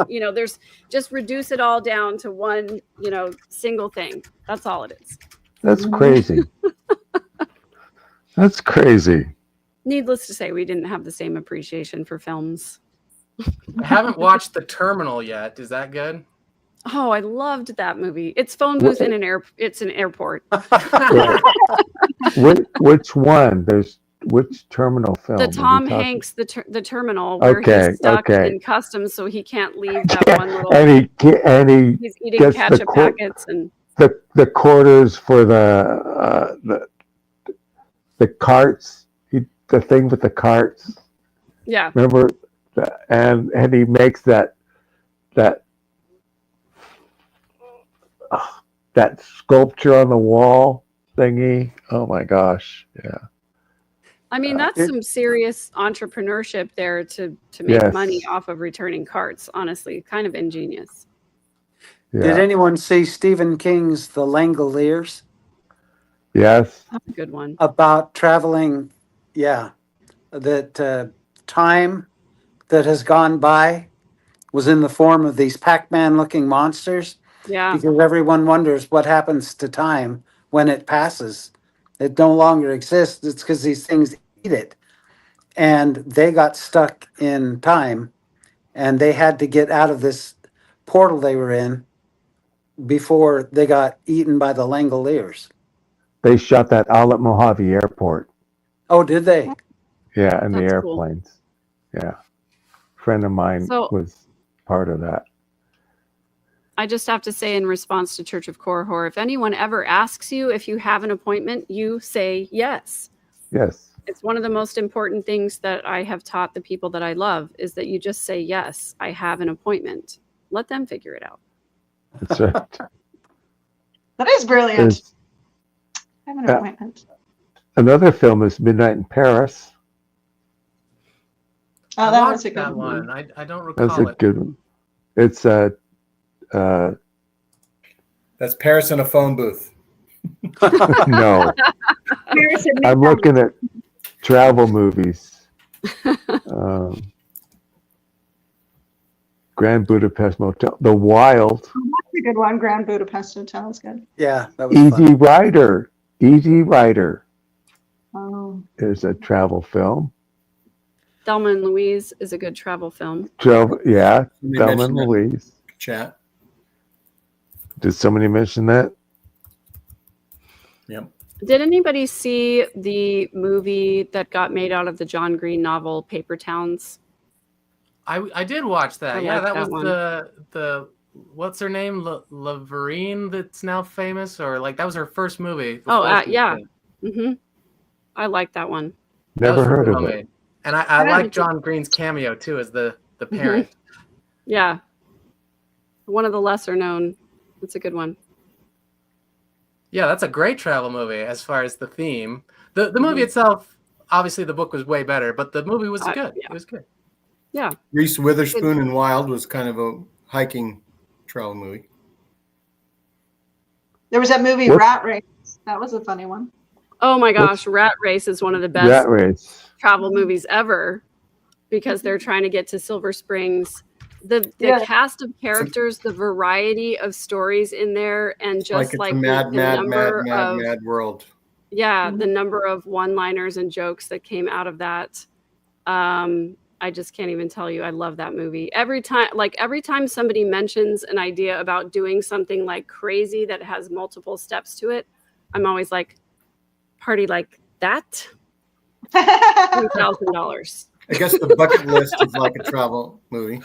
B: There's just reduce it all down to one, single thing. That's all it is.
D: That's crazy. That's crazy.
B: Needless to say, we didn't have the same appreciation for films.
G: I haven't watched The Terminal yet. Is that good?
B: Oh, I loved that movie. It's phone booth in it's an airport.
D: Which one? Which terminal film?
B: The
D: are we
B: Tom
D: talking-
B: Hanks, the terminal where
D: Okay,
B: he's stuck
D: okay.
B: in customs, so he can't leave that one little.
D: And he
B: He's eating
D: gets the
B: ketchup
D: court-
B: packets and.
D: the quarters for the carts. The thing with the carts.
B: Yeah.
D: Remember, and he makes that sculpture on the wall thingy. Oh my gosh! Yeah.
B: I mean, that's some serious entrepreneurship there to make
D: Yes.
B: money off of returning carts. Honestly, kind of ingenious.
C: Did
D: Yeah.
C: anyone see Stephen King's The Langoliers
D: Yes.
B: That's a good one.
C: about traveling? Yeah, that time that has gone by was in the form of these Pac-Man looking monsters,
B: Yeah.
C: because everyone wonders what happens to time when it passes. It no longer exists. It's because these things eat it. And they got stuck in time and they had to get out of this portal they were in before they got eaten by the Langoliers.
D: They shot that all at Mojave Airport.
C: Oh, did they?
D: Yeah, in the
B: That's cool.
D: airplanes. Yeah. Friend of mine
B: So-
D: was part of that.
B: I just have to say in response to Church of Korihor, if anyone ever asks you if you have an appointment, you say yes.
D: Yes.
B: It's one of the most important things that I have taught the people that I love is that you just say, yes, I have an appointment. Let them figure it out.
D: That's right.
F: That is brilliant.
D: There's
F: I have an
D: Yeah.
F: appointment.
D: another film is Midnight in Paris.
F: Oh,
G: I
F: that
G: watched
F: was a good
G: that
F: one.
G: one. I don't recall
D: That's a
G: it.
D: good one. It's
A: That's Paris in a phone booth.
D: no.
F: Paris at
D: I'm
F: midnight.
D: looking at travel movies. Grand Budapest Motel, The Wild,
F: That's a good one. Grand Budapest Hotel is good.
C: Yeah, that was
D: Easy
C: fun.
D: Rider. Easy Rider
F: Oh,
D: is a travel film.
B: Thelma and Louise is a good travel film.
D: Thelma
A: Somebody
D: and
A: mentioned that in
D: Louise.
A: Chat.
D: Did somebody mention that?
A: Yep.
B: Did anybody see the movie that got made out of the John Green novel Paper Towns?
G: I did watch that.
B: I
G: Yeah,
B: like
G: that
B: that
G: was
B: one.
G: the what's her name? Laverine that's now famous, or like that was her first movie.
B: Oh,
G: before she
B: yeah.
G: became-
B: I like that one.
G: That was
D: Never heard
G: really
D: of
G: well
D: it.
G: made. And I
F: I
G: like
F: didn't-
G: John Green's cameo too as the
B: Mm-hmm.
G: parent.
B: Yeah. One of the lesser known. It's a good one.
G: Yeah, that's a great travel movie as far as the theme. The movie itself, obviously the book was way better, but the movie was good.
B: yeah.
G: It was good.
B: Yeah.
A: Reese Witherspoon and Wild was kind of a hiking travel movie.
F: There was that movie
D: What?
F: Rat Race. That was a funny one.
B: Oh my gosh, Rat Race is one of the best
D: Rat Race.
B: travel movies ever because they're trying to get to Silver Springs. The
F: Yeah.
B: cast of characters, the variety of stories in there, and just
A: It's
B: like
A: a mad,
B: the
A: mad,
B: number
A: mad, mad,
B: of
A: mad world.
B: the number of one-liners and jokes that came out of that. I just can't even tell you. I love that movie. Every time somebody mentions an idea about doing something like crazy that has multiple steps to it, I'm always like, party like that? $3,000.
A: I guess the bucket list is like a travel movie.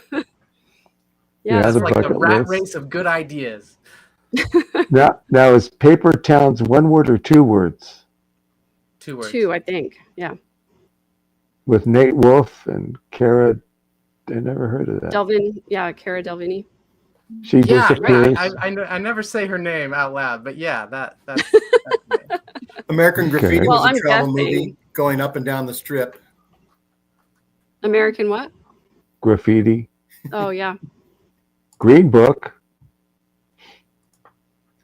D: Yeah,
G: It's
D: the
G: like the
D: bucket
G: rat
D: list.
G: race of good ideas.
D: Now is Paper Towns one word or two words?
G: 2 words.
B: 2, I think. Yeah.
D: With Nate Wolf and Cara. I never heard of that.
B: Delvin. Yeah. Cara Delvini.
D: She
G: Yeah,
D: disappears.
G: I never say her name out loud, but yeah, that's
A: American Graffiti
D: Okay.
B: Well,
A: was a
B: I'm
A: travel
B: guessing.
A: movie going up and down the strip.
B: American what?
D: Graffiti.
B: Oh, yeah.
D: Green Book.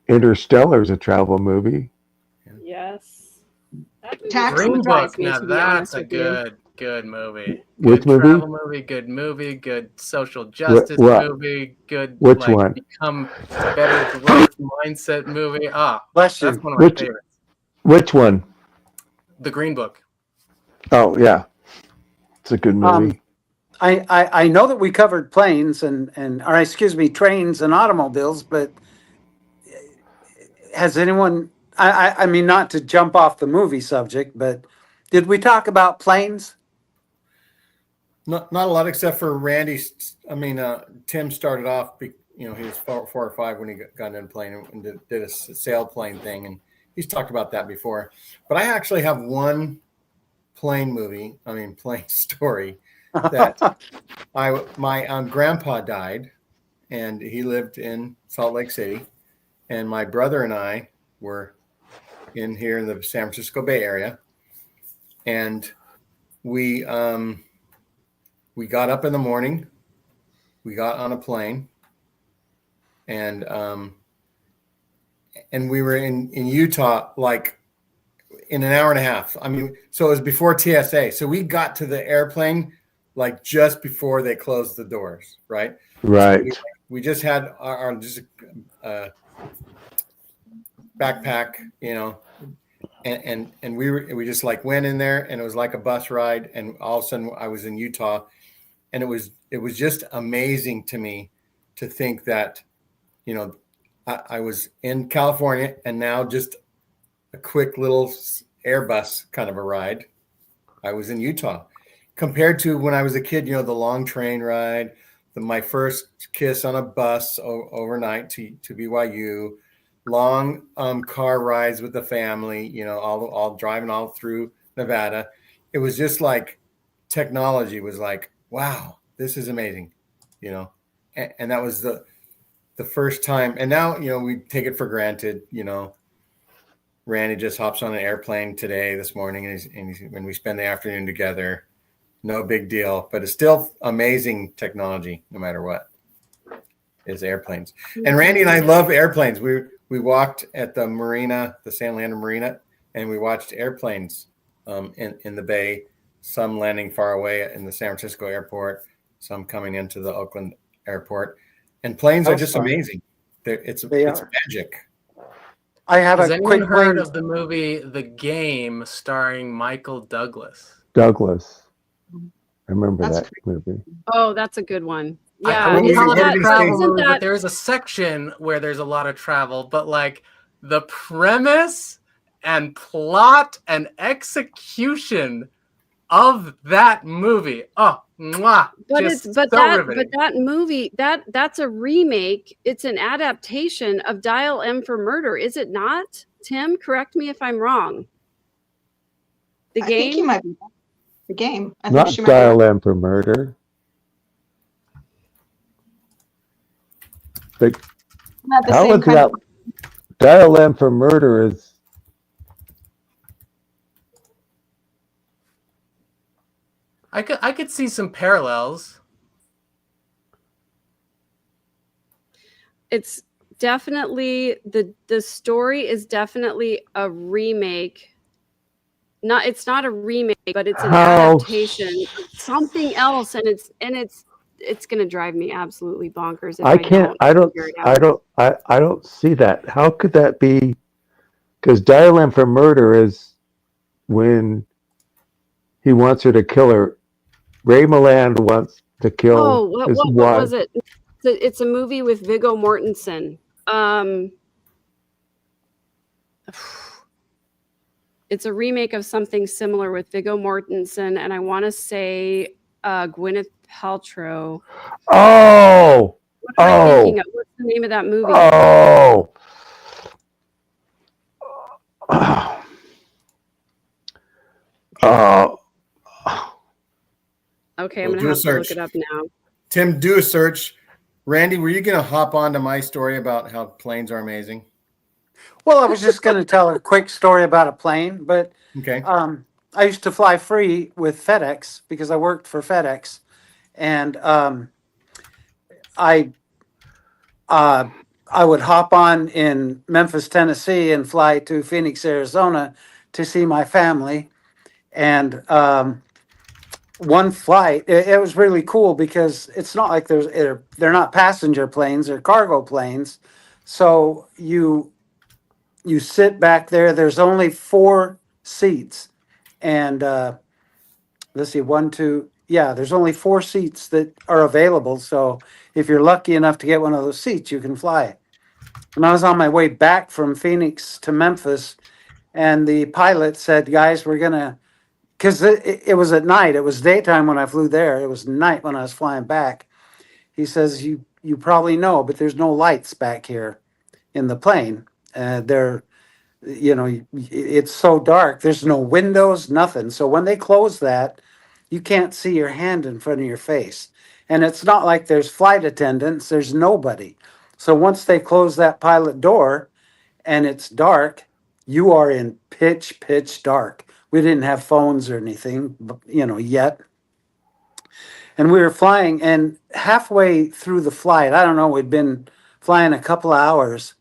D: Interstellar is a travel movie.
B: Yes. That movie
F: Taxi
G: Green
B: traumatized
G: Book.
B: me,
G: Now
B: to be
G: that's
B: honest
G: a
B: with you.
G: good movie.
D: Which
G: Good
D: movie?
G: travel movie, good movie, good social justice
D: what?
G: movie, good
D: Which
G: like
D: one?
G: become better growth mindset movie. Ah,
C: Bless
G: that's
C: you.
G: one of my
D: Which-
G: favorites.
D: Which one?
G: The Green Book.
D: Oh, yeah. It's a good movie.
C: I know that we covered planes or excuse me, trains and automobiles, but has anyone, I mean, not to jump off the movie subject, but did we talk about planes?
A: Not a lot except for Randy. Tim started off, he was 4 or 5 when he got in a plane and did a sailplane thing. And he's talked about that before. But I actually have one plane story that my grandpa died and he lived in Salt Lake City. And my brother and I were here in the San Francisco Bay Area. And we got up in the morning, we got on a plane, and we were in Utah like in an hour and a half. So it was before TSA. So we got to the airplane like just before they closed the doors, right?
D: Right.
A: We just had our backpack, and we just like went in there, and it was like a bus ride, and all of a sudden I was in Utah, and it was just amazing to me to think that, I was in California and now just a quick little Airbus kind of a ride. I was in Utah compared to when I was a kid, the long train ride, my first kiss on a bus overnight to BYU, long car rides with the family, all driving all through Nevada. It was just like technology was like, wow, this is amazing, and that was the first time. And now, we take it for granted, Randy just hops on an airplane this morning and we spend the afternoon together. No big deal, but it's still amazing technology, no matter what, is airplanes. And Randy and I love airplanes. We walked at the marina, the San Leandro Marina, and we watched airplanes in the bay, some landing far away in the San Francisco airport, some coming into the Oakland airport. And planes are just amazing. It's magic.
C: I have
G: Has
C: a
G: anyone
C: quick
G: heard
C: plane.
G: of the movie The Game starring Michael Douglas?
D: Douglas. I remember
F: That's
D: that movie.
B: Oh, that's a good one.
G: I
B: Yeah.
G: wouldn't call it
A: What
G: a
A: did he
G: travel
A: say?
G: movie, but there is a section where there's a lot of travel. But like the premise and plot and execution of that movie. Oh, mwah,
B: But
G: just
B: it's but
G: so
B: that
G: riveting.
B: but that movie that's a remake. It's an adaptation of Dial M for Murder, is it not? Tim, correct me if I'm wrong. The
F: I think you
B: game.
F: might be the game. I think
D: Not
F: she might be
D: Dial M for Murder. The,
F: not the
D: how
F: same
D: is
F: kind
D: that?
F: of.
D: Dial M for Murder is.
G: I could see some parallels.
B: It's definitely the story is definitely a remake. It's not a remake, but it's an
D: How-
B: adaptation of something else, and it's gonna drive me absolutely bonkers if
D: I can't. I don't.
B: figure it out.
D: I don't see that. How could that be? Because Dial M for Murder is when he wants her to kill her. Ray Milland wants to kill
B: Oh, what
D: his
B: what
D: wife.
B: was it? It's a movie with Viggo Mortensen. It's a remake of something similar with Viggo Mortensen, and I want to say Gwyneth Paltrow.
D: Oh,
B: What am I thinking of? What's the name of that movie?
D: oh. Oh.
B: Okay, I'm
A: We'll
B: gonna
A: do a
B: have to look
A: search.
B: it up now.
A: Tim, do a search. Randy, were you going to hop on to my story about how planes are amazing?
C: Well, I was just going to tell a quick story about a plane, but
A: Okay.
C: I used to fly free with FedEx because I worked for FedEx, and I would hop on in Memphis, Tennessee, and fly to Phoenix, Arizona, to see my family. And one flight, it was really cool because it's not like they're not passenger planes; they're cargo planes. So you sit back there. There's only 4 seats, and let's see, 1, 2. Yeah, there's only 4 seats that are available. So if you're lucky enough to get one of those seats, you can fly. And I was on my way back from Phoenix to Memphis, and the pilot said, "Guys, we're gonna," because it was at night. It was daytime when I flew there. It was night when I was flying back. He says, "You probably know, but there's no lights back here in the plane. It's so dark. There's no windows, nothing. So when they close that, you can't see your hand in front of your face. And it's not like there's flight attendants, there's nobody. So once they close that pilot door and it's dark, you are in pitch dark. We didn't have phones or anything, yet. And we were flying, and halfway through the flight, I don't know, we'd been flying a couple of hours,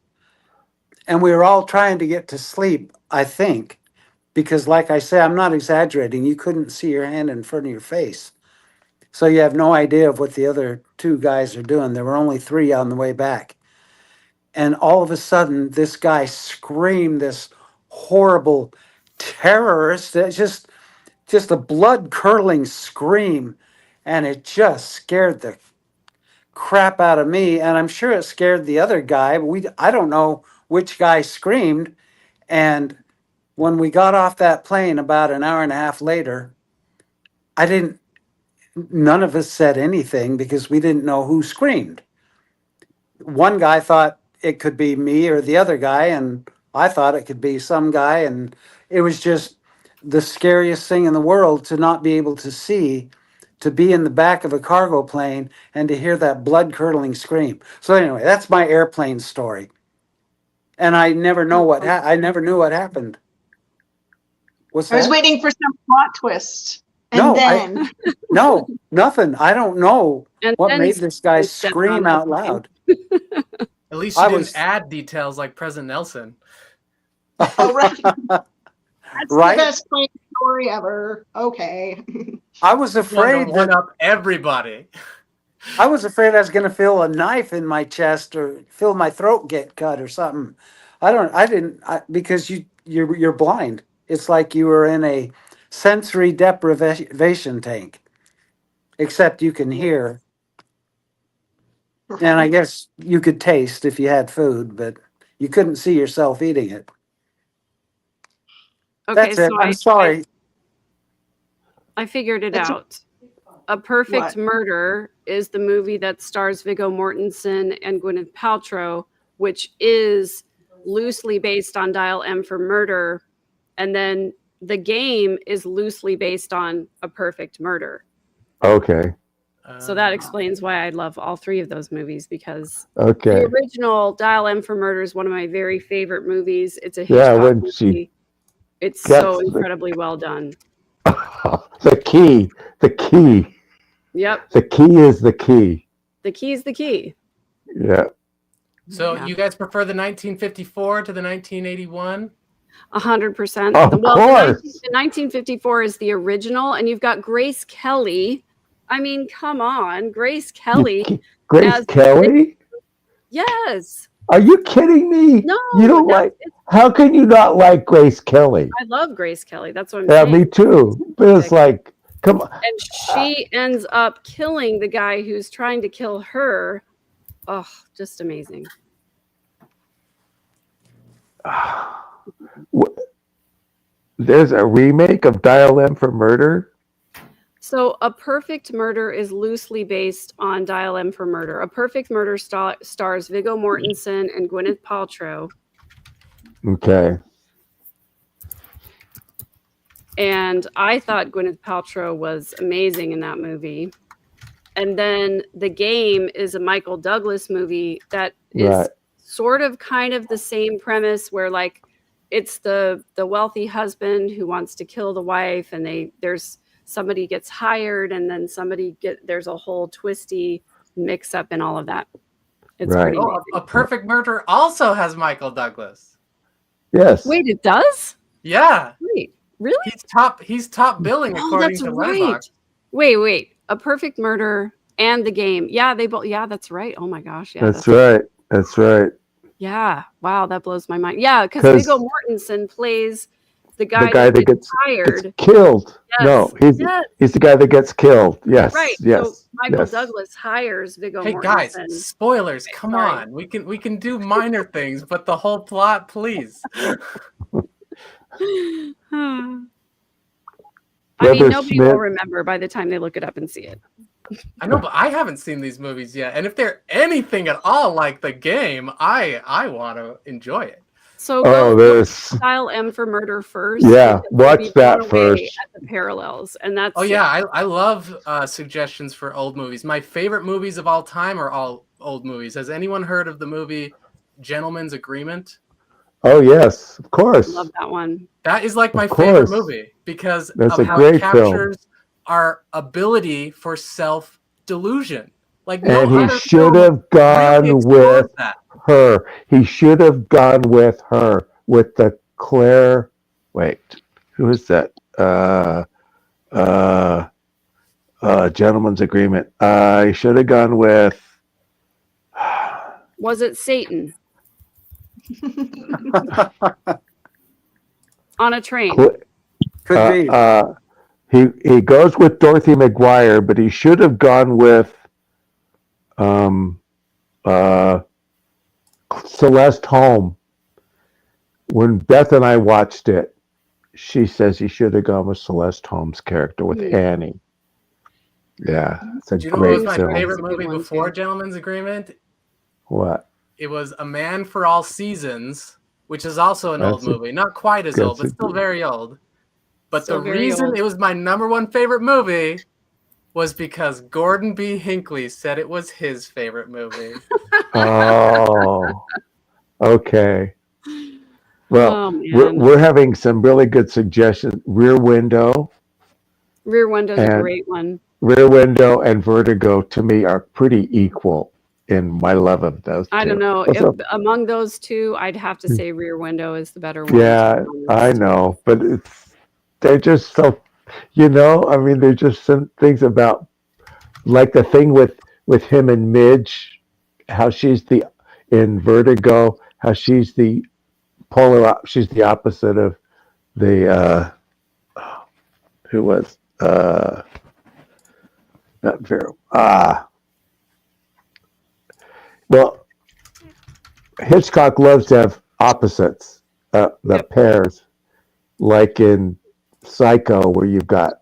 C: and we were all trying to get to sleep, I think, because like I say, I'm not exaggerating. You couldn't see your hand in front of your face. So you have no idea of what the other 2 guys are doing. There were only 3 on the way back. And all of a sudden, this guy screamed this horrible terrorist, just a blood curdling scream. And it just scared the crap out of me. And I'm sure it scared the other guy. I don't know which guy screamed. And when we got off that plane about an hour and a half later, none of us said anything because we didn't know who screamed. One guy thought it could be me or the other guy, and I thought it could be some guy. And it was just the scariest thing in the world to not be able to see, to be in the back of a cargo plane and to hear that blood curdling scream. So anyway, that's my airplane story. And I never know I never knew what happened. What's
F: I was
C: that?
F: waiting for some plot twist. And
C: No,
F: then
C: No, nothing. I don't know
B: And
C: what
B: then
C: made this guy
B: stepped
C: scream
B: on the
C: out
B: plane.
C: loud.
G: At least
C: I
G: you didn't
C: was-
G: add details like President Nelson.
F: oh, right. That's
C: Right?
F: the best plane story ever. Okay.
C: I was
G: Wanted
C: afraid
G: to one
C: that
G: up everybody.
C: I was going to feel a knife in my chest or feel my throat get cut or something. Because you're blind. It's like you were in a sensory deprivation tank, except you can hear. And I guess you could taste if you had food, but you couldn't see yourself eating it.
B: Okay,
I: That's it.
B: so
I: I'm sorry.
B: I figured it
F: It's-
B: out. A Perfect
F: What?
B: Murder is the movie that stars Viggo Mortensen and Gwyneth Paltrow, which is loosely based on Dial M for Murder. And then The Game is loosely based on A Perfect Murder.
D: Okay.
B: So that explains why I love all three of those movies, because
D: Okay.
B: the original Dial M for Murder is one of my very favorite movies. It's a
D: Yeah,
B: Hitchcock
D: when
B: movie.
D: she
B: It's
D: gets
B: so
D: the-
B: incredibly well done.
D: the key.
B: Yep.
D: The key is the key.
B: The key is the key.
D: Yeah.
G: So
B: Yeah.
G: you guys prefer the 1954 to the 1981?
B: 100%.
D: Of
B: The
D: course.
B: 1954 is the original, and you've got Grace Kelly. I mean, come on, Grace Kelly.
D: Grace
B: as-
D: Kelly?
B: Yes.
D: Are you kidding me?
B: No.
D: You don't
B: that's-
D: like. How can you not like Grace Kelly?
B: I love Grace Kelly. That's what I'm
D: Yeah,
B: saying.
D: me too. But it's like, come on.
B: And she ends up killing the guy who's trying to kill her. Oh, just amazing.
D: There's a remake of Dial M for Murder.
B: So, A Perfect Murder is loosely based on Dial M for Murder. A Perfect Murder stars Viggo Mortensen and Gwyneth Paltrow.
D: Okay.
B: And I thought Gwyneth Paltrow was amazing in that movie. And then The Game is a Michael Douglas movie that is
D: Right.
B: sort of kind of the same premise, where like it's the wealthy husband who wants to kill the wife, and there's somebody gets hired, and then there's a whole twisty mix up in all of that. It's
D: Right.
B: pretty
G: Oh,
B: amazing.
G: A Perfect Murder also has Michael Douglas.
D: Yes.
B: Wait, it does?
G: Yeah,
B: Wait, really?
G: he's top billing
B: Oh,
G: according
B: that's
G: to
B: right.
G: Letterboxd.
B: Wait. A Perfect Murder and The Game. Yeah, they both. Yeah, that's right. Oh my gosh. Yeah,
D: That's right. That's right.
B: Yeah. Wow, that blows my mind. Yeah, because
D: 'Cause
B: Viggo Mortensen plays the
D: The
B: guy,
D: guy that
B: gets
D: gets
B: hired.
D: killed.
B: Yes.
D: No,
B: Yes.
D: he's the guy that gets killed. Yes.
B: Right.
D: Yes.
B: So Michael
D: yes.
B: Douglas hires Viggo
G: Hey
B: Mortensen.
G: guys, spoilers! Come
B: sorry.
G: on, we can do minor things, but the whole plot, please.
B: I mean,
D: Brother
B: nobody
D: Smith-
B: will remember by the time they look it up and see it.
G: I know, but I haven't seen these movies yet, and if they're anything at all like The Game, I want to enjoy it.
B: So
D: Oh,
B: go
D: this.
B: Dial M for Murder first.
D: Yeah,
B: and you'll
D: watch
B: be
D: that
B: blown away
D: first.
B: At the parallels, and that's
G: Oh yeah, I love suggestions for old movies. My favorite movies of all time are all old movies. Has anyone heard of the movie Gentleman's Agreement?
D: Oh yes, of course.
B: love that one.
G: That is like my
D: Of
G: favorite
D: course.
G: movie because
D: That's
G: of
D: a
G: how
D: great
G: it
D: film.
G: captures our ability for self-delusion. Like no
D: And he
G: other
D: should
G: film
D: have gone
G: really explores
D: with
G: that.
D: her. He should have gone with her. With the Claire. Wait, who is that? Gentleman's Agreement. I should have gone with.
B: Was it Satan on a train?
I: Could be.
D: He goes with Dorothy McGuire, but he should have gone with Celeste Holm. When Beth and I watched it, she says he should have gone with Celeste Holm's character with Annie. Yeah, it's a
G: Do you know what was
D: great
G: my
D: film.
G: favorite
B: That's a good
G: movie
B: one,
G: before
B: too.
G: Gentleman's Agreement?
D: What?
G: It was A Man for All Seasons, which is also an old
D: That's a-
G: movie. Not quite as old,
D: that's
G: but
D: a
G: still
D: good-
G: very old. But
B: Still
G: the
B: very
G: reason
B: old.
G: it was my number one favorite movie was because Gordon B. Hinckley said it was his favorite movie.
D: Oh, okay. Well,
B: Oh,
D: we're,
B: man.
D: we're having some really good suggestions. Rear Window,
B: Rear Window's a
D: and-
B: great one.
D: Rear Window, and Vertigo to me are pretty equal in my love of those.
B: I don't
D: two.
B: know.
D: What's up?
B: Among those two, I'd have to say Rear Window is the better one.
D: Yeah,
B: to be
D: I
B: honest.
D: know, but they're just so, I mean, there's just some things about, like the thing with him and Midge, how she's in Vertigo, how she's the she's the opposite of the, who was, not Vera, well, Hitchcock loves to have opposites, the pairs. like in Psycho, where you've got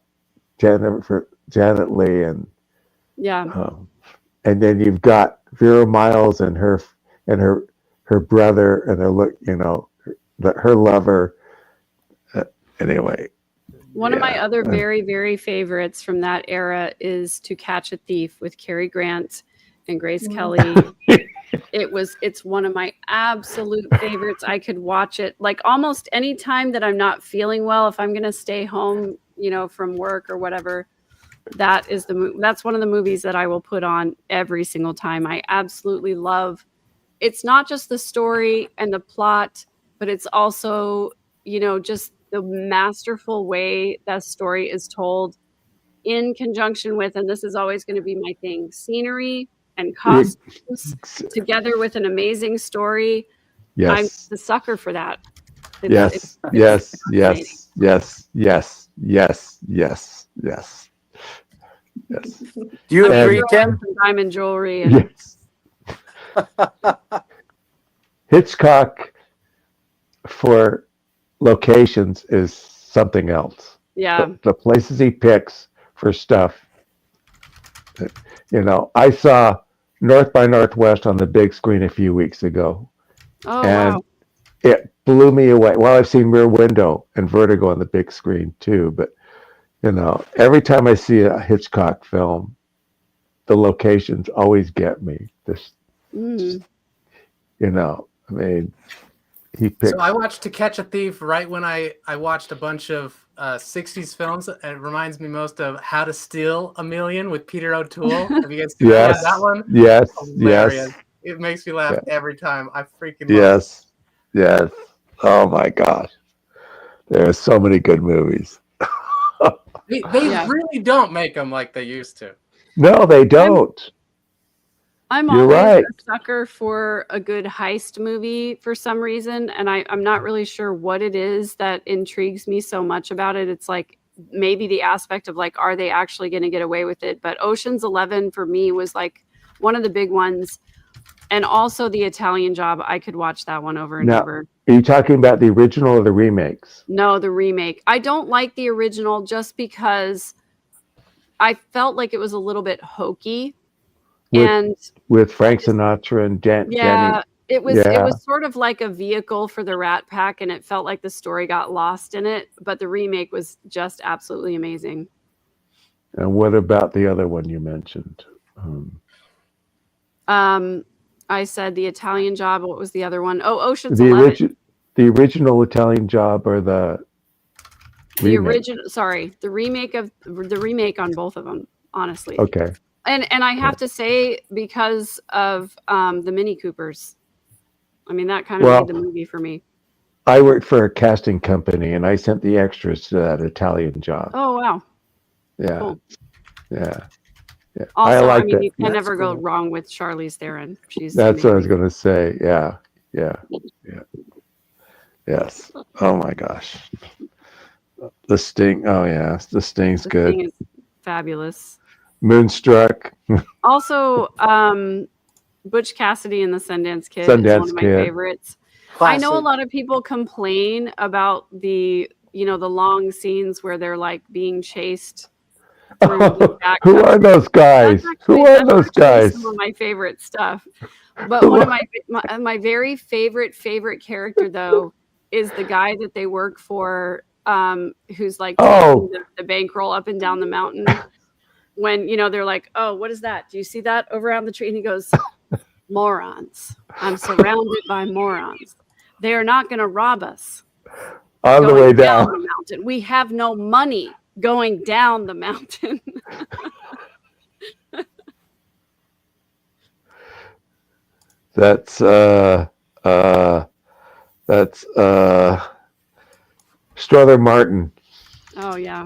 D: Janet Leigh
B: Yeah.
D: and then you've got Vera Miles and her brother and her lover. Anyway,
B: One of my
D: yeah.
B: other very, very favorites from that era is To Catch a Thief with Cary Grant and Grace Kelly. It's one of my absolute favorites. I could watch it like almost any time that I'm not feeling well. If I'm going to stay home, from work or whatever, that's one of the movies that I will put on every single time. I absolutely love. It's not just the story and the plot, but it's also, just the masterful way that story is told in conjunction with, and this is always going to be my thing, scenery and costumes together with an amazing story.
D: Yes.
B: I'm the sucker for that.
D: Yes.
I: Do you agree,
B: I'm
I: Tim?
B: some diamond jewelry and
D: Yes. Hitchcock for locations is something else.
B: yeah.
D: The places he picks for stuff. I saw North by Northwest on the big screen a few weeks ago,
B: Oh
D: and
B: wow.
D: it blew me away. Well, I've seen Rear Window and Vertigo on the big screen too, but every time I see a Hitchcock film, the locations always get me.
B: Mm.
D: I mean, he picked.
G: So I watched To Catch a Thief right when I watched a bunch of 60s films. It reminds me most of How to Steal a Million with Peter O'Toole. Have you guys seen
D: Yes,
G: that one?
D: yes,
G: Hilarious.
D: yes,
G: It makes me laugh every time. I freaking love it.
D: yes, yes. Oh my gosh, there are so many good movies.
G: They
B: Yeah.
G: really don't make them like they used to.
D: No, they don't.
B: I'm
D: You're
B: always
D: right.
B: a sucker for a good heist movie for some reason, and I'm not really sure what it is that intrigues me so much about it. It's like maybe the aspect of like, are they actually going to get away with it? But Ocean's 11 for me was like one of the big ones, and also The Italian Job. I could watch that one over and
D: Now-
B: over.
D: Are you talking about the original or the remakes?
B: No, the remake. I don't like the original just because I felt like it was a little bit hokey. And
D: With Frank Sinatra and Danny.
B: it was
D: Yeah.
B: sort of like a vehicle for the Rat Pack, and it felt like the story got lost in it. But the remake was just absolutely amazing.
D: And what about the other one you mentioned?
B: I said The Italian Job. What was the other one? Oh, Ocean's
D: The
B: 11.
D: the original Italian Job or the
B: The
D: remake?
B: original. Sorry, the remake on both of them. Honestly.
D: Okay.
B: And I have to say, because of the Mini Coopers, I mean, that kind of
D: Well-
B: made the movie for me.
D: I worked for a casting company and I sent the extras to that Italian Job.
B: Oh wow!
D: Yeah.
B: cool.
D: Yeah. Yeah.
B: Also, I
D: like
B: mean,
D: that.
B: you can
C: That's
B: never go
C: cool.
B: wrong with Charlize Theron. She's
D: That's what I was
B: amazing.
D: going to say. Yeah. Yeah. Yeah. Yes. Oh my gosh. The Sting. Oh yeah. The Sting's
B: The
D: good.
B: thing is fabulous.
D: Moonstruck.
B: Also, Butch Cassidy and the Sundance Kid is
D: Sundance
B: one of my
D: Kid.
B: favorites.
I: Classic.
B: I know a lot of people complain about the long scenes where they're like being chased through the back
D: Who are those guys?
B: That's
D: Who
B: actually-
D: are
B: that's
D: those
B: actually
D: guys?
B: Some of my favorite stuff. But one of my very favorite character though is the guy that they work for, who's like
D: Oh.
B: taking the bankroll up and down the mountain. When they're like, "Oh, what is that? Do you see that over on the tree?" And he goes, "Morons! I'm surrounded by morons. They are not going to rob us."
D: On the
B: going
D: way down.
B: the mountain. We have no money going down the mountain.
D: That's Strother Martin.
B: Oh yeah,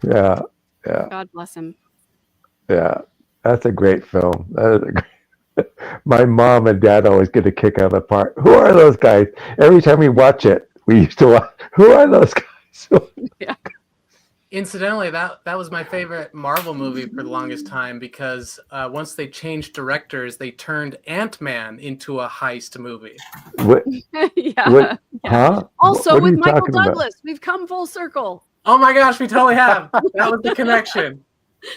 D: Yeah. Yeah.
B: God bless him.
D: Yeah. That's a great film. That is a great... My mom and dad always get a kick out of the part. Who are those guys? Every time we watch it, we used to watch. Who are those guys?
B: Yeah.
G: Incidentally, that was my favorite Marvel movie for the longest time because once they changed directors, they turned Ant-Man into a heist movie.
D: What?
B: Yeah.
D: What?
B: Yeah.
D: Huh?
B: Also,
D: What are
B: with
D: you
B: Michael
D: talking about?
B: Douglas, we've come full circle.
G: Oh my gosh, we totally have. That was the connection.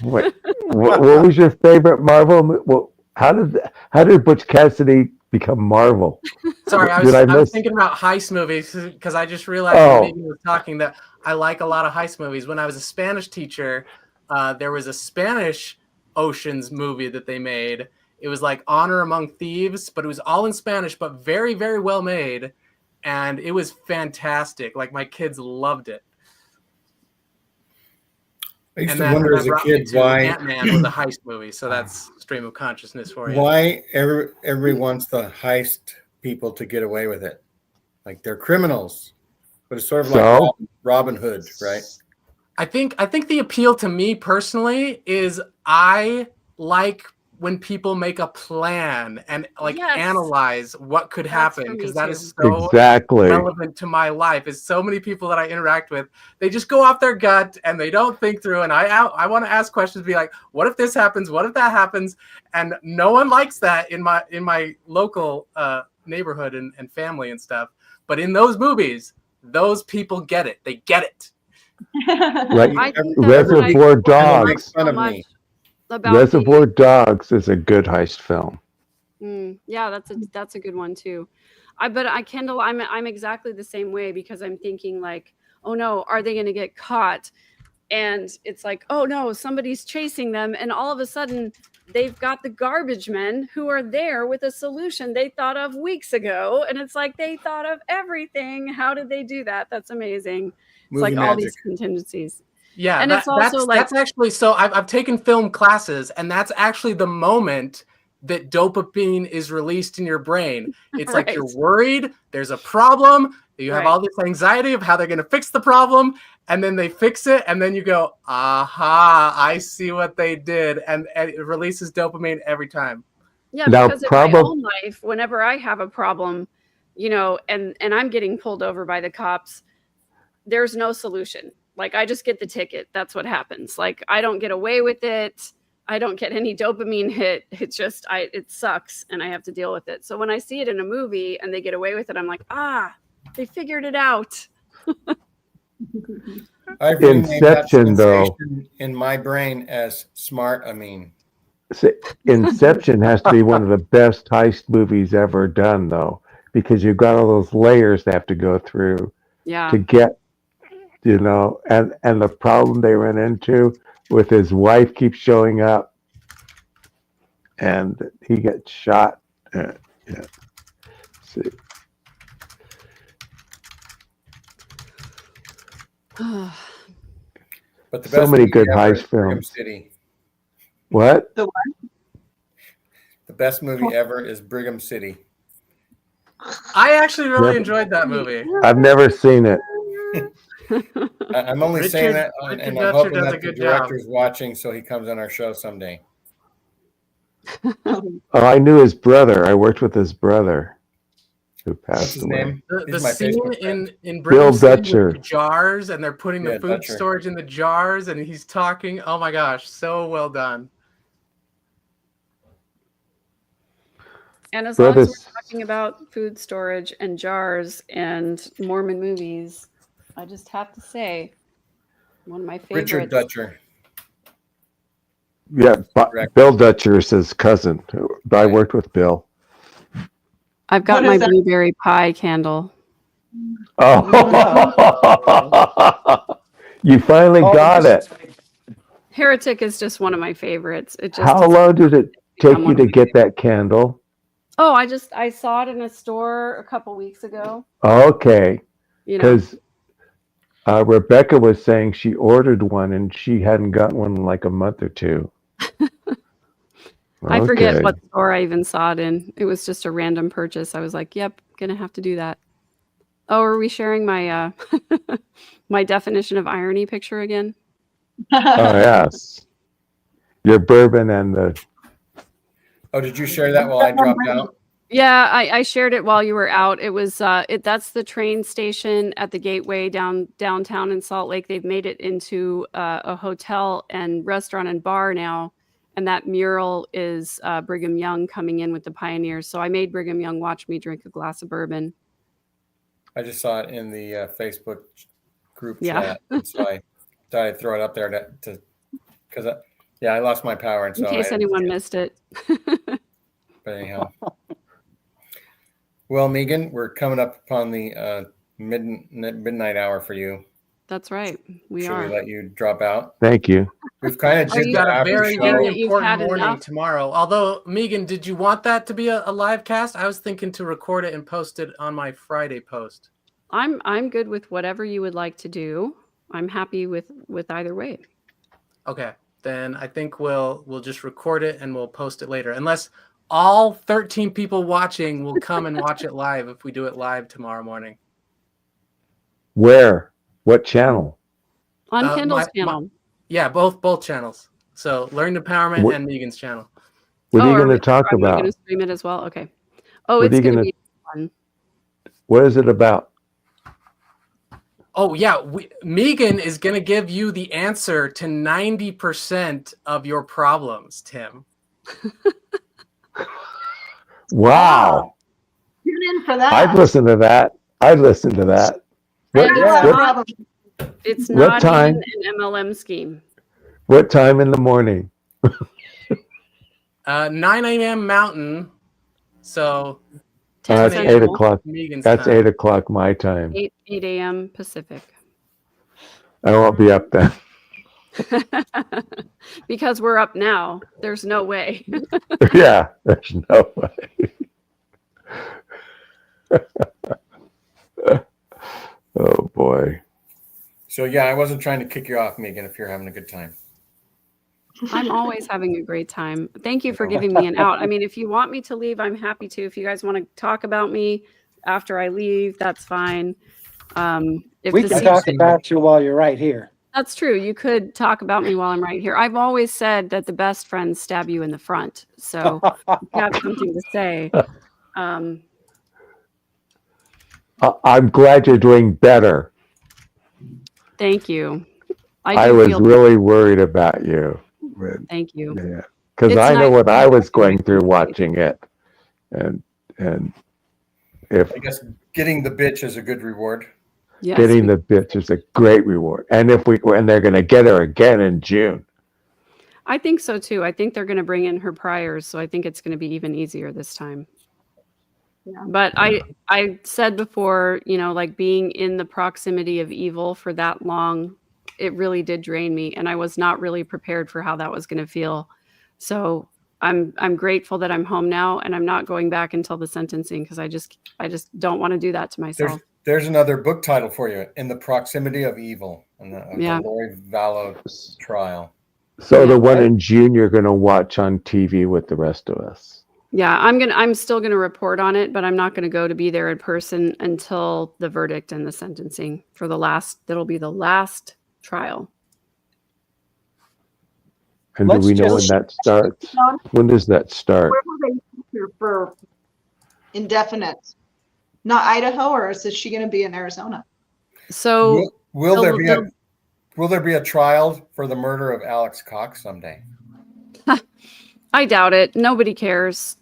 D: What was your favorite Marvel? Well, how did Butch Cassidy become Marvel?
G: Sorry, I
D: Did
G: was
D: miss?
G: thinking about heist movies because I just realized
D: Oh.
G: when Megan was talking that I like a lot of heist movies. When I was a Spanish teacher, there was a Spanish Oceans movie that they made. It was like Honor Among Thieves, but it was all in Spanish, but very, very well made. And it was fantastic. Like my kids loved it.
A: I used
G: And
A: to
G: that
A: wonder as a
G: brought me
A: kid
G: to
A: why
G: Ant-Man was a heist movie. So that's stream of consciousness for you.
A: everybody wants the heist people to get away with it. Like they're criminals, but it's sort of like
D: So?
A: Robin Hood, right?
G: I think the appeal to me personally is I like when people make a plan and like
B: Yes.
G: analyze what could
B: That's
G: happen
B: for me
G: because that
B: too.
G: is so
D: Exactly.
G: relevant to my life. Is so many people that I interact with, they just go off their gut and they don't think through. And I want to ask questions, be like, what if this happens? What if that happens? And no one likes that in my local neighborhood and family and stuff. But in those movies, those people get it. They get it.
D: Like
B: I think
D: Reservoir
B: that's what I like
D: Dogs.
B: so
A: Fun of
B: much
A: me.
B: about
D: Reservoir Dogs is a good heist film.
B: yeah, that's a good one too. Kendall, I'm exactly the same way because I'm thinking like, oh no, are they going to get caught? And it's like, oh no, somebody's chasing them, and all of a sudden they've got the garbage men who are there with a solution they thought of weeks ago, and it's like they thought of everything. How did they do that? That's amazing. It's
A: Movie
B: like all
A: magic.
B: these contingencies.
G: Yeah,
B: And it's also like-
G: that's actually so. I've taken film classes, and that's actually the moment that dopamine is released in your brain. It's like you're
B: Right.
G: worried. There's a problem. You have
B: Right.
G: all this anxiety of how they're going to fix the problem, and then they fix it, and then you go, "Aha! I see what they did," and it releases dopamine every time.
B: Yeah,
D: Now,
B: because in my own life, whenever I have a problem, and I'm getting pulled over by the cops, there's no solution. Like I just get the ticket. That's what happens. Like I don't get away with it. I don't get any dopamine hit. It's just it sucks and I have to deal with it. So when I see it in a movie and they get away with it, I'm like, they figured it out.
A: I've renamed that
D: Inception, though.
A: sensation in my brain as smart. I mean,
D: Inception has to be one of the best heist movies ever done, though, because you've got all those layers they have to go through
B: Yeah.
D: to get, and the problem they run into with his wife keeps showing up, and he gets shot. Yeah. See.
A: but the
D: So
A: best
D: many
A: movie
D: good
A: ever
D: heist
A: is Brigham
D: films.
A: City.
D: What?
F: The what?
A: The best movie ever is Brigham City.
G: I actually really
D: Yep.
G: enjoyed that movie.
D: I've never seen it.
A: I'm only saying that,
G: Richard
A: and
G: Dutcher
A: I'm hoping
G: does a
A: that the
G: good job.
A: director's watching so he comes on our show someday.
D: Oh, I knew his brother. I worked with his brother who passed
A: What's his
D: away.
A: name?
G: The
A: He's my
G: scene
A: Facebook friend.
G: in
D: Bill
G: Brigham City
D: Dutcher.
G: with the jars, and they're putting
A: Yeah,
G: the food
A: Dutcher.
G: storage in the jars, and he's talking. Oh my gosh, so well done.
B: And as long as
D: Brothers.
B: we're talking about food storage and jars and Mormon movies, I just have to say, one of my favorites.
A: Richard Dutcher.
D: Yeah,
A: Correct.
D: Bill Dutcher is his cousin. I worked with Bill.
B: I've got
F: What
B: my
F: is that?
B: blueberry pie candle.
D: Oh, you finally got it.
B: Heretic is just one of my favorites. It just
D: How
B: is-
D: long did it take
B: become
D: you
B: one
D: to
B: of my
D: get that candle?
B: Oh, I saw it in a store a couple weeks ago.
D: Okay,
B: You know,
D: because Rebecca was saying she ordered one and she hadn't gotten one in like a month or two.
B: I forget
D: Okay.
B: what store I even saw it in. It was just a random purchase. I was like, "Yep, gonna have to do that." Oh, are we sharing my my definition of irony picture again?
D: Oh yes, your bourbon and the
A: Oh, did you share that while I dropped out?
B: Yeah, I shared it while you were out. It was that's the train station at the Gateway downtown in Salt Lake. They've made it into a hotel and restaurant and bar now, and that mural is Brigham Young coming in with the pioneers. So I made Brigham Young watch me drink a glass of bourbon.
A: I just saw it in the Facebook group
B: Yeah.
A: chat, and so I thought I'd throw it up there to because I lost my power, and
B: In
A: so
B: case anyone missed it.
A: But anyhow, well, Megan, we're coming up upon the midnight hour for you.
B: That's right. We
A: Should
B: are.
A: we let you drop out?
D: Thank you.
A: We've kind of
B: Are
A: just
B: you-
G: Got a
A: after
G: very,
A: show.
G: very
B: that you've had
G: important morning
B: enough?
G: tomorrow. Although, Megan, did you want that to be a live cast? I was thinking to record it and post it on my Friday post.
B: I'm good with whatever you would like to do. I'm happy with either way.
G: Okay, then I think we'll just record it and we'll post it later. Unless all 13 people watching will come and watch it live if we do it live tomorrow morning.
D: Where? What channel?
B: On
G: Uh,
B: Kendall's
G: my-
B: channel.
G: Yeah, both channels. So Learn Empowerment
D: What-
G: and Megan's channel.
D: What are you
B: are
D: going to
B: we-
D: talk
B: are we
D: about?
B: going to stream it as well? Okay. Oh,
D: What
B: it's
D: are you
B: going to
D: gonna-
B: be fun.
D: What is it about?
G: Oh yeah, Megan is going to give you the answer to 90% of your problems, Tim.
D: Wow.
F: Tune in for that.
D: I'd listen to that. I'd listen to that. What,
B: And
F: Yeah,
B: it's
D: what,
B: not,
F: problem.
B: it's
D: What
B: not
D: time?
B: even an MLM scheme.
D: what time in the morning?
G: 9 a.m. Mountain. So
B: 10
D: That's
B: Central,
D: 8 o'clock.
G: Megan's
D: That's
G: time.
D: 8 o'clock my time.
B: 8 a.m. Pacific.
D: I won't be up then.
B: Because we're up now. There's no way.
D: Yeah, there's no way. Oh boy.
A: So yeah, I wasn't trying to kick you off, Megan, if you're having a good time.
B: I'm always having a great time. Thank you for giving me an out. I mean, if you want me to leave, I'm happy to. If you guys want to talk about me after I leave, that's fine. If
C: We
B: the
C: can
B: seats-
C: talk about you while you're right here.
B: That's true. You could talk about me while I'm right here. I've always said that the best friends stab you in the front. So if you have something to say.
D: I'm glad you're doing better.
B: Thank you.
D: I
B: do
D: was
B: feel-
D: really worried about you.
B: Thank you.
D: Yeah, because
B: It's
D: I know
B: nice
D: what
B: to
D: I
B: know
D: was
B: that
D: going
B: you're
D: through
B: doing
D: watching it, and if
A: I guess getting the bitch is a good reward.
B: Yes.
D: getting the bitch is a great reward, and they're going to get her again in June.
B: I think so too. I think they're going to bring in her priors, so I think it's going to be even easier this time.
F: Yeah.
B: But I said before, like being in the proximity of evil for that long, it really did drain me, and I was not really prepared for how that was going to feel. So I'm grateful that I'm home now, and I'm not going back until the sentencing because I just don't want to do that to myself.
A: There's another book title for you, In the Proximity of Evil, and
B: Yeah.
A: the Lori Vallow trial.
D: So
B: Yeah.
D: the one in June you're going to watch on TV with the rest of us.
B: Yeah, I'm still gonna report on it, but I'm not gonna go to be there in person until the verdict and the sentencing for that'll be the last trial.
D: And
C: Let's
D: do we know when
C: just-
D: that starts?
F: No,
D: When does that start?
F: where will they keep her for indefinite? Not Idaho, or is she going to be in Arizona?
B: So
A: Will there be
B: they'll-
A: will there be a trial for the murder of Alex Cox someday?
B: I doubt it. Nobody cares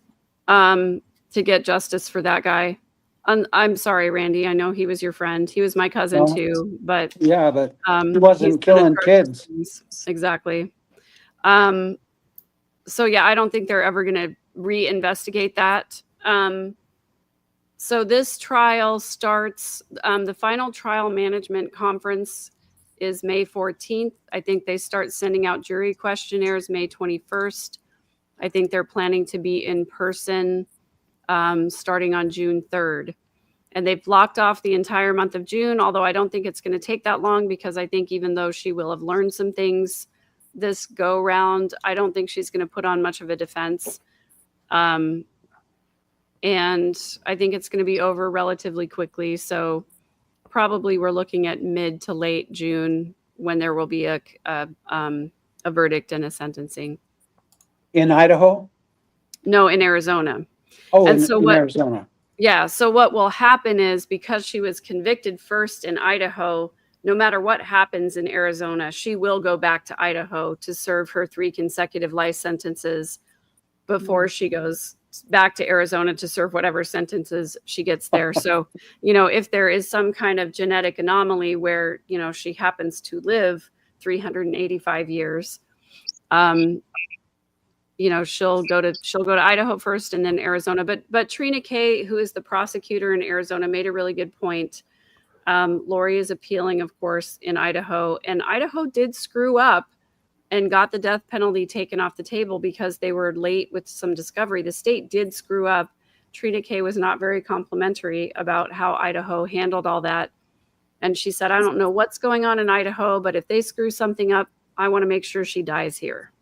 B: to get justice for that guy. I'm sorry, Randy. I know he was your friend. He was my cousin
C: No.
B: too, but
C: Yeah, but
B: he
C: he wasn't killing kids.
B: Exactly. So yeah, I don't think they're ever going to reinvestigate that. So this trial starts, the final trial management conference is May 14th. I think they start sending out jury questionnaires May 21st. I think they're planning to be in person starting on June 3rd. And they've blocked off the entire month of June, although I don't think it's going to take that long because I think even though she will have learned some things this go round, I don't think she's going to put on much of a defense. And I think it's going to be over relatively quickly. So probably we're looking at mid to late June when there will be a verdict and a sentencing.
C: In Idaho?
B: No, in Arizona.
C: Oh,
B: And
C: in,
B: so
C: in
B: what?
C: Arizona.
B: Yeah. So what will happen is because she was convicted first in Idaho, no matter what happens in Arizona, she will go back to Idaho to serve her 3 consecutive life sentences before she goes back to Arizona to serve whatever sentences she gets there. So, if there is some kind of genetic anomaly where, she happens to live 385 years, she'll go to Idaho first and then Arizona. But Trina Kay, who is the prosecutor in Arizona, made a really good point. Lori is appealing, of course, in Idaho, and Idaho did screw up and got the death penalty taken off the table because they were late with some discovery. The state did screw up. Trina Kay was not very complimentary about how Idaho handled all that. And she said, I don't know what's going on in Idaho, but if they screw something up, I want to make sure she dies here.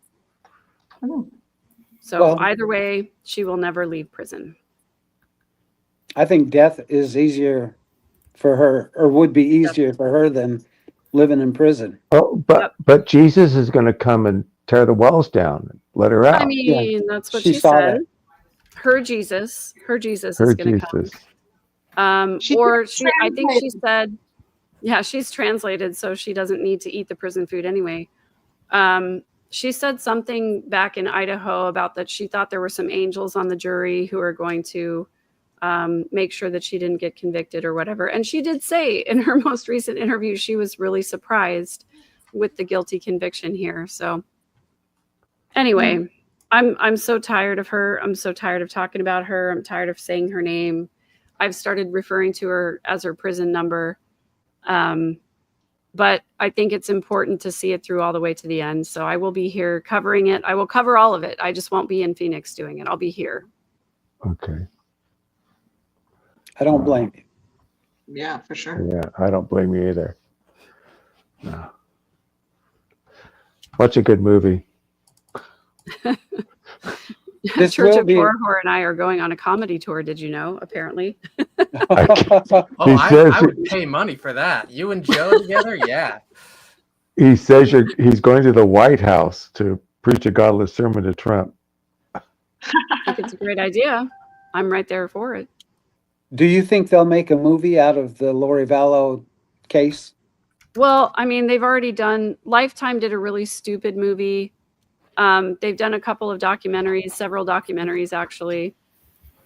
B: So
C: Well-
B: either way, she will never leave prison.
C: I think death is easier for her, or would be easier for her than living in prison.
D: Oh, but Jesus is going to come and tear the walls down and let her out.
B: I mean, that's what
C: She
B: she
C: saw
B: said.
C: that.
B: Her Jesus
D: Her
B: is going to come.
D: Jesus.
B: I think she said, yeah, she's translated, so she doesn't need to eat the prison food anyway. She said something back in Idaho about that she thought there were some angels on the jury who are going to make sure that she didn't get convicted or whatever. And she did say in her most recent interview, she was really surprised with the guilty conviction here. So anyway, I'm so tired of her. I'm so tired of talking about her. I'm tired of saying her name. I've started referring to her as her prison number. But I think it's important to see it through all the way to the end. So I will be here covering it. I will cover all of it. I just won't be in Phoenix doing it. I'll be here.
D: Okay.
C: I don't blame you.
F: Yeah, for sure.
D: Yeah, I don't blame you either. No. What's a good movie?
C: This
B: Church
C: will
B: of
C: be-
B: Horror and I are going on a comedy tour. Did you know? Apparently.
G: Oh,
D: He says
G: I would pay money for that. You and Joe together? Yeah.
D: He says he's going to the White House to preach a godless sermon to Trump.
B: I think it's a great idea. I'm right there for it.
C: Do you think they'll make a movie out of the Lori Vallow case?
B: Well, I mean, they've already done. Lifetime did a really stupid movie. They've done a couple of documentaries, several documentaries actually.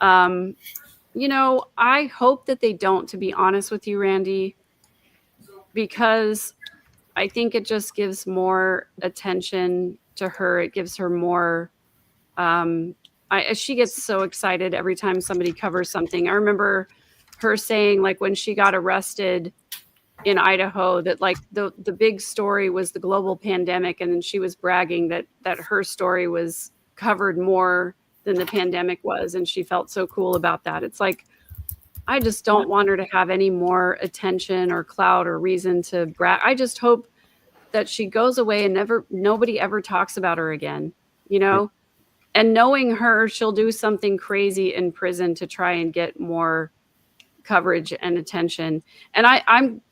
B: I hope that they don't, to be honest with you, Randy, because I think it just gives more attention to her. It gives her more. She gets so excited every time somebody covers something. I remember her saying, like, when she got arrested in Idaho, that like the big story was the global pandemic, and then she was bragging that her story was covered more than the pandemic was, and she felt so cool about that. It's like, I just don't want her to have any more attention or clout or reason to brag. I just hope that she goes away and nobody ever talks about her again, And knowing her, she'll do something crazy in prison to try and get more coverage and attention. And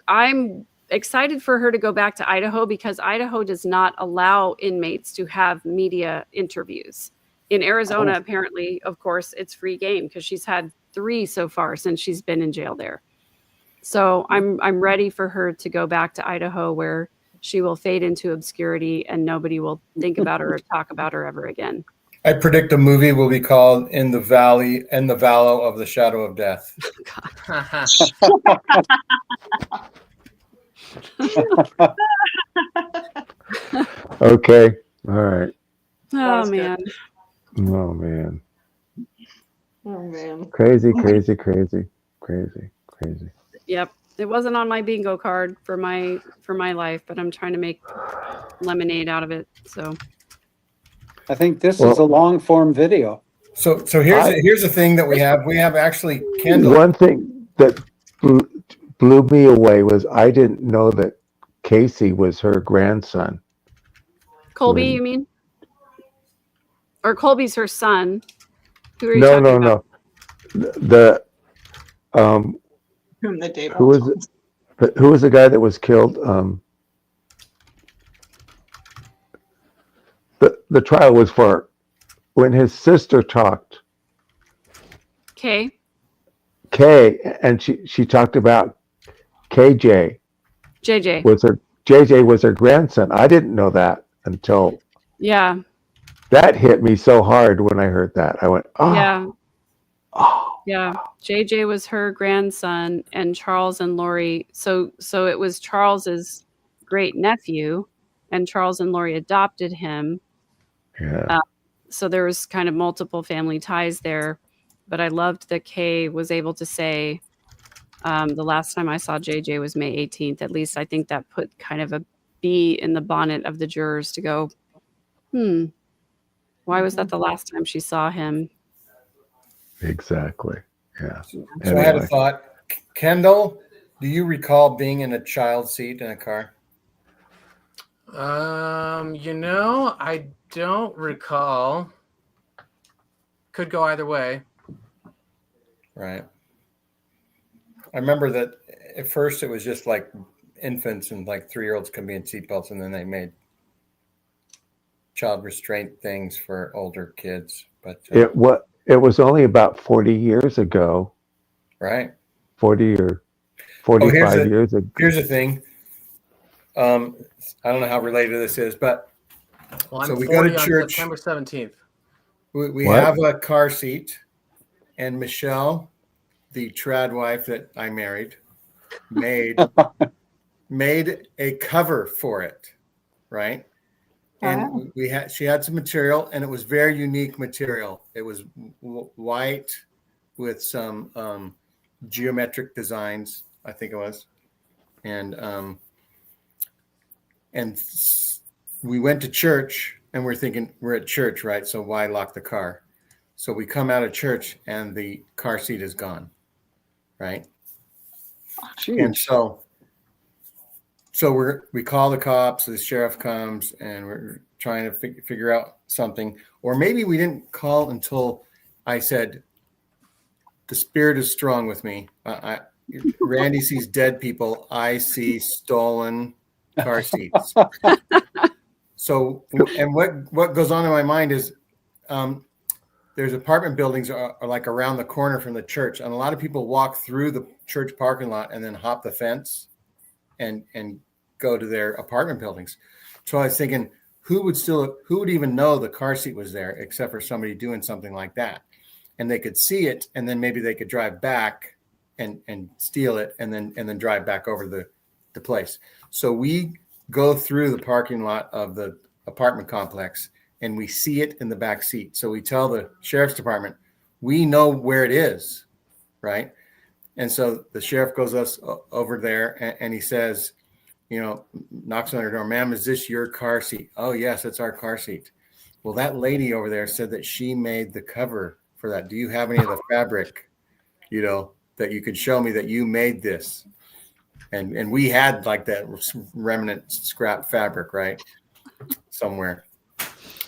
B: I'm excited for her to go back to Idaho, because Idaho does not allow inmates to have media interviews. In Arizona, apparently, of course, it's free game, because she's had 3 so far since she's been in jail there. So I'm ready for her to go back to Idaho, where she will fade into obscurity and nobody will think about her or talk about her ever again.
A: I predict the movie will be called In the Vallow of the Shadow of Death.
D: Okay. All right.
B: Oh, man.
D: Oh, man.
F: Oh man.
D: Crazy.
B: Yep. It wasn't on my bingo card for my life, but I'm trying to make lemonade out of it. So
C: I think this is a long form video.
A: So here's the thing that we have. We have actually Kendall.
D: One thing that blew me away was I didn't know that Casey was her grandson.
B: Colby, you mean? Or Colby's her son. Who are you talking about?
D: The
F: From the day.
D: who was the guy that was killed? The trial was for when his sister talked.
B: Kay.
D: Kay, and she talked about KJ
B: JJ.
D: was her JJ was her grandson. I didn't know that until
B: Yeah.
D: that hit me so hard when I heard that. I went, oh,
B: Yeah.
D: oh.
B: Yeah. JJ was her grandson, and Charles and Lori. So it was Charles's great nephew, and Charles and Lori adopted him.
D: Yeah.
B: So there was kind of multiple family ties there. But I loved that Kay was able to say, the last time I saw JJ was May 18th. At least I think that put kind of a bee in the bonnet of the jurors to go, why was that the last time she saw him?
D: Exactly. Yeah.
A: So I had a
D: Anyway.
A: thought. Kendall, do you recall being in a child seat in a car?
G: I don't recall. Could go either way.
A: Right. I remember that at first it was just like infants and like 3-year-olds can be in seatbelts, and then they made child restraint things for older kids. But
D: It was only about 40 years ago.
A: right.
D: 40 or 45 years ago.
A: Here's the thing. I don't know how related this is, but
G: Well, I'm
A: So we
G: 40
A: go to
G: on
A: church.
G: September 17th.
A: we
D: What?
A: have a car seat, and Michelle, the trad wife that I married, made a cover for it, right? And she had some material, and it was very unique material. It was white with some geometric designs, I think it was, and we went to church, and we're thinking we're at church, right? So why lock the car? So we come out of church, and the car seat is gone, right? And so we call the cops, the sheriff comes, and we're trying to figure out something. Or maybe we didn't call until I said, the spirit is strong with me. Randy sees dead people. I see stolen car seats. So, and what goes on in my mind is there's apartment buildings are like around the corner from the church. And a lot of people walk through the church parking lot and then hop the fence and go to their apartment buildings. So I was thinking, who would even know the car seat was there except for somebody doing something like that? And they could see it, and then maybe they could drive back and steal it and then drive back over the place. So we go through the parking lot of the apartment complex, and we see it in the back seat. So we tell the sheriff's department, we know where it is, right? And so the sheriff goes us over there, and he says, knocks on their door, ma'am, is this your car seat? Oh, yes, it's our car seat. Well, that lady over there said that she made the cover for that. Do you have any of the fabric, that you could show me that you made this? And we had like that remnant scrap fabric, right? Somewhere.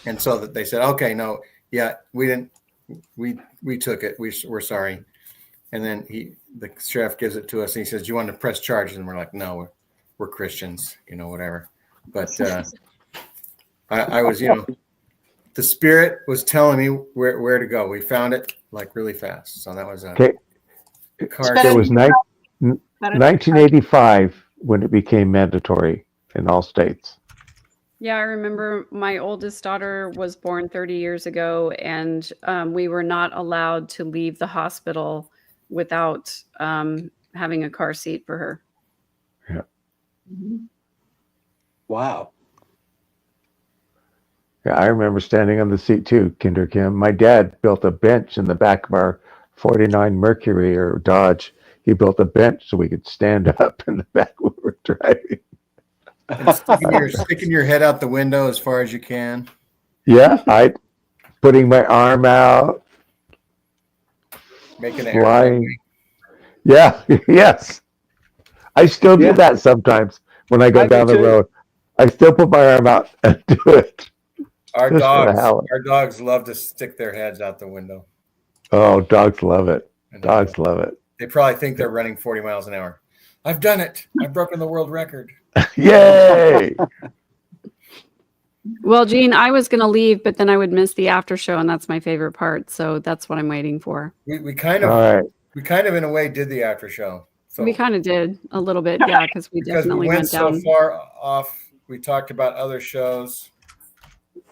A: And so that they said, okay, no, yeah, we didn't, we took it. We're sorry. And then the sheriff gives it to us, and he says, do you want to press charges? And we're like, no, we're Christians, whatever. But I was, the spirit was telling me where to go. We found it like really fast. So that was
D: Okay.
A: car.
D: It was 1985 when it became mandatory in all states.
B: Yeah, I remember my oldest daughter was born 30 years ago, and we were not allowed to leave the hospital without having a car seat for her.
D: Yeah.
I: Wow.
D: Yeah, I remember standing on the seat too, Kinder Kim. My dad built a bench in the back of our 49 Mercury or Dodge. He built a bench so we could stand up in the back when we were driving.
A: And sticking your head out the window as far as you can.
D: Yeah, putting my arm out,
A: Making it
D: flying. Yeah, yes. I still do that sometimes when I go down the road. I still put my arm out and do it.
A: Our
D: Just for the
A: dogs,
D: hell of it.
A: our dogs love to stick their heads out the window.
D: Oh, dogs love it.
A: And
D: Dogs love it.
A: They probably think they're running 40 miles an hour. I've done it. I've broken the world record.
D: Yay!
B: Well, Gene, I was going to leave, but then I would miss the after show, and that's my favorite part. So that's what I'm waiting for.
A: We kind
D: All
A: of
D: right.
A: we kind of in a way did the after show. So
B: We kind of did a little bit, yeah, because we
A: because we
B: definitely
A: went
B: went
A: so
B: down.
A: far off, we talked about other shows.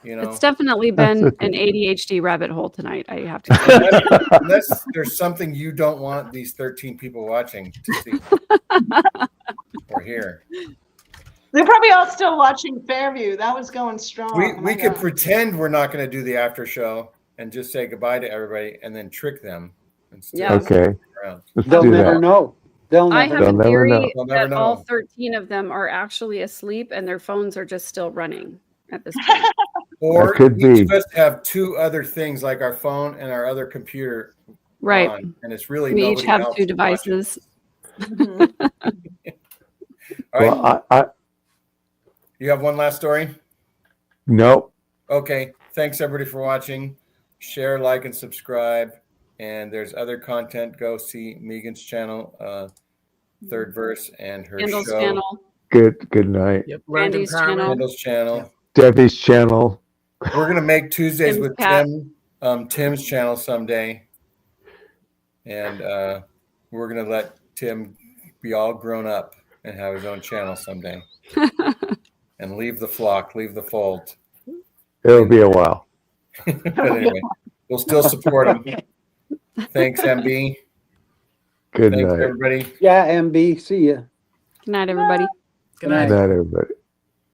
A: You know,
B: It's definitely been
D: okay.
B: an ADHD rabbit hole tonight, I have to say.
A: unless there's something you don't want these 13 people watching to see or hear.
F: They're probably all still watching Fairview. That was going strong.
A: We
F: Oh my
A: could
F: God.
A: pretend we're not going to do the after show and just say goodbye to everybody and then trick them. And still
B: Yeah.
A: stick
D: Okay.
A: around.
D: Let's
C: They'll
D: do
C: never
D: that.
C: know. They'll
B: I
C: never
B: have
D: They'll
B: a
D: never
B: theory
D: know.
A: They'll never
B: that all
A: know.
B: 13 of them are actually asleep and their phones are just still running at this point.
A: Or
D: That could
A: each
D: be.
A: of us have two other things like our phone and our other computer
B: Right.
A: on, and it's really
B: We each
A: nobody
B: have
A: else
B: two
A: watching.
B: devices.
F: Mhm.
A: All right.
D: Well, I
A: You have one last story?
D: nope.
A: Okay. Thanks everybody for watching. Share, like, and subscribe. And there's other content. Go see Megan's channel, Third Verse, and her
B: Candles
A: show.
B: channel.
D: Good night.
G: Yep. Learned
B: Randy's
G: empowerment.
B: channel.
A: Candles channel.
D: Debbie's channel.
A: We're gonna make Tuesdays
B: Tim's
A: with
B: cat.
A: Tim's channel someday, and we're gonna let Tim be all grown up and have his own channel someday, and leave the flock, leave the fold.
D: It'll be a while.
A: But anyway, we'll still support him. Thanks, MB.
D: Good
A: Thanks,
D: night.
A: everybody.
C: Yeah, MB. See ya.
B: Good night, everybody.
G: Good night.
D: Good night, everybody.